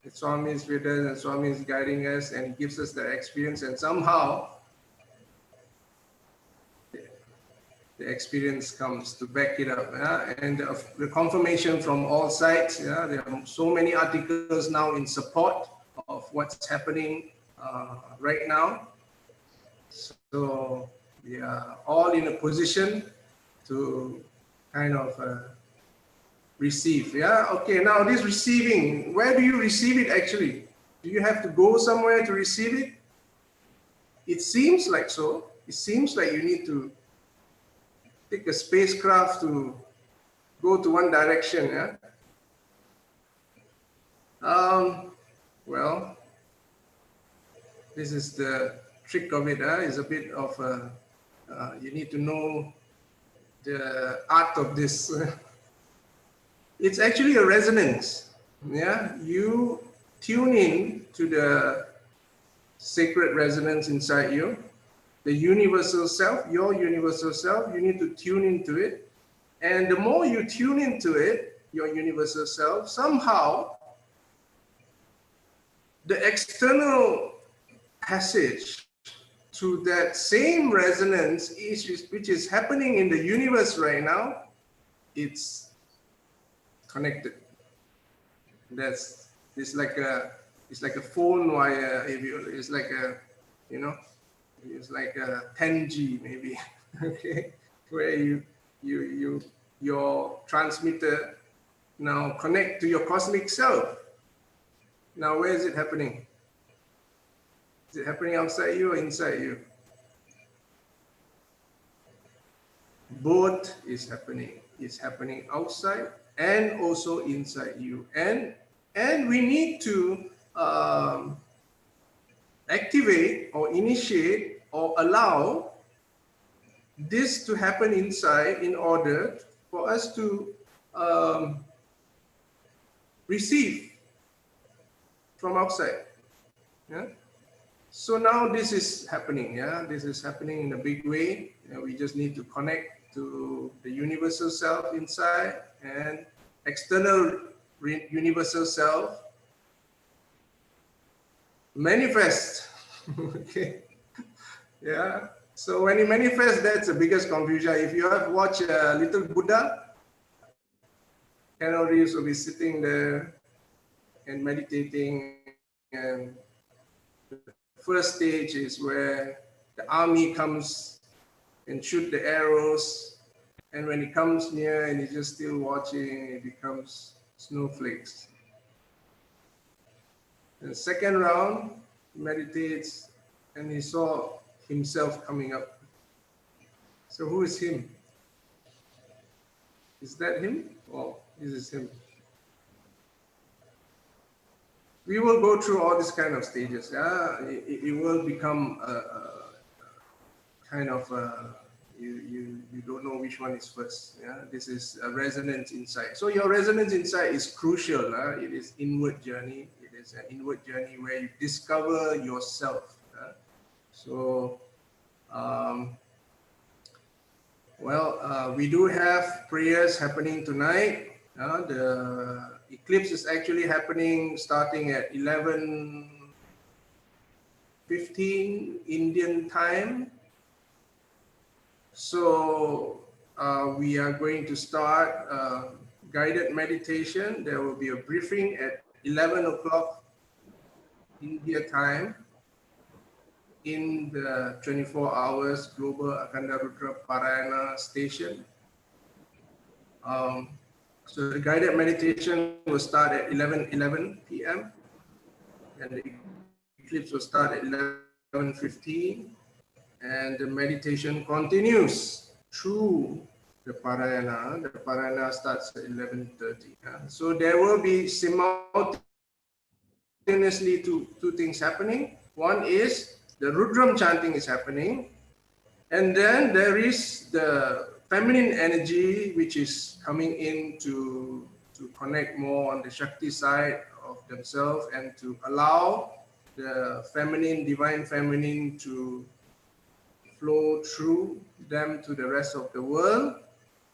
Speaker 5: that Swami is with us and Swami is guiding us and gives us the experience, and somehow the experience comes to back it up. Yeah? And the confirmation from all sides. Yeah? There are so many articles now in support of what's happening right now. So we are all in a position to kind of receive. Yeah. Okay. Now this receiving, where do you receive it actually? Do you have to go somewhere to receive it? It seems like so. It seems like you need to take a spacecraft to go to one direction. Yeah. Well, this is the trick of it. Is a bit of you need to know the art of this. It's actually a resonance. Yeah, you tune in to the sacred resonance inside you, the universal self, your universal self. You need to tune into it, and the more you tune into it, your universal self, somehow the external passage to that same resonance which is happening in the universe right now, it's connected. It's like a phone wire. It's like a, you know, it's like a 10G maybe. Okay, where your transmitter now connect to your cosmic self. Now where is it happening? Is it happening outside you or inside you? Both is happening. It's happening outside and also inside you. And we need to activate or initiate or allow this to happen inside in order for us to receive from outside. Yeah. So now this is happening. Yeah, this is happening in a big way. We just need to connect to the universal self inside and external universal self manifest. Okay. Yeah. So when you manifest, that's the biggest confusion. If you have watched Little Buddha, Keanu Reeves will be sitting there and meditating, and the first stage is where the army comes and shoot the arrows, and when he comes near and he's just still watching, it becomes snowflakes. The second round, he meditates and he saw himself coming up. So who is him? Is that him? Or this is him? We will go through all these kind of stages. Yeah, it will become a kind of you don't know which one is first. Yeah, this is a resonance inside. So your resonance inside is crucial. It is inward journey. It is an inward journey where you discover yourself. So, we do have prayers happening tonight. The eclipse is actually happening starting at 11:15 Indian time. So we are going to start guided meditation. There will be a briefing at 11 o'clock India time in the 24 hours Global Akanda Rudra Parayana station. So the guided meditation will start at 11:11 p.m. and the eclipse will start at 11:15, and the meditation continues through the Parayana. The Parayana starts at 11:30. So there will be simultaneously two things happening. One is the Rudram chanting is happening, and then there is the feminine energy which is coming in to connect more on the Shakti side of themselves and to allow the feminine, divine feminine to flow through them to the rest of the world.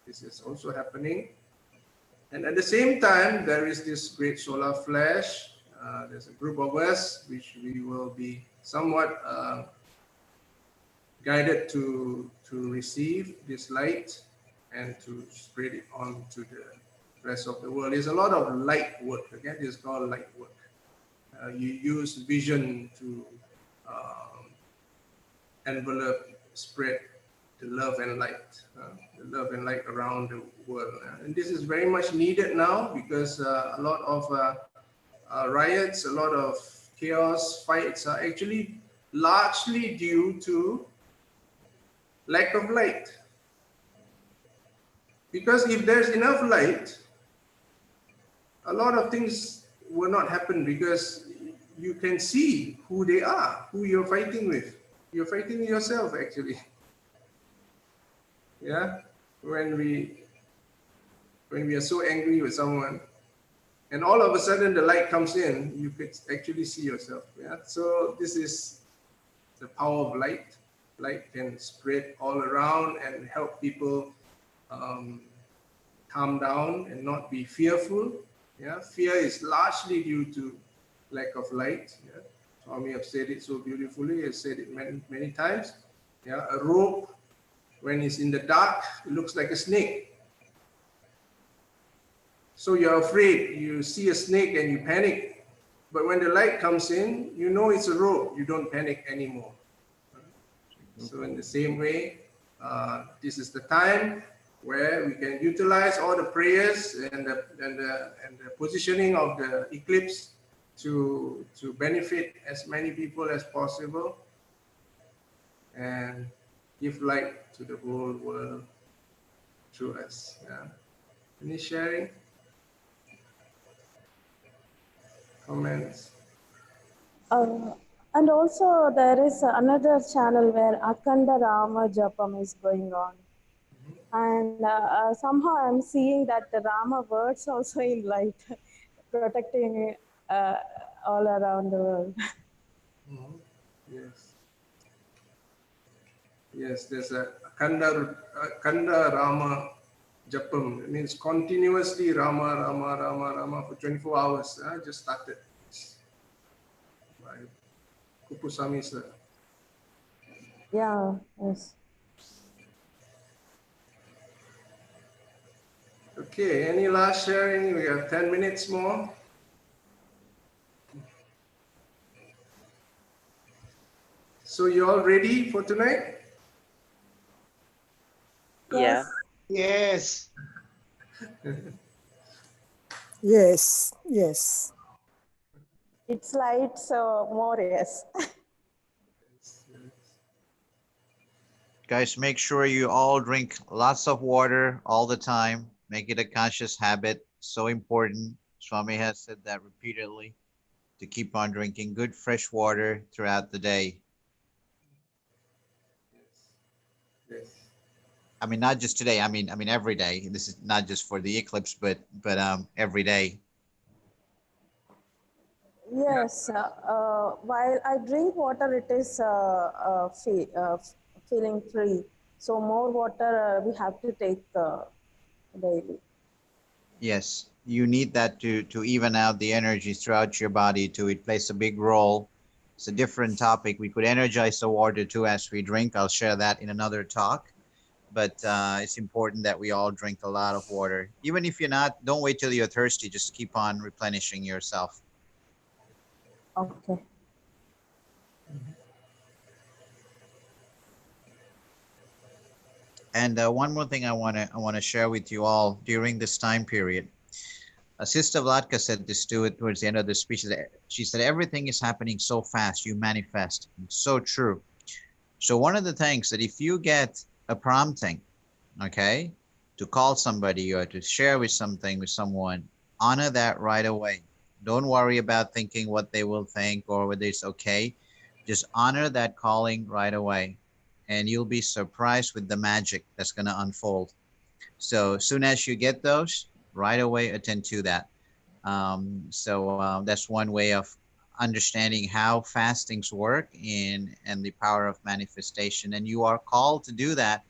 Speaker 5: This is also happening. And at the same time, there is this great solar flash. There's a group of us which we will be somewhat guided to receive this light and to spread it on to the rest of the world. There's a lot of light work. Again, it's called light work. You use vision to envelope, spread the love and light around the world. And this is very much needed now because a lot of riots, a lot of chaos, fights are actually largely due to lack of light. Because if there's enough light, a lot of things will not happen because you can see who they are, who you're fighting with. you're fighting yourself actually. Yeah, when we are so angry with someone, and all of a sudden the light comes in, you could actually see yourself. Yeah, so this is the power of light. Light can spread all around and help people calm down and not be fearful. Yeah, fear is largely due to lack of light. Yeah, Swami have said it so beautifully. I've said it many, many times. Yeah, a rope, when it's in the dark, it looks like a snake. So you're afraid, you see a snake and you panic. But when the light comes in, you know it's a rope, you don't panic anymore. So in the same way, this is the time where we can utilize all the prayers and the positioning of the eclipse to benefit as many people as possible and give light to the whole world through us. Yeah. Any sharing? Comments?
Speaker 4: And also there is another channel where Akanda Rama Japam is going on. And somehow I'm seeing that the Rama words also in light, protecting all around the world.
Speaker 5: Yes. Yes, there's a Kanda Rama Japam. It means continuously Rama, Rama, Rama, Rama for 24 hours. Just started by Kupusami sir.
Speaker 4: Yeah, yes.
Speaker 5: Okay, any last sharing? We have 10 minutes more. So you all ready for tonight?
Speaker 8: Yeah.
Speaker 11: Yes.
Speaker 13: Yes, yes.
Speaker 4: It's light, so more yes.
Speaker 10: Guys, make sure you all drink lots of water all the time. Make it a conscious habit. So important. Swami has said that repeatedly, to keep on drinking good fresh water throughout the day.
Speaker 5: Yes.
Speaker 10: I mean, not just today. I mean every day. This is not just for the eclipse, but every day.
Speaker 4: Yes, while I drink water, it is feeling free. So more water we have to take daily.
Speaker 10: Yes, you need that to even out the energy throughout your body too. It plays a big role. It's a different topic. We could energize the water too as we drink. I'll share that in another talk. But it's important that we all drink a lot of water. Even if you're not, don't wait till you're thirsty. Just keep on replenishing yourself.
Speaker 4: Okay.
Speaker 10: And one more thing I wanna share with you all during this time period. Sister Vladka said this towards the end of the speech. She said, everything is happening so fast, you manifest. It's so true. So one of the things that if you get a prompting, okay, to call somebody or to share with something with someone, honor that right away. Don't worry about thinking what they will think or whether it's okay. Just honor that calling right away. And you'll be surprised with the magic that's going to unfold. So as soon as you get those, right away attend to that. That's one way of understanding how fast things work and the power of manifestation. And you are called to do that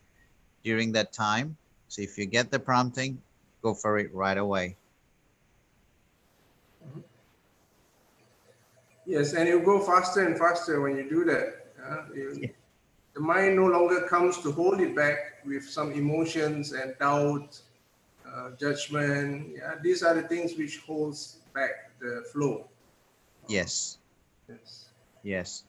Speaker 10: during that time. So if you get the prompting, go for it right away.
Speaker 5: Yes, and you go faster and faster when you do that. The mind no longer comes to hold it back with some emotions and doubt, judgment. Yeah, these are the things which holds back the flow.
Speaker 10: Yes.
Speaker 5: Yes.
Speaker 10: Yes.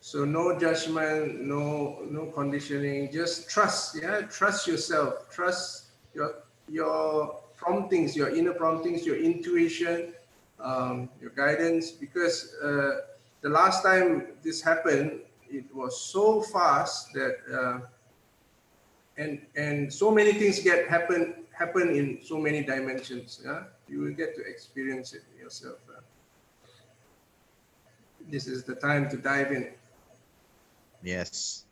Speaker 5: So no judgment, no conditioning. Just trust. Yeah, trust yourself. Trust your promptings, your inner promptings, your intuition, your guidance. Because the last time this happened, it was so fast that and so many things happen in so many dimensions. Yeah, you will get to experience it yourself. this is the time to dive in.
Speaker 10: Yes.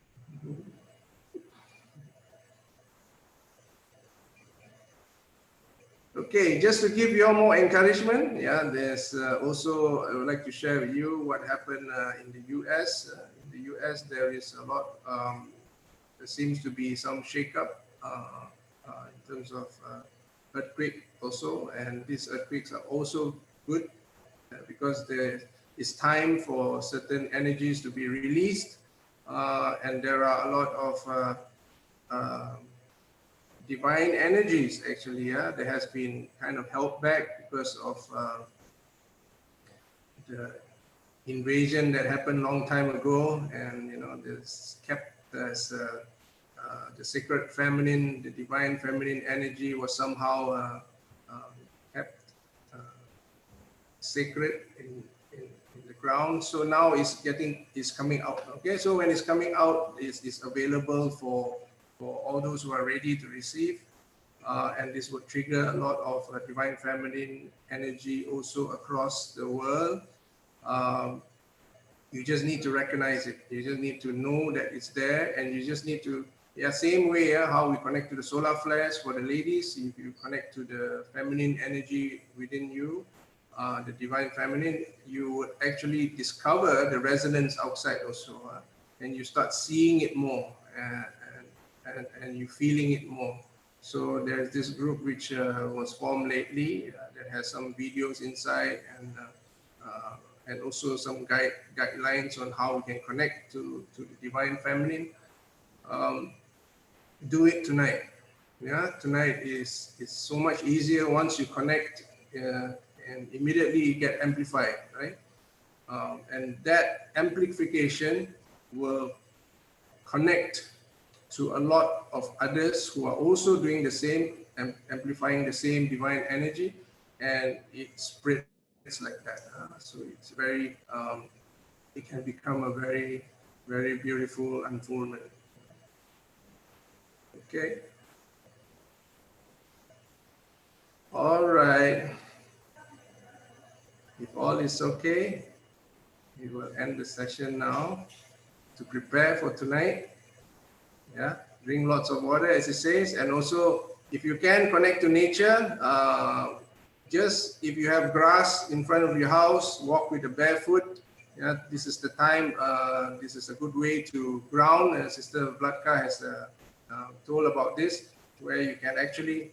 Speaker 5: Okay, just to give you all more encouragement, yeah, there's also, I would like to share with you what happened in the US. In the US, there is a lot, there seems to be some shakeup in terms of earthquake also, and these earthquakes are also good because there is time for certain energies to be released, and there are a lot of divine energies actually, yeah, that has been kind of held back because of the invasion that happened long time ago, and you know, this kept as the sacred feminine, the divine feminine energy was somehow kept sacred in the ground. So now it's coming out. Okay, so when it's coming out, it's available for all those who are ready to receive. And this would trigger a lot of divine feminine energy also across the world. You just need to recognize it. You just need to know that it's there, and you just need to, yeah, same way, yeah, how we connect to the solar flares for the ladies. If you connect to the feminine energy within you, the divine feminine, you would actually discover the resonance outside also, and you start seeing it more, and you feeling it more. So there's this group which was formed lately that has some videos inside, and also some guidelines on how we can connect to the divine feminine. Do it tonight. Yeah, tonight is so much easier once you connect, and immediately you get amplified, right? And that amplification will connect to a lot of others who are also doing the same, amplifying the same divine energy, and it spreads like that. So it's very, it can become a very, very beautiful unfoldment. Okay. All right. If all is okay, we will end the session now to prepare for tonight. Yeah, drink lots of water, as it says, and also if you can connect to nature, just if you have grass in front of your house, walk with the barefoot. Yeah, this is the time. This is a good way to ground. Sister Vladka has told about this, where you can actually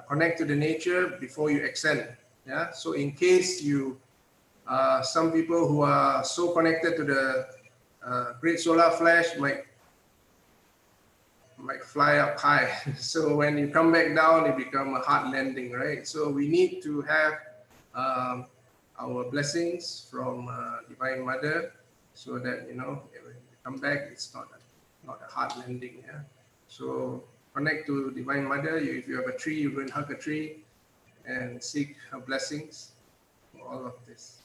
Speaker 5: connect to the nature before you ascend. Yeah, so in case you, some people who are so connected to the great solar flash might fly up high. So when you come back down, it becomes a hard landing, right? So we need to have our blessings from Divine Mother, so that, you know, when you come back, it's not a hard landing. Yeah. So connect to Divine Mother. If you have a tree, you go and hug a tree and seek her blessings for all of this.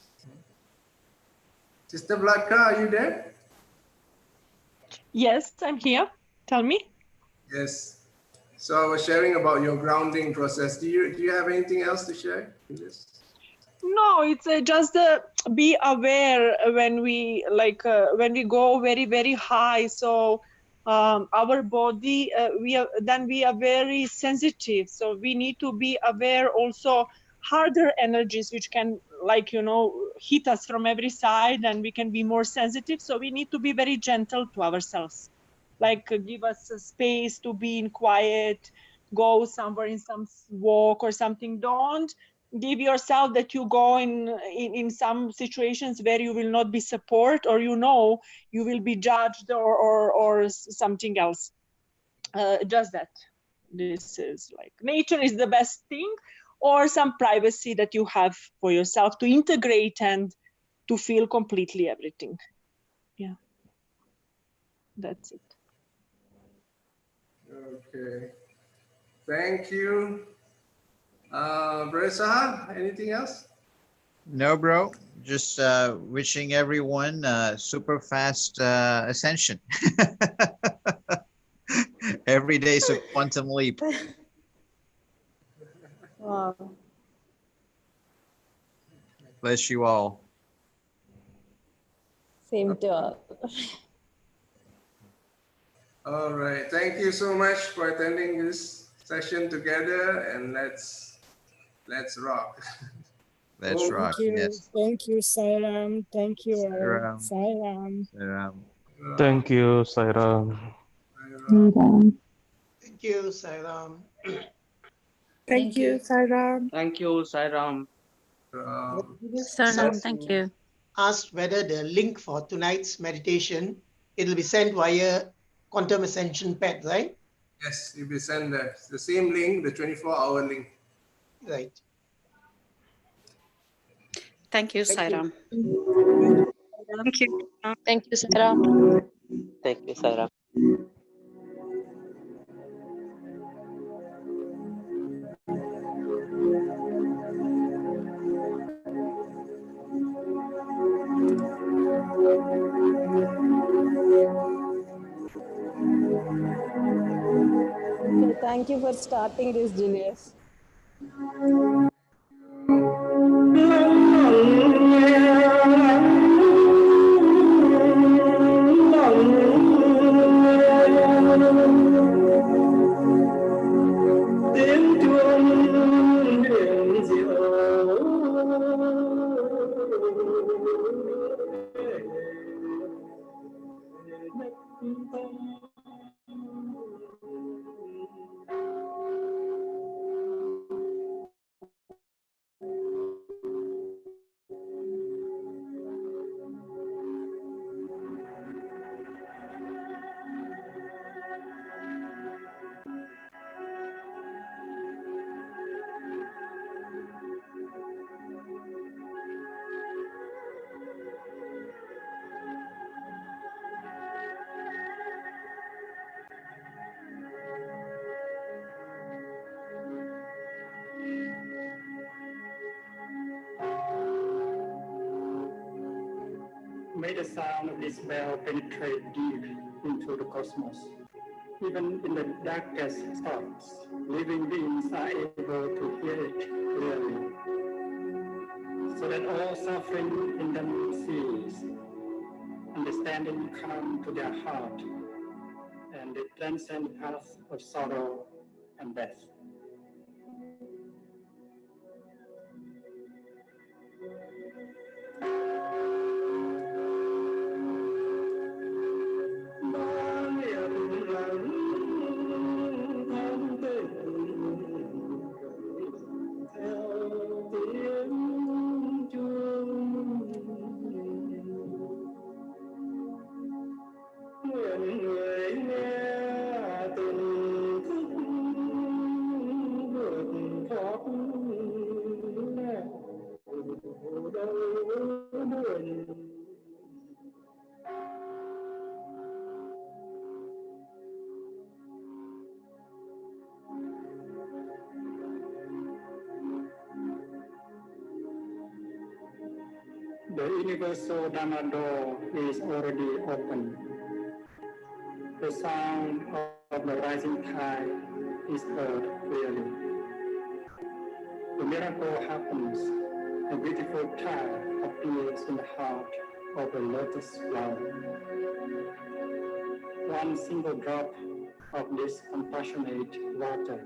Speaker 5: Sister Vladka, are you there?
Speaker 7: Yes, I'm here. Tell me.
Speaker 5: Yes. So I was sharing about your grounding process. Do you have anything else to share in this?
Speaker 7: No, it's just be aware when we when we go very, very high. So our body, we are very sensitive. So we need to be aware also harder energies which can, like, you know, hit us from every side, and we can be more sensitive. So we need to be very gentle to ourselves, like give us a space to be in quiet, go somewhere in some walk or something. Don't give yourself that you go in some situations where you will not be support, or, you know, you will be judged, or something else. Just that. This is like, nature is the best thing, or some privacy that you have for yourself to integrate and to feel completely everything. Yeah, that's it.
Speaker 5: Okay. Thank you. Brother Saha, anything else?
Speaker 10: No, bro. Just wishing everyone super fast ascension. Every day is a quantum leap.
Speaker 7: Wow.
Speaker 10: Bless you all.
Speaker 4: Same to all.
Speaker 5: All right. Thank you so much for attending this session together, and let's rock.
Speaker 10: Let's
Speaker 5: Oh,
Speaker 10: rock. Yes.
Speaker 13: Thank you, Sairam. Thank you all.
Speaker 10: Sairam.
Speaker 13: Sairam.
Speaker 10: Sairam.
Speaker 14: Thank you, Sairam.
Speaker 11: Thank you, Sairam.
Speaker 6: Thank you, Sairam.
Speaker 12: Thank you, Sairam.
Speaker 9: Saram, thank you.
Speaker 11: Asked whether the link for tonight's meditation, it'll be sent via Quantum Ascension Pad, right?
Speaker 5: Yes, if you send the same link, the 24-hour link.
Speaker 11: Right.
Speaker 9: Thank you,
Speaker 11: Thank you.
Speaker 9: Sairam. Thank you.
Speaker 8: Thank you, Sairam. Thank you, Sairam.
Speaker 4: Okay, thank you for starting this, Julius.
Speaker 15: Tiếng chuông huyền diệu May the sound of this bell penetrate deep into the cosmos. Even in the darkest spots, living beings are able to hear it clearly, so that all suffering in them cease, understanding come to their heart, and they transcend the path of sorrow and death. Nguyện người nghe từng thức vượt thoát đau buồn. The universal Dharma door is already open. The sound of the rising tide is heard clearly. The miracle happens. A beautiful child appears in the heart of a lotus flower. One single drop of this compassionate water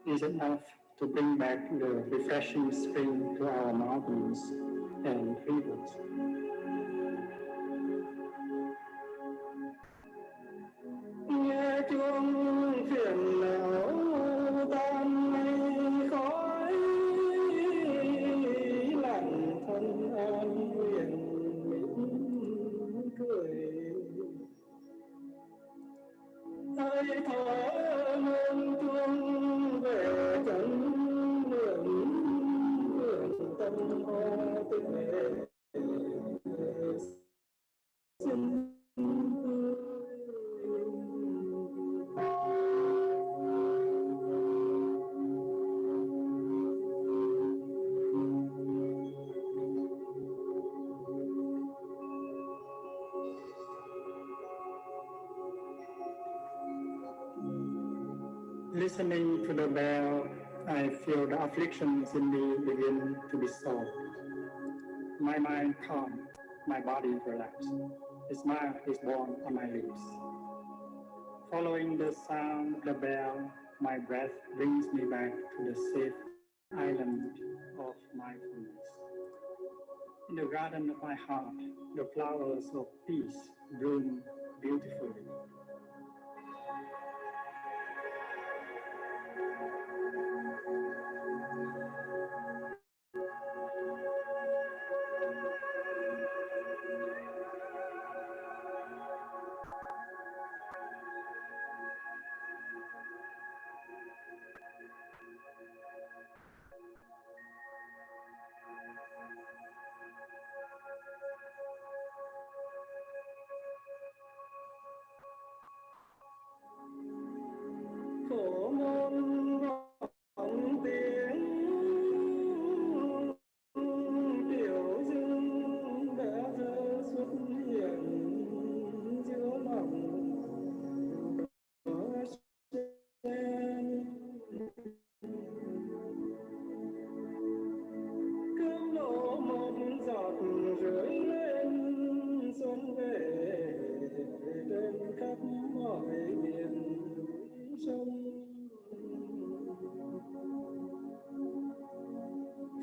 Speaker 15: is enough to bring back the refreshing spring to our mountains and rivers. Nghe chuông phiền não tan mây khói, lặng thân an nguyện mỉm cười. Hơi thở muôn chuông về chân đường tâm hoa tình nghệ xin. Listening to the bell, I feel the afflictions in me begin to be solved. My mind calm, My body relaxed. A smile is born on my lips. Following the sound of the bell, my breath brings me back to the safe island of mindfulness. In the garden of my heart, the flowers of peace bloom beautifully. Phổ môn vọng tiếng tiểu dưng đã thơ xuất hiện giữa lòng cỏ sen. Cơn đổ một giọt rơi lên xuân về trên khắp mọi miền sông.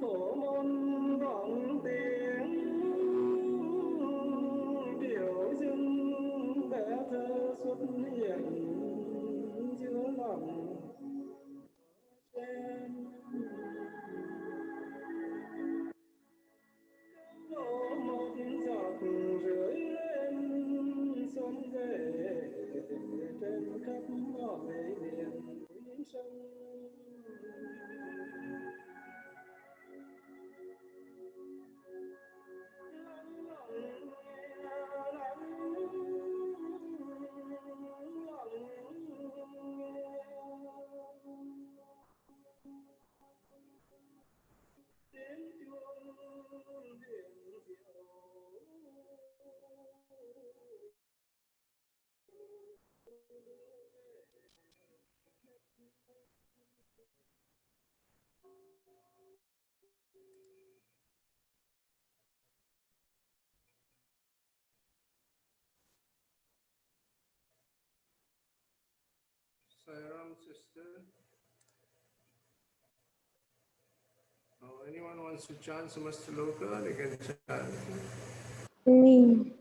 Speaker 15: Phổ môn vọng tiếng điệu dưng đã thơ xuất hiện giữa lòng sen. Đổ một giọt rơi lên xuân về trên khắp mọi miền sông.
Speaker 5: Sairam sister. Anyone wants to chant Samastaloka, they can chant.
Speaker 4: Me.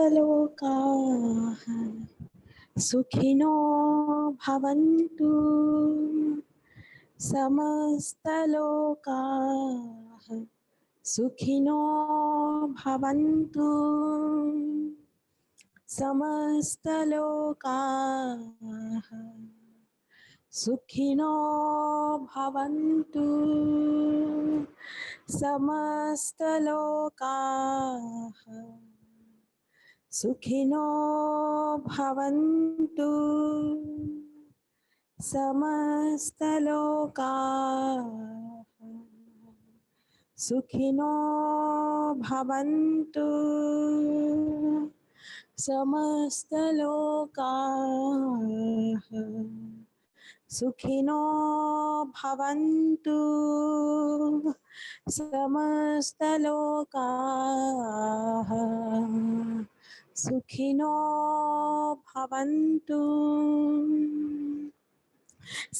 Speaker 4: समस्तलोकाः सुखिनो भवन्तु समस्तलोकाः सुखिनो भवन्तु समस्तलोकाः सुखिनो भवन्तु समस्तलोकाः सुखिनो भवन्तु समस्तलोकाः सुखिनो भवन्तु समस्तलोकाः सुखिनो भवन्तु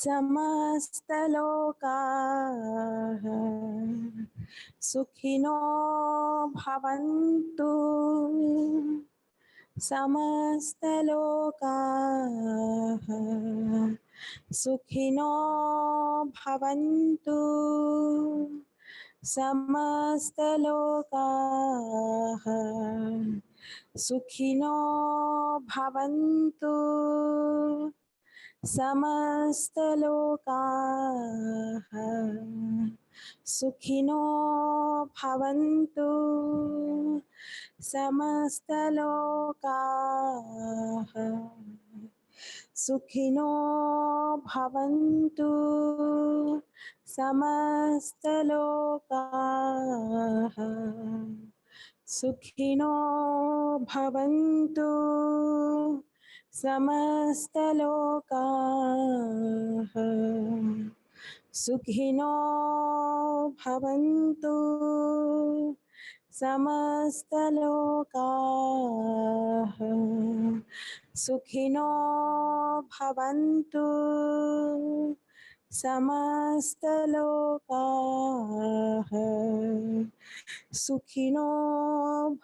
Speaker 4: समस्तलोकाः सुखिनो भवन्तु समस्तलोकाः सुखिनो भवन्तु समस्तलोकाः सुखिनो भवन्तु समस्तलोकाः सुखिनो भवन्तु समस्तलोकाः सुखिनो भवन्तु समस्तलोकाः सुखिनो भवन्तु समस्तलोकाः सुखिनो भवन्तु समस्तलोकाः सुखिनो भवन्तु समस्तलोकाः सुखिनो भवन्तु समस्तलोकाः सुखिनो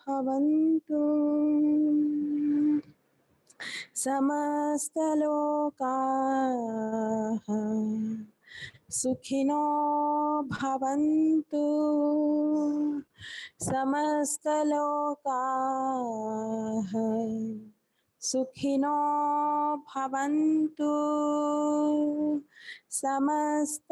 Speaker 4: भवन्तु समस्तलोकाः सुखिनो भवन्तु समस्तलोकाः सुखिनो भवन्तु समस्तलोकाः